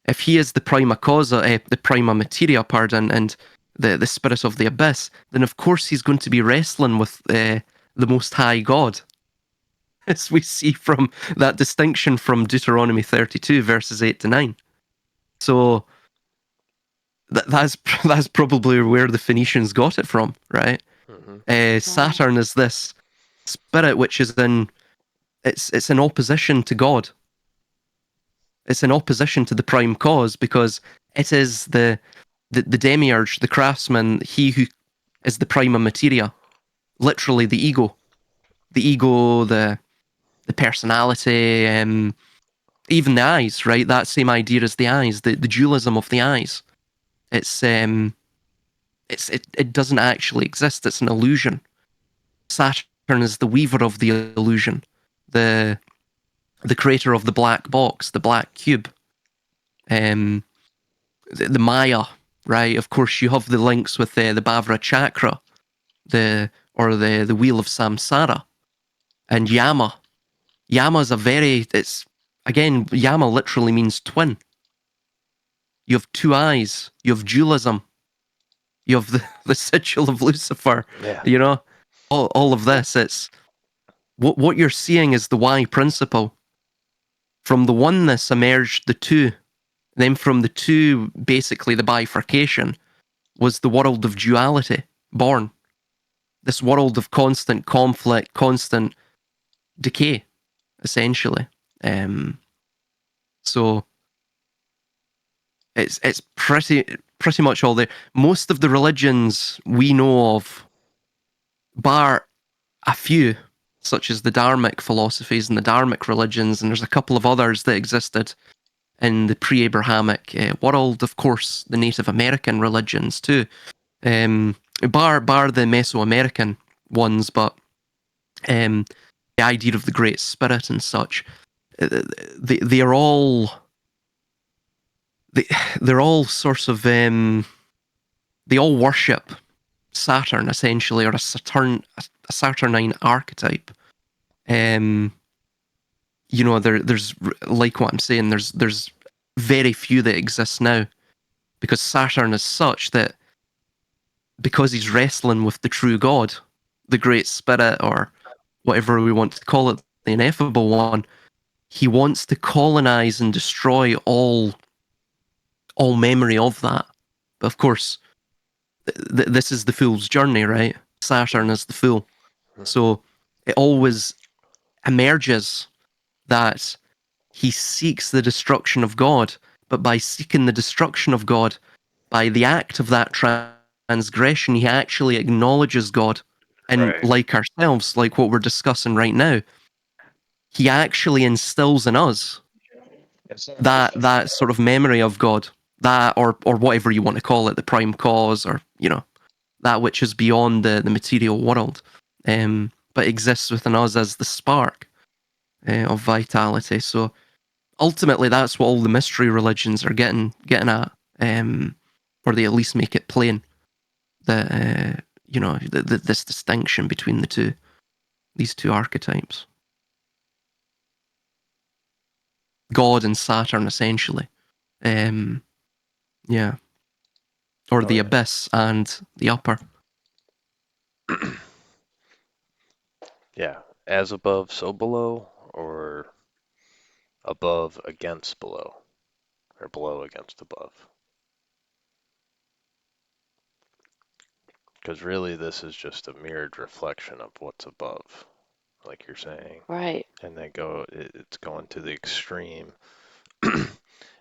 If he is the prima causa, the prima materia, pardon, and the spirit of the abyss, then of course he's going to be wrestling with the Most High God, as we see from that distinction from Deuteronomy 32, verses 8 to 9. So that's probably where the Phoenicians got it from, right? Mm-hmm. Saturn is this spirit which is it's in opposition to God. It's in opposition to the prime cause, because it is the demiurge, the craftsman, he who is the prima materia, literally the ego, the personality, even the eyes, right? That same idea as the eyes, the dualism of the eyes. It doesn't actually exist. It's an illusion. Saturn is the weaver of the illusion, the creator of the black box, the black cube, the Maya, right? Of course, you have the links with the Bhavra chakra, the wheel of Samsara, and Yama. Yama is Yama literally means twin. You have two eyes. You have dualism. You have the sigil of Lucifer. Yeah. You know, all of this. It's what you're seeing is the Y principle. From the oneness emerged the two. Then from the two, basically the bifurcation, was the world of duality born. This world of constant conflict, constant decay, essentially. So it's pretty much all there. Most of the religions we know of, bar a few, such as the Dharmic philosophies and the Dharmic religions, and there's a couple of others that existed in the pre-Abrahamic world. Of course, the Native American religions too. Bar the Mesoamerican ones, but the idea of the Great Spirit and such, they're all sorts of they all worship Saturn essentially, or a Saturnine archetype. You know, there's like what I'm saying. There's very few that exist now, because Saturn is such that, because he's wrestling with the true God, the Great Spirit, or whatever we want to call it, the ineffable one, he wants to colonize and destroy all memory of that. But of course, this is the fool's journey, right? Saturn is the fool. So it always emerges that he seeks the destruction of God, but by seeking the destruction of God, by the act of that transgression, he actually acknowledges God. And Right. like ourselves, like what we're discussing right now, he actually instills in us that sort of memory of God, that or whatever you want to call it, the prime cause, or that which is beyond the material world, but exists within us as the spark of vitality. So ultimately, that's what all the mystery religions are getting at, or they at least make it plain that this distinction between these two archetypes, God and Saturn, essentially. Yeah. Or the abyss and the upper. Yeah. As above, so below, or above against below, or below against above. Because really, this is just a mirrored reflection of what's above, like you're saying. Right. And then it's going to the extreme.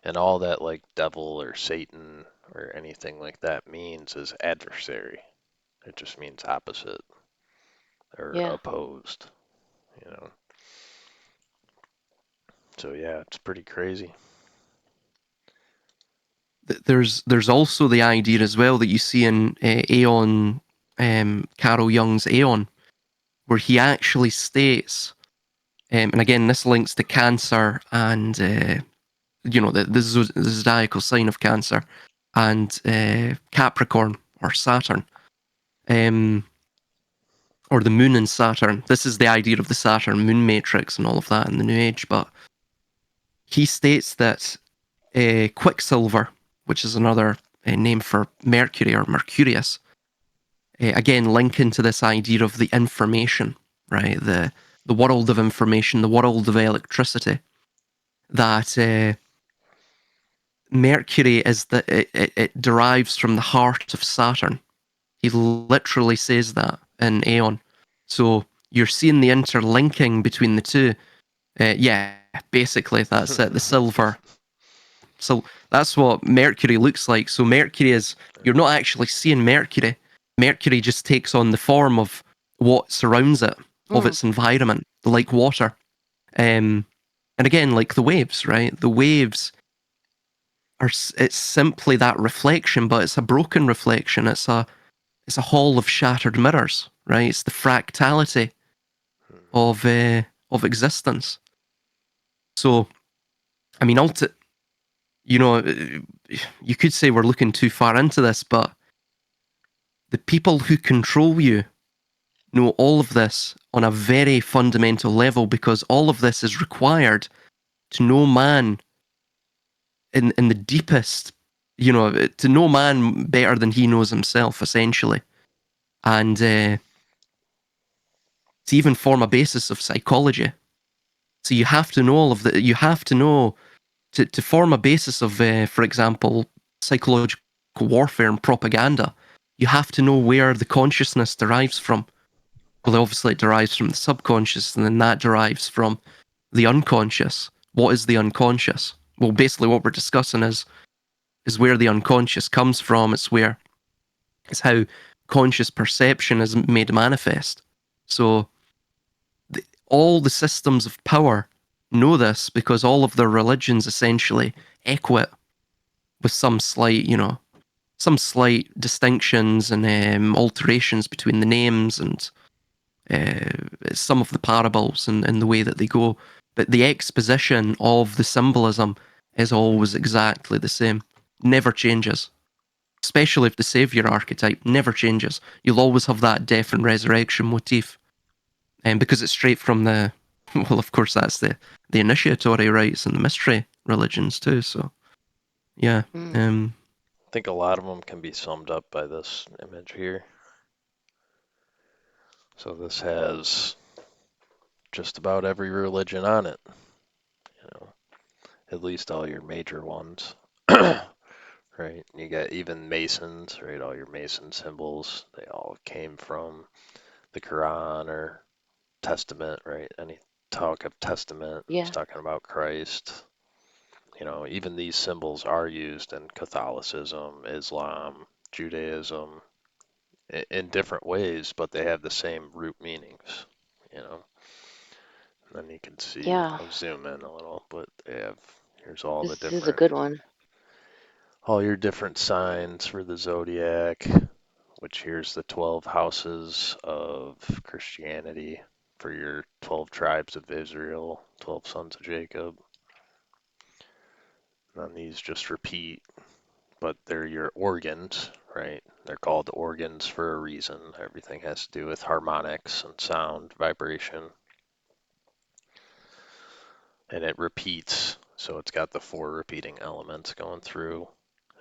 And all that, like devil or Satan or anything like that, means is adversary. It just means opposite or Yeah. opposed, you know. So yeah, it's pretty crazy. There's also the idea as well that you see in Aeon, Carl Jung's Aeon, where he actually states, and again this links to Cancer and the zodiacal sign of Cancer and Capricorn or Saturn, or the Moon and Saturn. This is the idea of the Saturn Moon matrix and all of that in the New Age. But he states that Quicksilver, which is another name for Mercury or Mercurius, again linking to this idea of the information, right? The world of information, the world of electricity. That Mercury is it derives from the heart of Saturn. He literally says that in Aeon. So you're seeing the interlinking between the two. Yeah, basically that's it. The silver. So that's what Mercury looks like. So Mercury is, you're not actually seeing Mercury, Mercury just takes on the form of what surrounds it, of its environment, like water. And again, like the waves, right? The waves it's simply that reflection, but it's a broken reflection. It's a hall of shattered mirrors, right? It's the fractality of existence. So, I mean, you could say we're looking too far into this, but the people who control you know all of this on a very fundamental level, because all of this is required to know man in the deepest, to know man better than he knows himself, essentially. And to even form a basis of psychology. So you have to know all of the, you have to know, to form a basis of, for example, psychological warfare and propaganda, you have to know where the consciousness derives from. Well, obviously it derives from the subconscious, and then that derives from the unconscious. What is the unconscious? Well, basically what we're discussing is where the unconscious comes from. It's how conscious perception is made manifest. So all the systems of power know this, because all of their religions essentially echo it, with some slight distinctions and alterations between the names and some of the parables and the way that they go. But the exposition of the symbolism is always exactly the same, never changes. Especially if the savior archetype never changes. You'll always have that death and resurrection motif. And because it's straight from the, well, of course, that's the initiatory rites and the mystery religions too. So, yeah. I think a lot of them can be summed up by this image here. So this has just about every religion on it, at least all your major ones. Right, you got even Masons, right? All your Mason symbols, they all came from the Quran or Testament, right? Any talk of Testament, it's talking about Christ. Even these symbols are used in Catholicism, Islam, Judaism, in different ways, but they have the same root meanings, And then you can see, I'll zoom in a little, but here's all the This is different, a good one. all your different signs for the zodiac, which here's the 12 houses of Christianity for your 12 tribes of Israel, 12 sons of Jacob. And then these just repeat, but they're your organs, right? They're called organs for a reason. Everything has to do with harmonics and sound, vibration. And it repeats, so it's got the 4 repeating elements going through.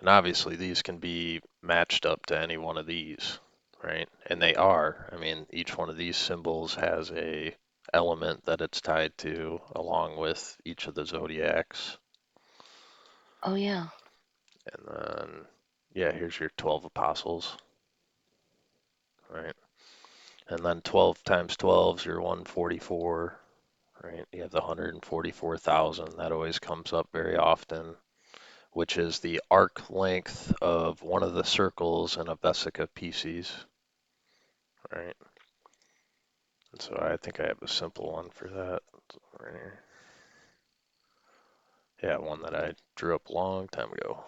And obviously these can be matched up to any one of these, right? And they are. I mean, each one of these symbols has a element that it's tied to, along with each of the zodiacs. Oh, yeah. And then, yeah, here's your 12 apostles, right? And then 12 times 12 is your 144, right? You have the 144,000. That always comes up very often, which is the arc length of one of the circles in a Vesica Pisces, right? And so I think I have a simple one for that right here. Yeah, one that I drew up a long time ago.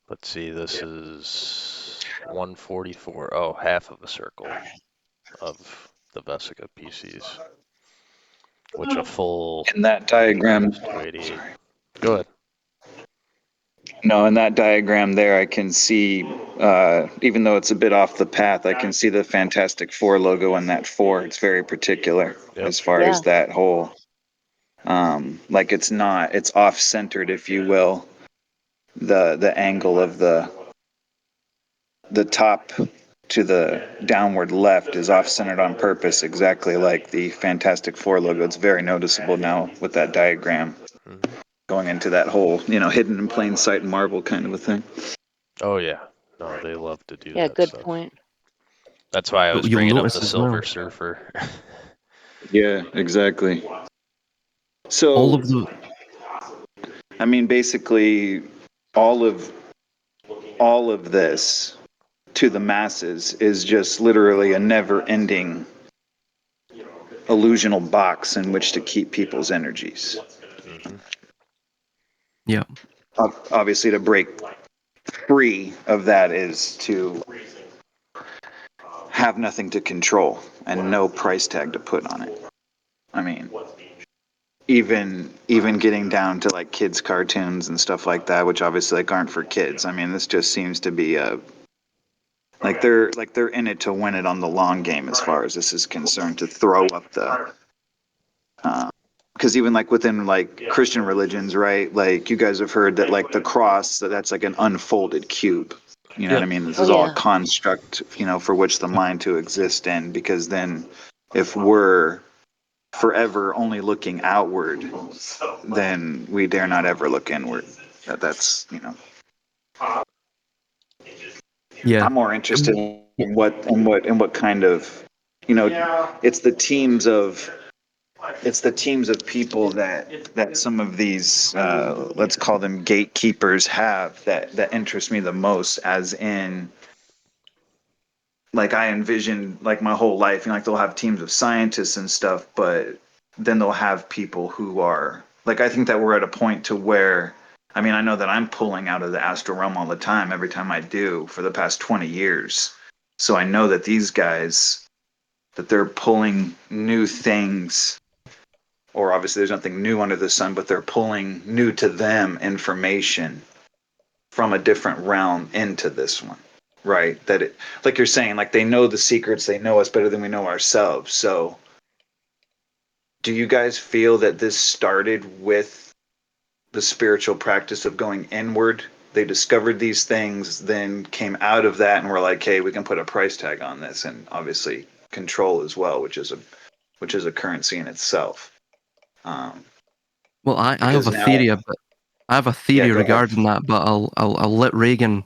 Let's see, this is 144. Oh, half of a circle of the Vesica Pisces, which a full In that diagram, is 288. Go ahead. no, in that diagram there, I can see, even though it's a bit off the path, I can see the Fantastic Four logo in that 4. It's very particular as far as that whole, like it's off-centered, if you will. The angle of the top to the downward left is off-centered on purpose, exactly like the Fantastic Four logo. It's very noticeable now with that diagram. Mm-hmm. Going into that whole, hidden in plain sight Marvel kind of a thing. Oh, yeah. No, they love to do Yeah, that good stuff. point. That's why I was You'll bringing up notice the as well, Silver Surfer. Yeah, exactly. all So, of the I mean, basically, all of all of this to the masses is just literally a never-ending illusional box in which to keep people's energies. Mm-hmm. Yeah. Obviously, to break free of that is to have nothing to control and no price tag to put on it. I mean, even getting down to like kids cartoons and stuff like that, which obviously like aren't for kids. I mean, this just seems to be a they're in it to win it on the long game as far as this is concerned, to throw up the because even like within like Christian religions, right? Like you guys have heard that like the cross, that's like an unfolded cube. You know what Yep. I mean? This Oh is all a yeah. construct, for which the mind to exist in. Because then, if we're forever only looking outward, then we dare not ever look inward. That's Yeah. I'm more interested in what kind of, it's the teams of people that some of these let's call them gatekeepers have that interest me the most, as in like I envision like my whole life, like they'll have teams of scientists and stuff, but then they'll have people who are like, I think that we're at a point to where, I mean, I know that I'm pulling out of the astral realm all the time, every time I do for the past 20 years. So I know that these guys, that they're pulling new things, or obviously there's nothing new under the sun, but they're pulling new to them information from a different realm into this one, right? That it, like you're saying, like they know the secrets, they know us better than we know ourselves. So do you guys feel that this started with the spiritual practice of going inward? They discovered these things, then came out of that and were like, hey, we can put a price tag on this, and obviously control as well, which is a currency in itself. Well, I have Because a now, theory I have a yeah, theory go ahead. regarding that, but I'll let Reagan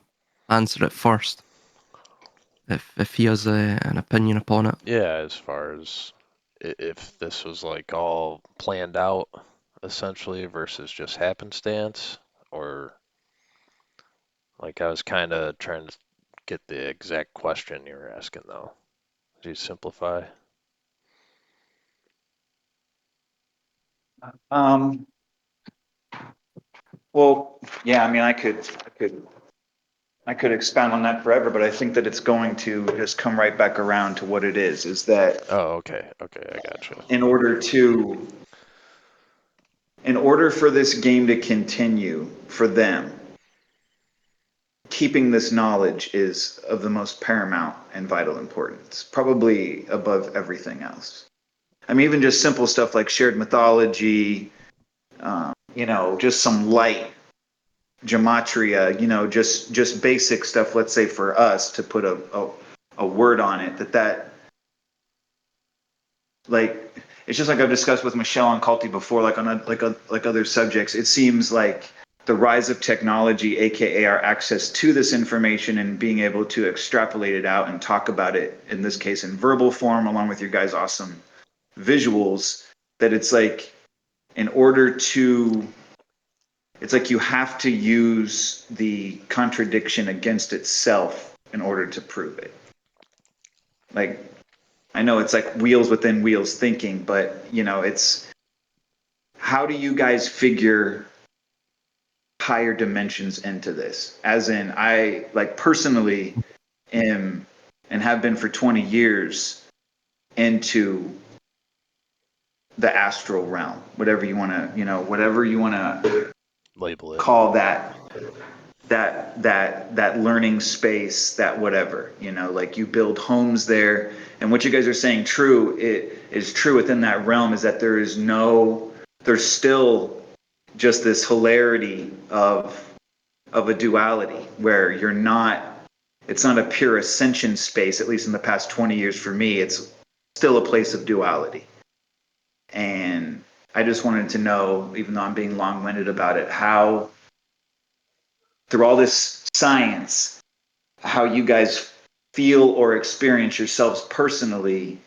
answer it first if he has an opinion upon it. Yeah, as far as if this was like all planned out essentially versus just happenstance, or like I was kind of trying to get the exact question you were asking though. Do you simplify? Um, well, yeah, I mean, I could expound on that forever, but I think that it's going to just come right back around to what it is that Oh, okay. Okay, I gotcha. in order to, in order for this game to continue for them, keeping this knowledge is of the most paramount and vital importance, probably above everything else. I mean, even just simple stuff like shared mythology, just some light gematria, just basic stuff. Let's say for us to put a word on it, that like it's just like I've discussed with Michelle on Culty before, like on like other subjects. It seems like the rise of technology, aka our access to this information and being able to extrapolate it out and talk about it, in this case in verbal form, along with your guys' awesome visuals, that it's like in order to, it's like you have to use the contradiction against itself in order to prove it. Like, I know it's like wheels within wheels thinking, but it's, how do you guys figure higher dimensions into this? As in, I like personally am and have been for 20 years into the astral realm, whatever you want to, whatever you want to Label it. call that learning space, that whatever, like you build homes there. And what you guys are saying true, it is true within that realm, is that there's still just this hilarity of a duality where it's not a pure ascension space, at least in the past 20 years for me. It's still a place of duality. And I just wanted to know, even though I'm being long-winded about it, how through all this science, how you guys feel or experience yourselves personally,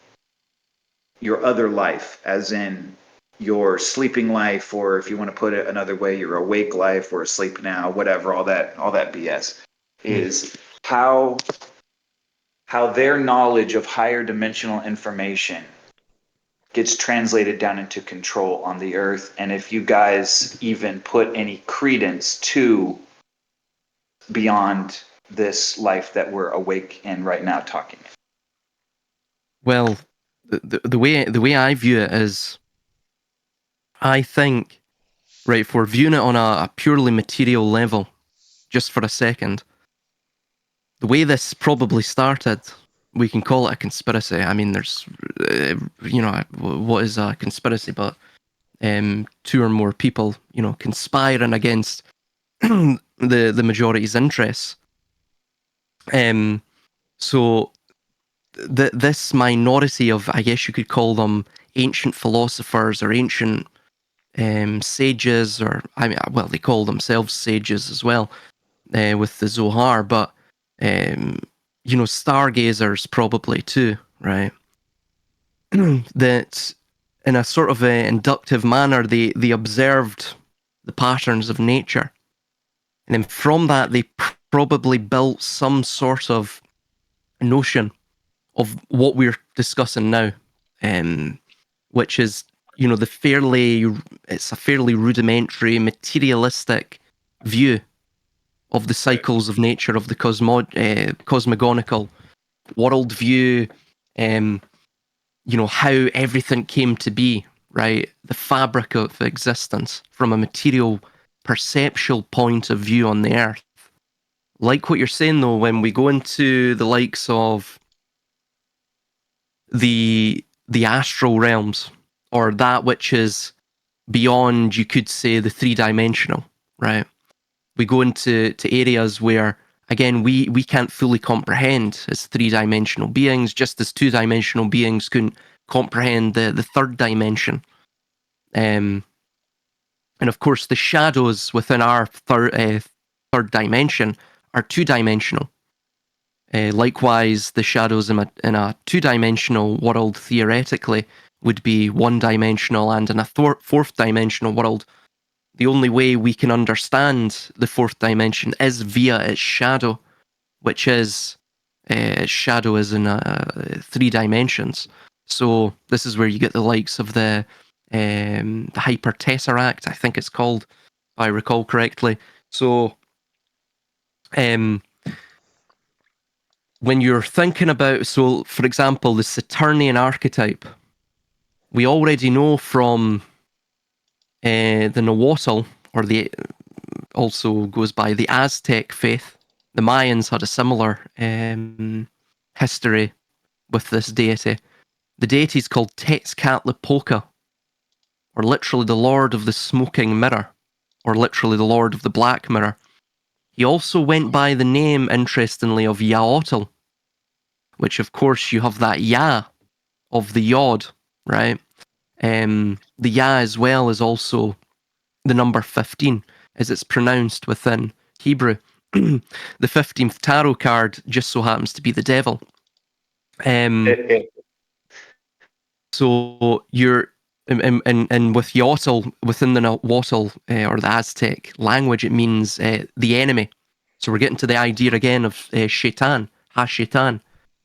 your other life, as in your sleeping life, or if you want to put it another way, your awake life, or asleep now, whatever, all that BS. is how their knowledge of higher dimensional information gets translated down into control on the earth, and if you guys even put any credence to beyond this life that we're awake in right now talking. Well, the way I view it is, I think, right, if we're viewing it on a purely material level, just for a second, the way this probably started, we can call it a conspiracy. I mean, there's, what is a conspiracy? But two or more people, conspiring against the majority's interests. So this minority of, I guess you could call them ancient philosophers or ancient sages, or they call themselves sages as well, with the Zohar, but stargazers probably too, right? That in a sort of a inductive manner, they observed the patterns of nature, and then from that they probably built some sort of notion of what we're discussing now, which is, it's a fairly rudimentary, materialistic view of the cycles of nature, of the cosmogonical worldview, how everything came to be, right? The fabric of existence from a material, perceptual point of view on the earth. Like what you're saying, though, when we go into the likes of the astral realms, or that which is beyond, you could say, the three-dimensional, right? We go into areas where, again, we can't fully comprehend as three-dimensional beings, just as two-dimensional beings couldn't comprehend the third dimension. And of course, the shadows within our third dimension are two-dimensional. Likewise, the shadows in a two-dimensional world, theoretically, would be one-dimensional, and in a fourth-dimensional world, the only way we can understand the fourth dimension is via its shadow, which is shadow is in 3 dimensions. So this is where you get the likes of the hyper tesseract, I think it's called, if I recall correctly. So when you're thinking about, so for example, the Saturnian archetype, we already know from the Nahuatl, or the also goes by the Aztec faith. The Mayans had a similar history with this deity. The deity is called Tezcatlipoca, or literally the Lord of the Smoking Mirror, or literally the Lord of the Black Mirror. He also went by the name, interestingly, of Yaotl, which of course you have that Ya of the Yod, right? The Ya as well is also the number 15, as it's pronounced within Hebrew. The 15th tarot card just so happens to be the devil. So you're, and with Yotl, within the Nahuatl or the Aztec language, it means the enemy. So we're getting to the idea again of Shaitan, Ha-Shaitan,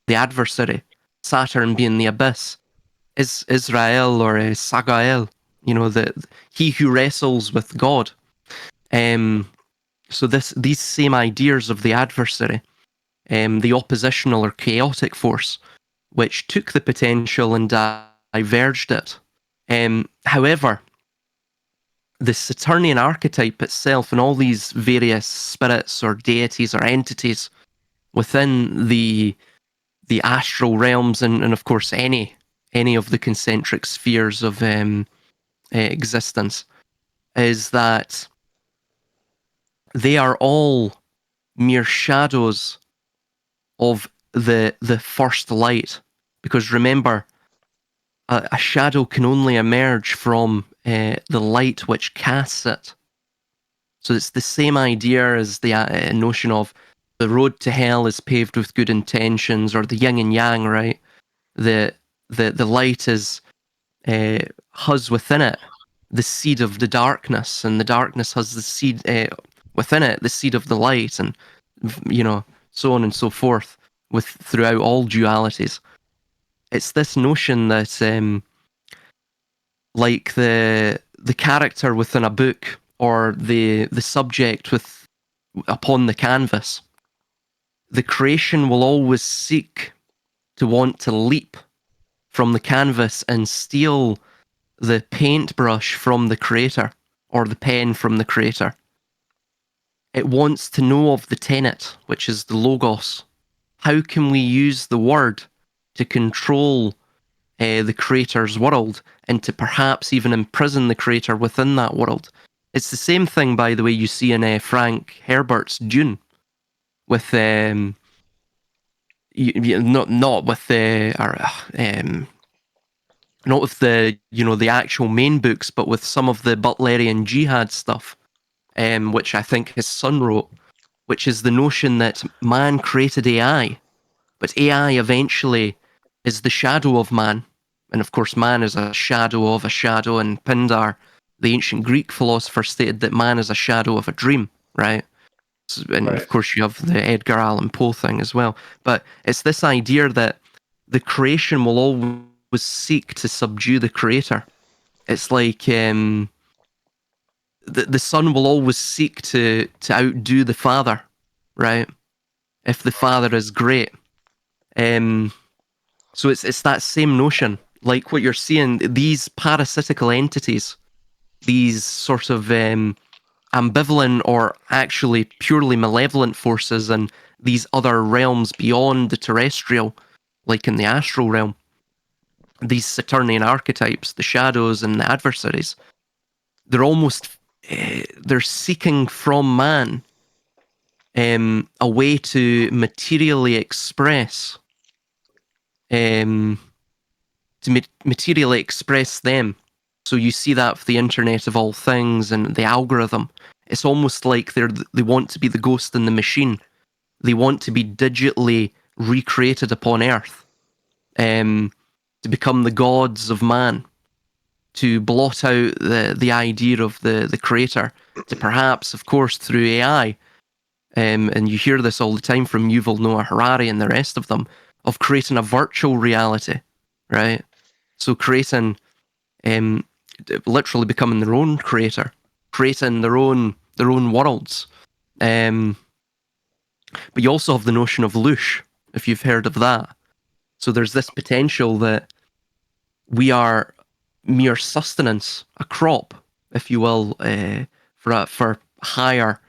the adversary, Saturn being the abyss, Israel or Sagael, he who wrestles with God. So these same ideas of the adversary, the oppositional or chaotic force, which took the potential and diverged it. However, the Saturnian archetype itself and all these various spirits or deities or entities within the astral realms and of course any of the concentric spheres of existence, is that they are all mere shadows of the first light. Because remember, a shadow can only emerge from the light which casts it. So it's the same idea as the notion of the road to hell is paved with good intentions, or the yin and yang, right? The light is has within it the seed of the darkness, and the darkness has the seed within it, the seed of the light, and so on and so forth with throughout all dualities. It's this notion that like the character within a book or the subject upon the canvas, the creation will always seek to want to leap from the canvas and steal the paintbrush from the creator or the pen from the creator. It wants to know of the tenet, which is the logos. How can we use the word to control the creator's world and to perhaps even imprison the creator within that world? It's the same thing, by the way, you see in Frank Herbert's Dune, with not with not with the the actual main books, but with some of the Butlerian jihad stuff, which I think his son wrote, which is the notion that man created AI, but AI eventually is the shadow of man. And of course, man is a shadow of a shadow. And Pindar, the ancient Greek philosopher, stated that man is a shadow of a dream, right? And Right. of course, you have the Edgar Allan Poe thing as well. But it's this idea that the creation will always seek to subdue the creator. It's like the son will always seek to outdo the father, right? If the father is great. So it's that same notion, like what you're seeing, these parasitical entities, these sort of ambivalent or actually purely malevolent forces and these other realms beyond the terrestrial, like in the astral realm, these Saturnian archetypes, the shadows and the adversaries, they're almost, they're seeking from man a way to materially express them. So you see that for the Internet of All Things and the algorithm. It's almost like they want to be the ghost in the machine. They want to be digitally recreated upon Earth, to become the gods of man, to blot out the idea of the creator, to perhaps, of course, through AI, and you hear this all the time from Yuval Noah Harari and the rest of them, of creating a virtual reality, right? So creating, um, literally becoming their own creator, creating their own worlds. But you also have the notion of loosh, if you've heard of that. So there's this potential that we are mere sustenance, a crop, if you will, for higher,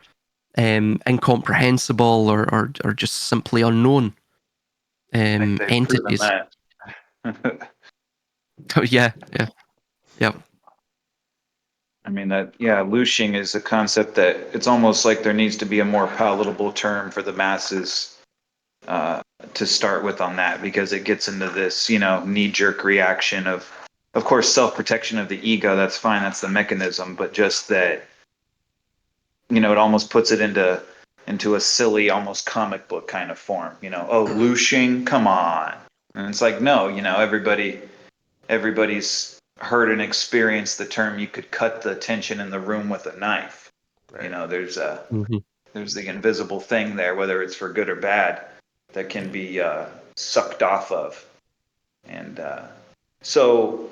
incomprehensible or just simply unknown I think they've proven entities. that. Oh, yeah. Yep. I mean looshing is a concept that it's almost like there needs to be a more palatable term for the masses to start with on that, because it gets into this, knee-jerk reaction of course, self-protection of the ego. That's fine. That's the mechanism. But just that, it almost puts it into a silly, almost comic book kind of form. Oh, looshing, come on. And it's like, no, everybody's heard and experienced the term, you could cut the tension in the room with a knife. Right. There's Mm-hmm. there's the invisible thing there, whether it's for good or bad, that can be sucked off of. And so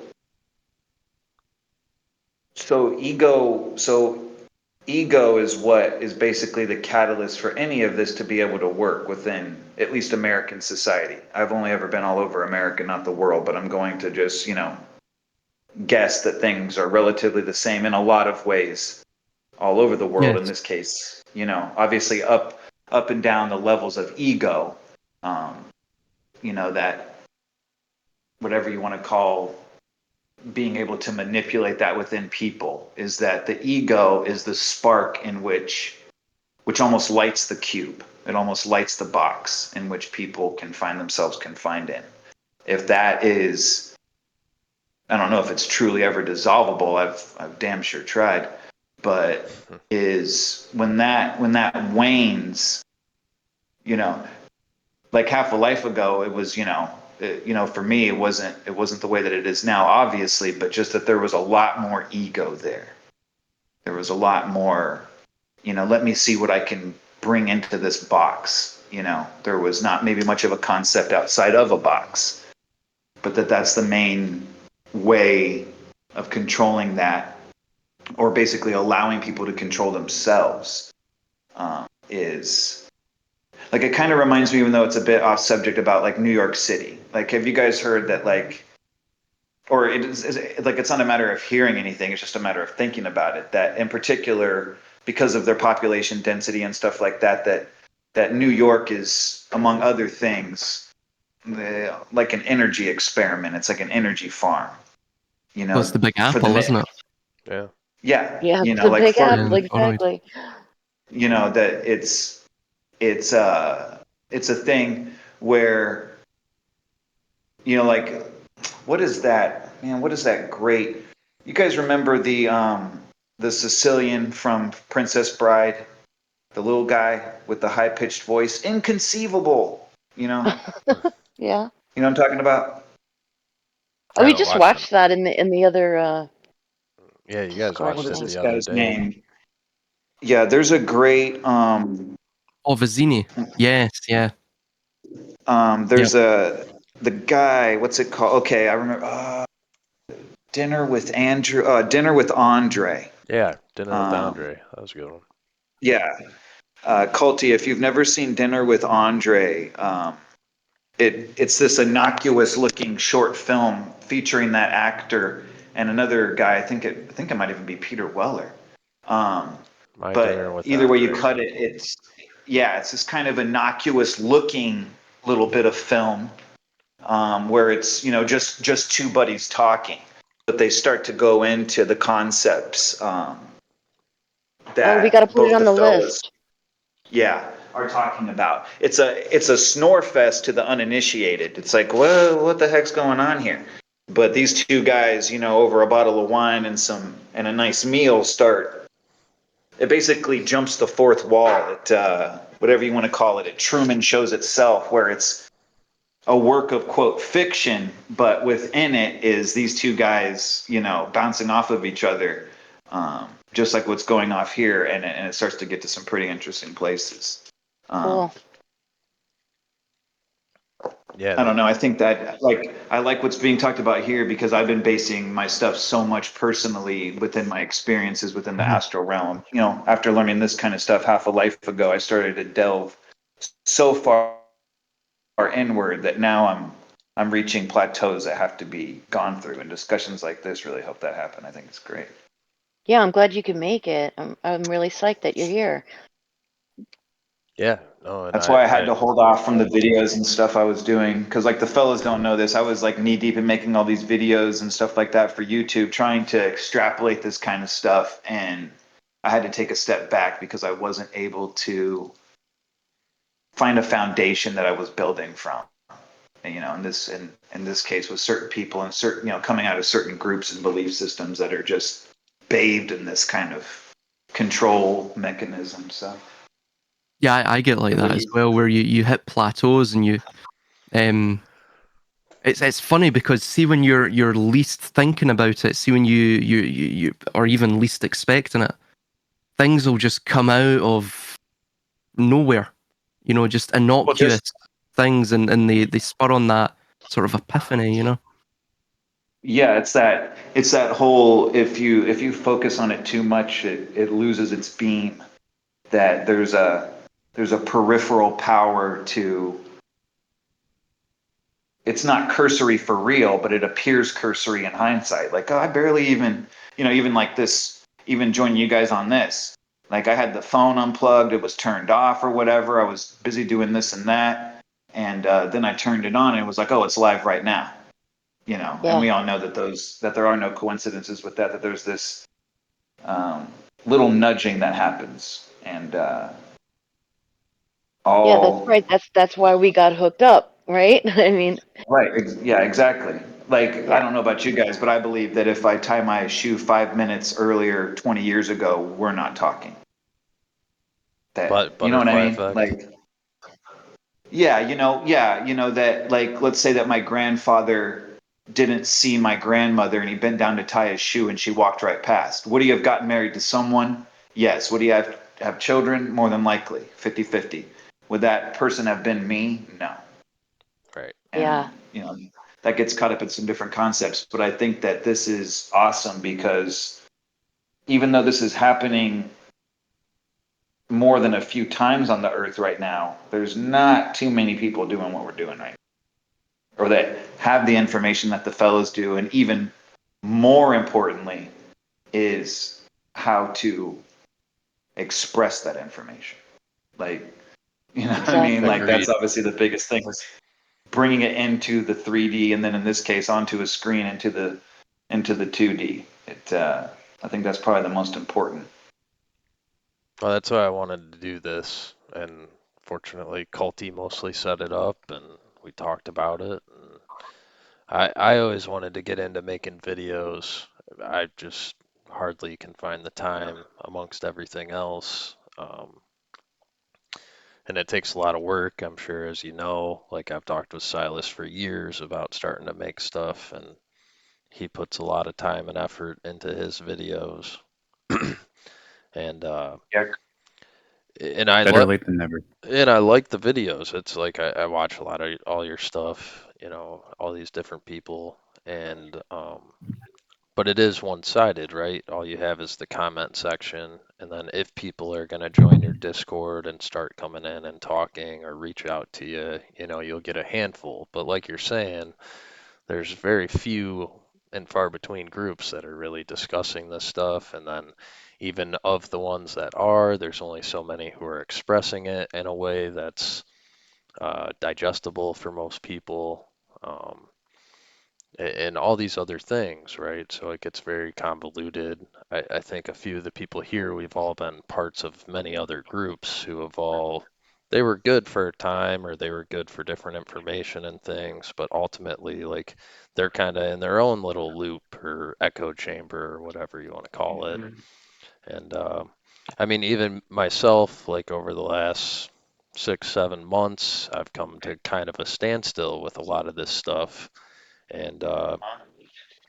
ego is what is basically the catalyst for any of this to be able to work within at least American society. I've only ever been all over America, not the world, but I'm going to just, guess that things are relatively the same in a lot of ways all over the world. In Yes. this case, obviously up and down the levels of ego, that whatever you want to call being able to manipulate that within people, is that the ego is the spark in which almost lights the cube. It almost lights the box in which people can find themselves confined in. If that is, I don't know if it's truly ever dissolvable. I've damn sure tried, but is when that wanes, like half a life ago, it was, for me, it wasn't the way that it is now, obviously, but just that there was a lot more ego there. There was a lot more, let me see what I can bring into this box. There was not maybe much of a concept outside of a box, but that's the main way of controlling that, or basically allowing people to control themselves, is like, it kind of reminds me, even though it's a bit off subject, about like New York City. Like, have you guys heard that, like, or it's not a matter of hearing anything, it's just a matter of thinking about it, that in particular, because of their population density and stuff like that New York is, among other things, like an energy experiment. It's like an energy farm, Well, it's the Big for the Apple, isn't it? Yeah. yeah, Yeah, the like Big for, Apple, Yeah, exactly. that it's a thing where, like, what is that, man? What is that great? You guys remember the Sicilian from Princess Bride, the little guy with the high pitched voice, inconceivable. Yeah. You know what I'm talking about? I We haven't just watched them. watched that in the other Yeah, you guys Discord watched What is it thing. the this other guy's day. name? Yeah, there's a great Oh, Vizzini. Yes, yeah. there's the guy, what's it called? Okay, I remember, Dinner with Andre. Yeah, Dinner with Um, Andre. That was a good one. yeah. Culty, if you've never seen Dinner with Andre, it's this innocuous looking short film featuring that actor and another guy. I think it might even be Peter Weller. Um, My Dinner but with either way you Andre. cut it, it's this kind of innocuous looking little bit of film, where it's, just two buddies talking, but they start to go into the concepts, Oh, we got to that put it both on the the fellas, list. yeah, are talking about. It's a snore fest to the uninitiated. It's like, whoa, what the heck's going on here? But these two guys, over a bottle of wine and a nice meal, start. It basically jumps the fourth wall. It, whatever you want to call it. It Truman shows itself, where it's a work of, quote, fiction, but within it is these two guys, bouncing off of each other, just like what's going off here, and it starts to get to some pretty interesting places. Um, Cool. Yeah, I don't know. I think that, like, I like what's being talked about here, because I've been basing my stuff so much personally within my experiences within the Mhm. astral realm. After learning this kind of stuff half a life ago, I started to delve so far inward that now I'm reaching plateaus that have to be gone through, and discussions like this really help that happen. I think it's great. Yeah, I'm glad you can make it. I'm really psyched that you're here. yeah. No, and That's why I had to hold off from the videos and stuff I was doing, because, like, the fellows don't know this. I was like knee deep in making all these videos and stuff like that for YouTube, trying to extrapolate this kind of stuff, and I had to take a step back because I wasn't able to find a foundation that I was building from. In this case, with certain people and certain, coming out of certain groups and belief systems that are just bathed in this kind of control mechanism. So Yeah, I get like that as well, where you hit plateaus and um it's funny because see when you're least thinking about it, see when you or even least expecting it, things will just come out of nowhere. Just well, innocuous just things, and they spur on that sort of epiphany. yeah, it's that whole, if you focus on it too much, it loses its beam. That there's a peripheral power to, it's not cursory for real, but it appears cursory in hindsight. Like, oh, I barely even, even like this, even joining you guys on this. Like, I had the phone unplugged, it was turned off or whatever. I was busy doing this and that. And then I turned it on and it was like, oh, it's live right now. And Yeah. we all know that there are no coincidences with that there's this, little nudging that happens. And Yeah, that's all right. That's why we got hooked up, right? I mean, Right. Yeah, exactly. Like, I yeah. don't know about you guys, but I believe that if I tie my shoe 5 minutes earlier, 20 years ago, we're not talking. That, you know what I butterfly mean? effect. Like, yeah, that, like, let's say that my grandfather didn't see my grandmother and he bent down to tie his shoe and she walked right past. Would he have gotten married to someone? Yes. Would he have have children? More than likely, 50-50. Would that person have been me? No. Right. Yeah. And that gets caught up in some different concepts. But I think that this is awesome because even though this is happening more than a few times on the earth right now, there's not too many people doing what we're doing right now, or that have the information that the fellows do. And even more importantly is how to express that information. Like, what I mean? Exactly. Like, that's Agreed. obviously the biggest thing, is bringing it into the 3D, and then in this case onto a screen, into the 2D. I think that's probably the most important. Well, that's why I wanted to do this, and fortunately, Culty mostly set it up, and we talked about it. And I always wanted to get into making videos. I just hardly can find the time amongst everything else. And it takes a lot of work, I'm sure, as you know. Like, I've talked with Silas for years about starting to make stuff, and he puts a lot of time and effort into his videos. And Yeah. and I Better let late than never. and I like the videos. It's like I watch a lot of all your stuff, all these different people, and but it is one-sided, right? All you have is the comment section, and then if people are going to join your Discord and start coming in and talking or reach out to you, you'll get a handful. But like you're saying, there's very few and far between groups that are really discussing this stuff. And then even of the ones that are, there's only so many who are expressing it in a way that's digestible for most people. Um, and all these other things, right? So it gets very convoluted. I think a few of the people here, we've all been parts of many other groups who have all, they were good for a time or they were good for different information and things, but ultimately, like, they're kind of in their own little loop or echo chamber or whatever you want to call it. And I mean, even myself, like over the last 6, 7 months, I've come to kind of a standstill with a lot of this stuff. And like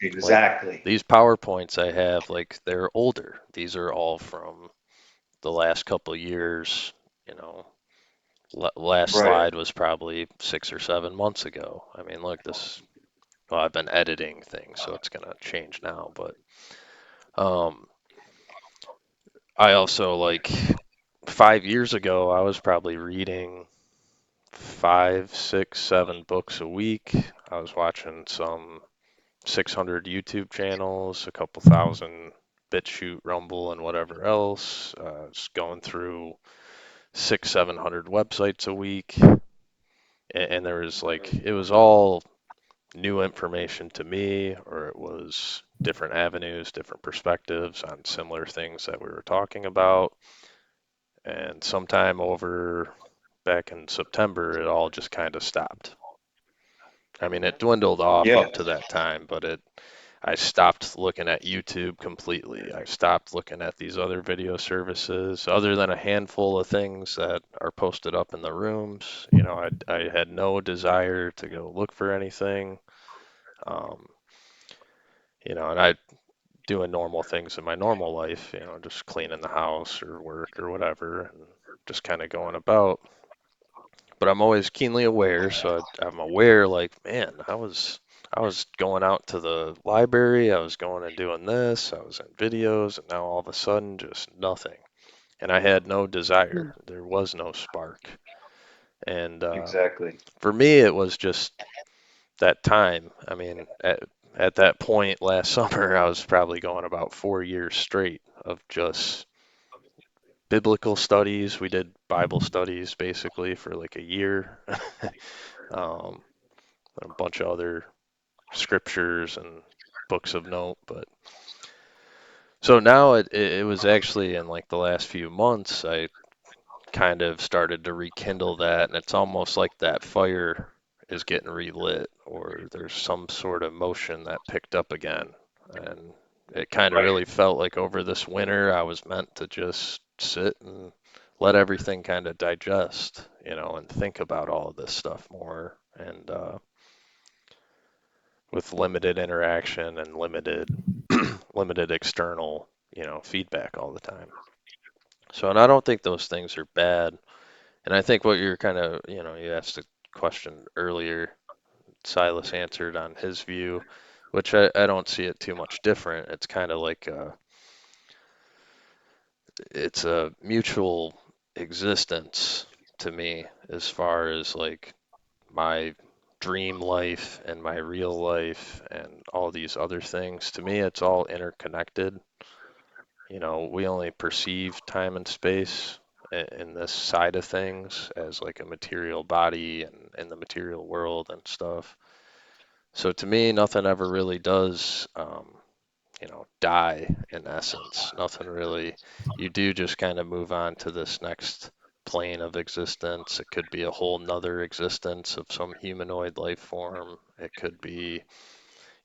Exactly. these PowerPoints I have, like they're older. These are all from the last couple of years. You know, last Right. slide was probably 6 or 7 months ago. I mean, look, well, I've been editing things, so it's gonna change now. But um, I also, like, 5 years ago, I was probably reading 5, 6, 7 books a week. I was watching some 600 YouTube channels, a couple thousand BitChute, Rumble, and whatever else. Just going through 600, 700 websites a week, and there was like it was all new information to me, or it was different avenues, different perspectives on similar things that we were talking about. And sometime over back in September, it all just kind of stopped. I mean, it dwindled off Yeah. up to that time, but I stopped looking at YouTube completely. I stopped looking at these other video services, other than a handful of things that are posted up in the rooms. I had no desire to go look for anything. Um, and I doing normal things in my normal life, just cleaning the house or work or whatever, and just kind of going about. But I'm always keenly aware, so I'm aware, like, man, I was going out to the library, I was going and doing this, I was in videos, and now all of a sudden, just nothing. And I had no desire. There was no spark. And Exactly. for me, it was just that time. I mean, at that point last summer, I was probably going about 4 years straight of just biblical studies. We did Bible studies basically for like a year. um, a bunch of other scriptures and books of note. But so now it was actually in like the last few months, I kind of started to rekindle that, and it's almost like that fire is getting relit, or there's some sort of motion that picked up again. And it kind of Right. really felt like over this winter, I was meant to just sit and let everything kind of digest, and think about all of this stuff more. And with limited interaction and limited external, feedback all the time. So, and I don't think those things are bad. And I think what you're kind of, you asked a question earlier, Silas answered on his view, which I don't see it too much different. It's kind of like it's a mutual existence to me as far as like my dream life and my real life and all these other things. To me, it's all interconnected. We only perceive time and space in this side of things as like a material body and in the material world and stuff. So to me, nothing ever really does, die in essence. Nothing really. You do just kind of move on to this next plane of existence. It could be a whole nother existence of some humanoid life form. It could be,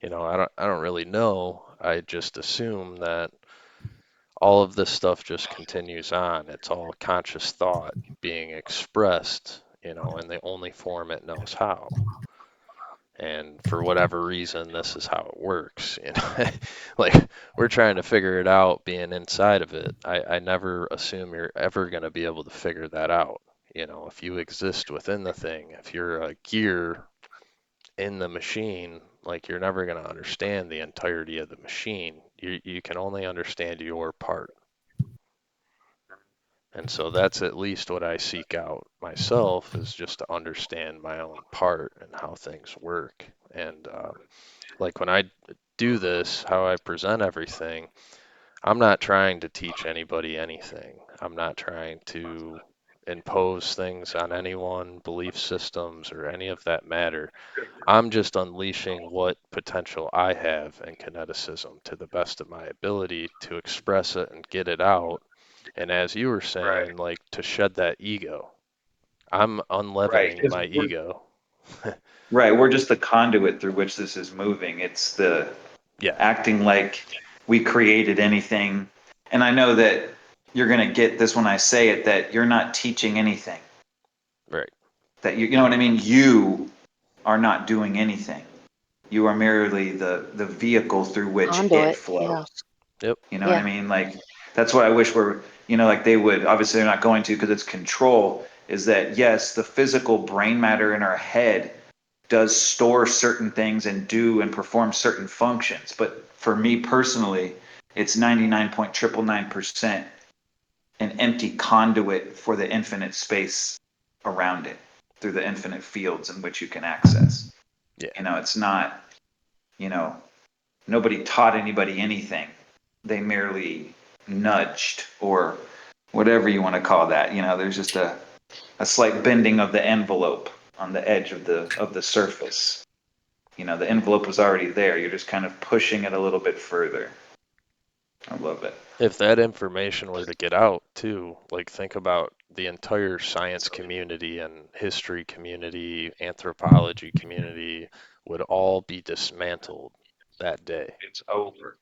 I don't really know. I just assume that all of this stuff just continues on. It's all conscious thought being expressed, in the only form it knows how. And for whatever reason, this is how it works. Like we're trying to figure it out being inside of it. I never assume you're ever going to be able to figure that out. If you exist within the thing, if you're a gear in the machine, like you're never going to understand the entirety of the machine. You can only understand your part. And so that's at least what I seek out myself is just to understand my own part and how things work. And like when I do this, how I present everything, I'm not trying to teach anybody anything. I'm not trying to impose things on anyone, belief systems, or any of that matter. I'm just unleashing what potential I have in kineticism to the best of my ability to express it and get it out. And as you were Right. saying, like to shed that ego. I'm Right. unleavening 'Cause my ego. right. We're just the conduit through which this is moving. It's the Yeah, acting like we created anything. And I know that you're going to get this when I say it, that you're not teaching anything. right. That you know what I mean? You are not doing anything. You are merely the vehicle through which it Conduit. flows. Yeah. Yep. You know what I Yeah. mean? Like that's what I wish were, like they would, obviously they're not going to because it's control, is that yes, the physical brain matter in our head does store certain things and do and perform certain functions. But for me personally, it's 99.999% an empty conduit for the infinite space around it through the infinite fields in which you can access. Yeah. It's not, you know, nobody taught anybody anything. They merely nudged or whatever you want to call that. There's just a slight bending of the envelope on the edge of the surface. The envelope was already there. You're just kind of pushing it a little bit further. I love it. If that information were to get out too, like think about the entire science community and history community, anthropology community would all be dismantled that day. It's over.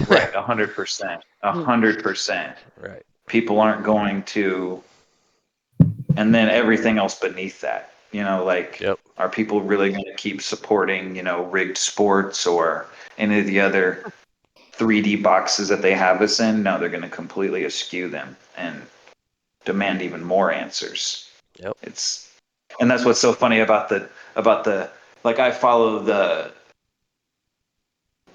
Right, 100%. Hmm. 100%. Right. People aren't going to, and then everything else beneath that. Like, Yep. are people really going to keep supporting, rigged sports or any of the other 3D boxes that they have us in? No, they're going to completely eschew them and demand even more answers. Yep. It's, and that's what's so funny about the, like I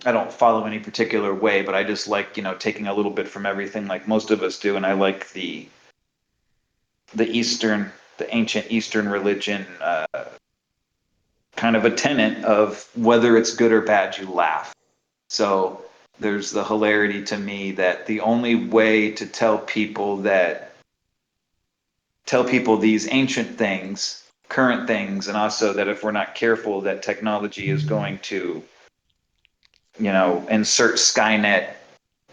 don't follow any particular way, but I just like, taking a little bit from everything like most of us do. And I like the ancient Eastern religion, kind of a tenet of whether it's good or bad, you laugh. So there's the hilarity to me that the only way to tell people these ancient things, current things, and also that if we're not careful, that technology is going to, insert Skynet,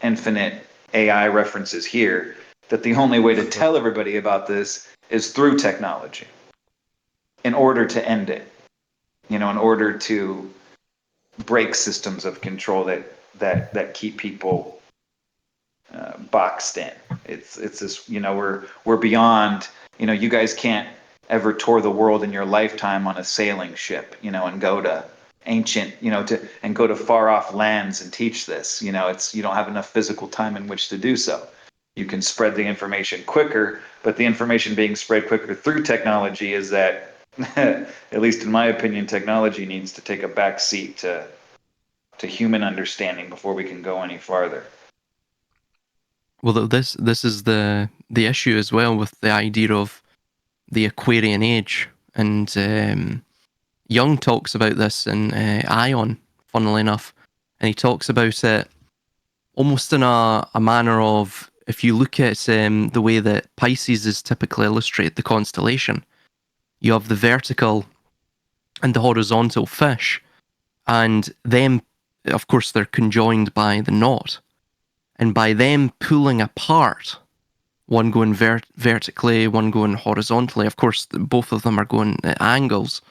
infinite AI references here, that the only way to tell everybody about this is through technology in order to end it, in order to break systems of control that keep people boxed in. It's this, we're beyond, you guys can't ever tour the world in your lifetime on a sailing ship, and go to ancient, go to far off lands and teach this. It's, you don't have enough physical time in which to do so. you can spread the information quicker, but the information being spread quicker through technology is that, at least in my opinion, technology needs to take a back seat to human understanding before we can go any farther. Well, this is the issue as well with the idea of the Aquarian age, and Jung talks about this in Ion, funnily enough, and he talks about it almost in a manner of, if you look at the way that Pisces is typically illustrated, the constellation, you have the vertical and the horizontal fish, and them, of course, they're conjoined by the knot, and by them pulling apart, one going vertically, one going horizontally. Of course, both of them are going at angles.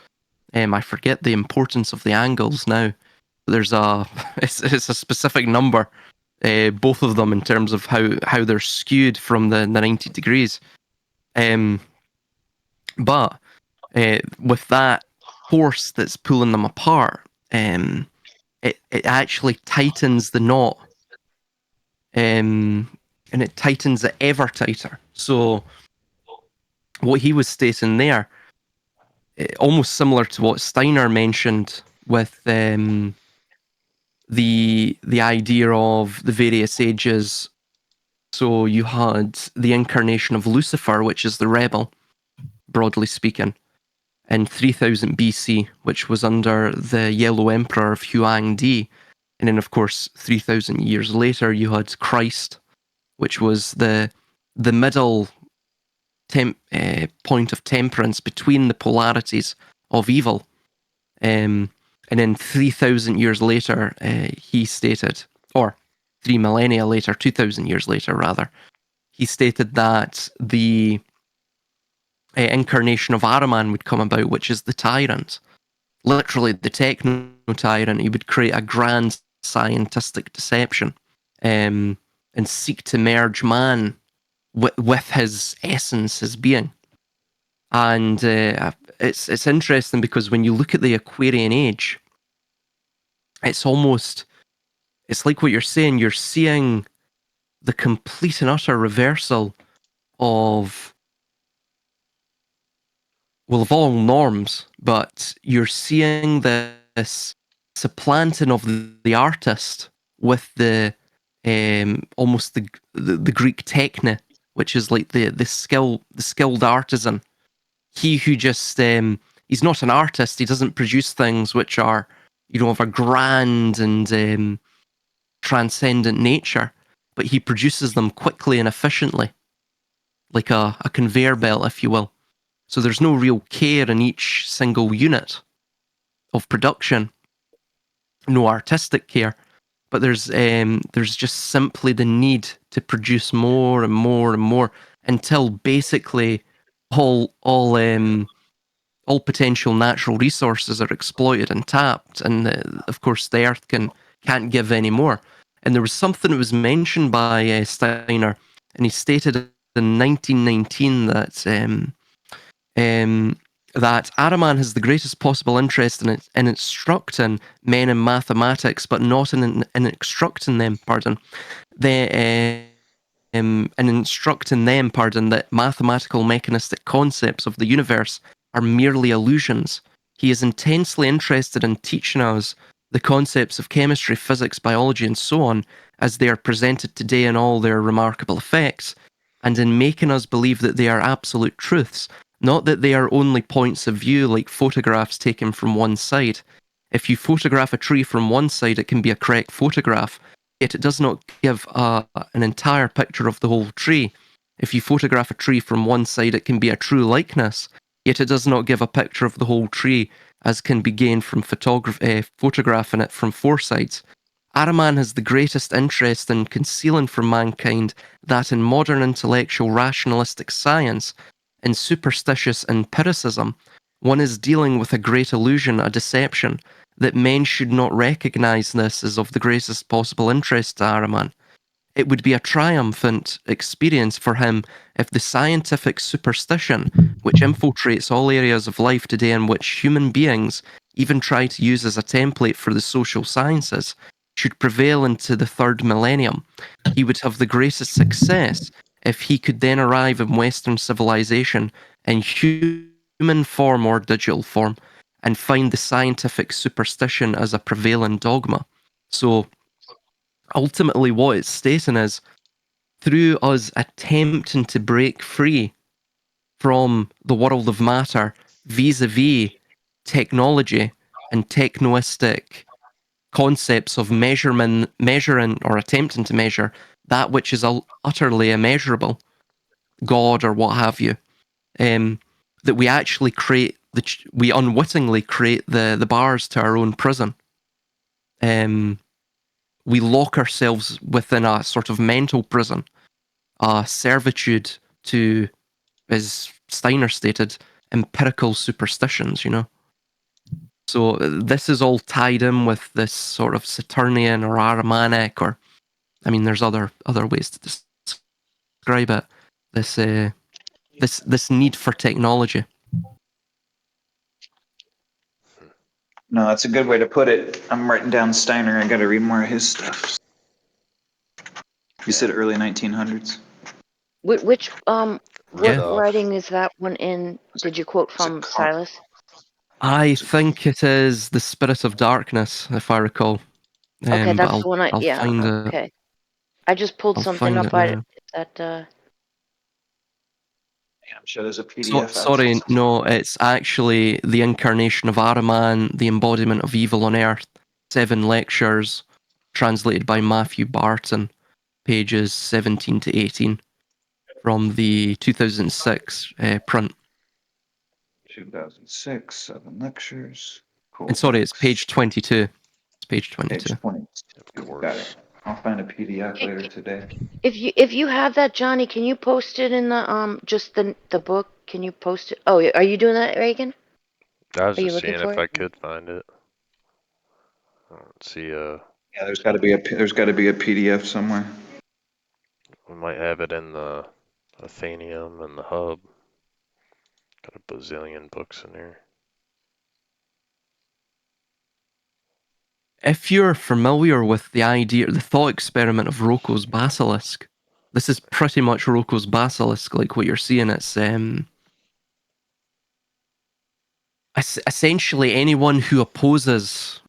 I forget the importance of the angles now. There's a it's a specific number, both of them, in terms of how they're skewed from the 90 degrees. But with that force that's pulling them apart, it actually tightens the knot, and it tightens it ever tighter. So what he was stating there, almost similar to what Steiner mentioned with the idea of the various ages. So you had the incarnation of Lucifer, which is the rebel, broadly speaking, in 3000 BC, which was under the Yellow Emperor of Huang Di. And then, of course, 3000 years later, you had Christ, which was the middle point of temperance between the polarities of evil. And then 3,000 years later, he stated, or 3 millennia later, 2,000 years later, rather, he stated that the incarnation of Ahriman would come about, which is the tyrant. Literally, the techno-tyrant. He would create a grand scientific deception and seek to merge man with his essence, his being. And it's interesting because when you look at the Aquarian age, it's like what you're saying. You're seeing the complete and utter reversal of all norms, but you're seeing this supplanting of the artist with the almost the Greek techne, which is like the skilled artisan. He who just he's not an artist. He doesn't produce things which are, of a grand and transcendent nature, but he produces them quickly and efficiently, like a conveyor belt, if you will. So there's no real care in each single unit of production, no artistic care, but there's just simply the need to produce more and more and more until basically all potential natural resources are exploited and tapped, and of course the Earth can't give any more. And there was something that was mentioned by Steiner, and he stated in 1919 that Ahriman has the greatest possible interest in instructing men in mathematics, but not in instructing them. That mathematical mechanistic concepts of the universe are merely illusions. He is intensely interested in teaching us the concepts of chemistry, physics, biology, and so on, as they are presented today in all their remarkable effects, and in making us believe that they are absolute truths, not that they are only points of view like photographs taken from one side. If you photograph a tree from one side, it can be a correct photograph, yet it does not give an entire picture of the whole tree. If you photograph a tree from one side, it can be a true likeness, yet it does not give a picture of the whole tree, as can be gained from photographing it from four sides. Ahriman has the greatest interest in concealing from mankind that in modern intellectual rationalistic science, in superstitious empiricism, one is dealing with a great illusion, a deception, that men should not recognize this as of the greatest possible interest to Ahriman. It would be a triumphant experience for him if the scientific superstition, which infiltrates all areas of life today and which human beings even try to use as a template for the social sciences, should prevail into the third millennium, he would have the greatest success if he could then arrive in Western civilization in human form or digital form and find the scientific superstition as a prevailing dogma. So ultimately, what it's stating is through us attempting to break free from the world of matter vis-a-vis technology and technoistic concepts of measuring or attempting to measure that which is utterly immeasurable, God or what have you, that we actually we unwittingly create the bars to our own prison. We lock ourselves within a sort of mental prison, a servitude to, as Steiner stated, empirical superstitions, you know? So this is all tied in with this sort of Saturnian or Ahrimanic, or, I mean, there's other ways to describe it. This need for technology. No, that's a good way to put it. I'm writing down Steiner. I got to read more of his stuff. You said early 1900s. Which what Yeah. writing is that one in? Did you quote from Silas? I think it is The Spirit of Darkness, if I recall. Okay, But that's the one I'll find it. Okay. I just pulled I'll something find up. it now. Yeah, I'm sure there's a So, PDF. sorry, no, it's actually The Incarnation of Ahriman, The Embodiment of Evil on Earth, 7 lectures, translated by Matthew Barton, pages 17 to 18, from the 2006 print. 2006, 7 lectures. Cool. And sorry, it's Thanks. page 22. It's page 22. Page 20. Of course. Got it. I'll find a PDF later today. If you have that, Johnny, can you post it in the just the book? Can you post it? Oh, are you doing that, Reagan? I was Are you just looking seeing for if it? I could find it. Let's see. Yeah, there's got to be a PDF somewhere. We might have it in the Athenium and the Hub. Got a bazillion books in here. If you're familiar with the idea, the thought experiment of Rocco's basilisk, this is pretty much Rocco's basilisk, like what you're seeing. It's essentially anyone who opposes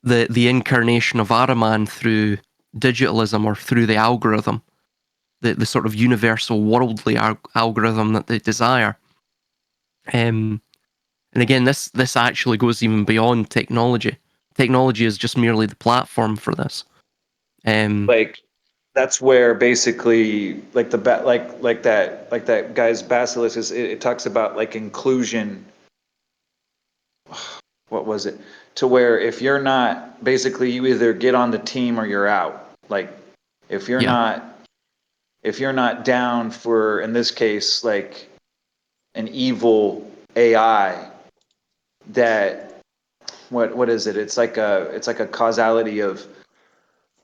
the incarnation of Ahriman through digitalism or through the algorithm, the sort of universal worldly algorithm that they desire. And again, this actually goes even beyond technology. Technology is just merely the platform for this. Like that's where basically like the like that guy's basilisk is. It talks about like inclusion. What was it? To where if you're not, basically you either get on the team or you're out. Like if you're Yeah. not down for, in this case, like an evil AI that what is it? It's like a causality of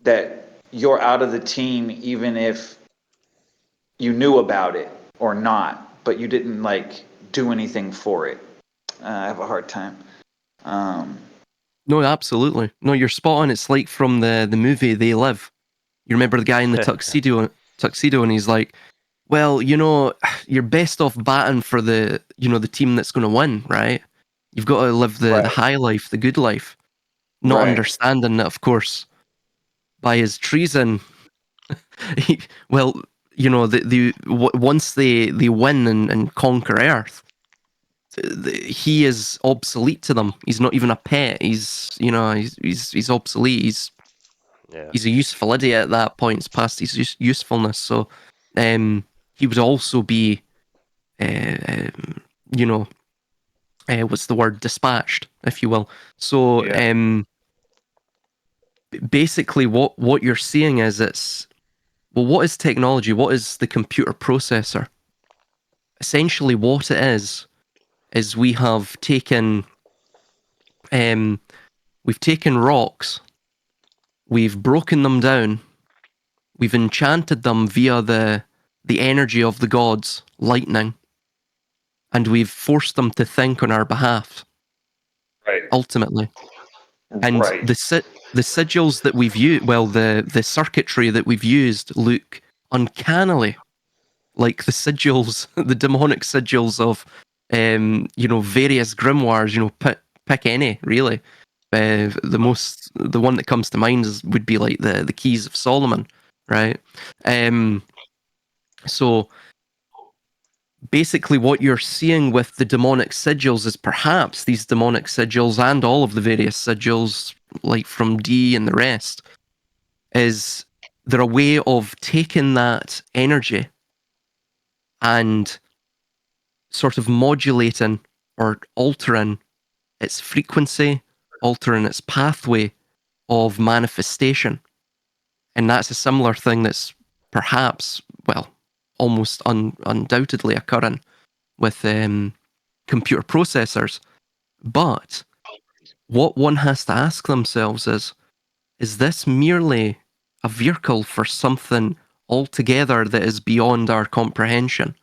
that you're out of the team even if you knew about it or not, but you didn't like do anything for it. I have a hard time. No, absolutely. No, you're spot on. It's like from the movie They Live. You remember the guy in the tuxedo, and he's like, "Well, you know, you're best off batting for the team that's going to win, right? You've got to live the Right. high life, the good life." Not Right. understanding that, of course, by his treason, well, once they win and conquer Earth, he is obsolete to them. He's not even a pet. He's obsolete. He's a useful idiot at that point. It's past his usefulness. So, he would also be, what's the word? Dispatched, if you will. So, Yeah. basically, what you're seeing is what is technology? What is the computer processor? Essentially, what it is we have taken, rocks, we've broken them down, we've enchanted them via the energy of the gods, lightning, and we've forced them to think on our behalf. Right. Ultimately, And Right. the sigils that we've used, well, the circuitry that we've used look uncannily like the sigils, the demonic sigils of, various grimoires. Pick any really. The one that comes to mind would be like the Keys of Solomon, right? So basically, what you're seeing with the demonic sigils is perhaps these demonic sigils and all of the various sigils, like from D and the rest, is they're a way of taking that energy and sort of modulating or altering its frequency, altering its pathway of manifestation. And that's a similar thing that's perhaps, well, almost undoubtedly occurring with computer processors. But what one has to ask themselves is this merely a vehicle for something altogether that is beyond our comprehension?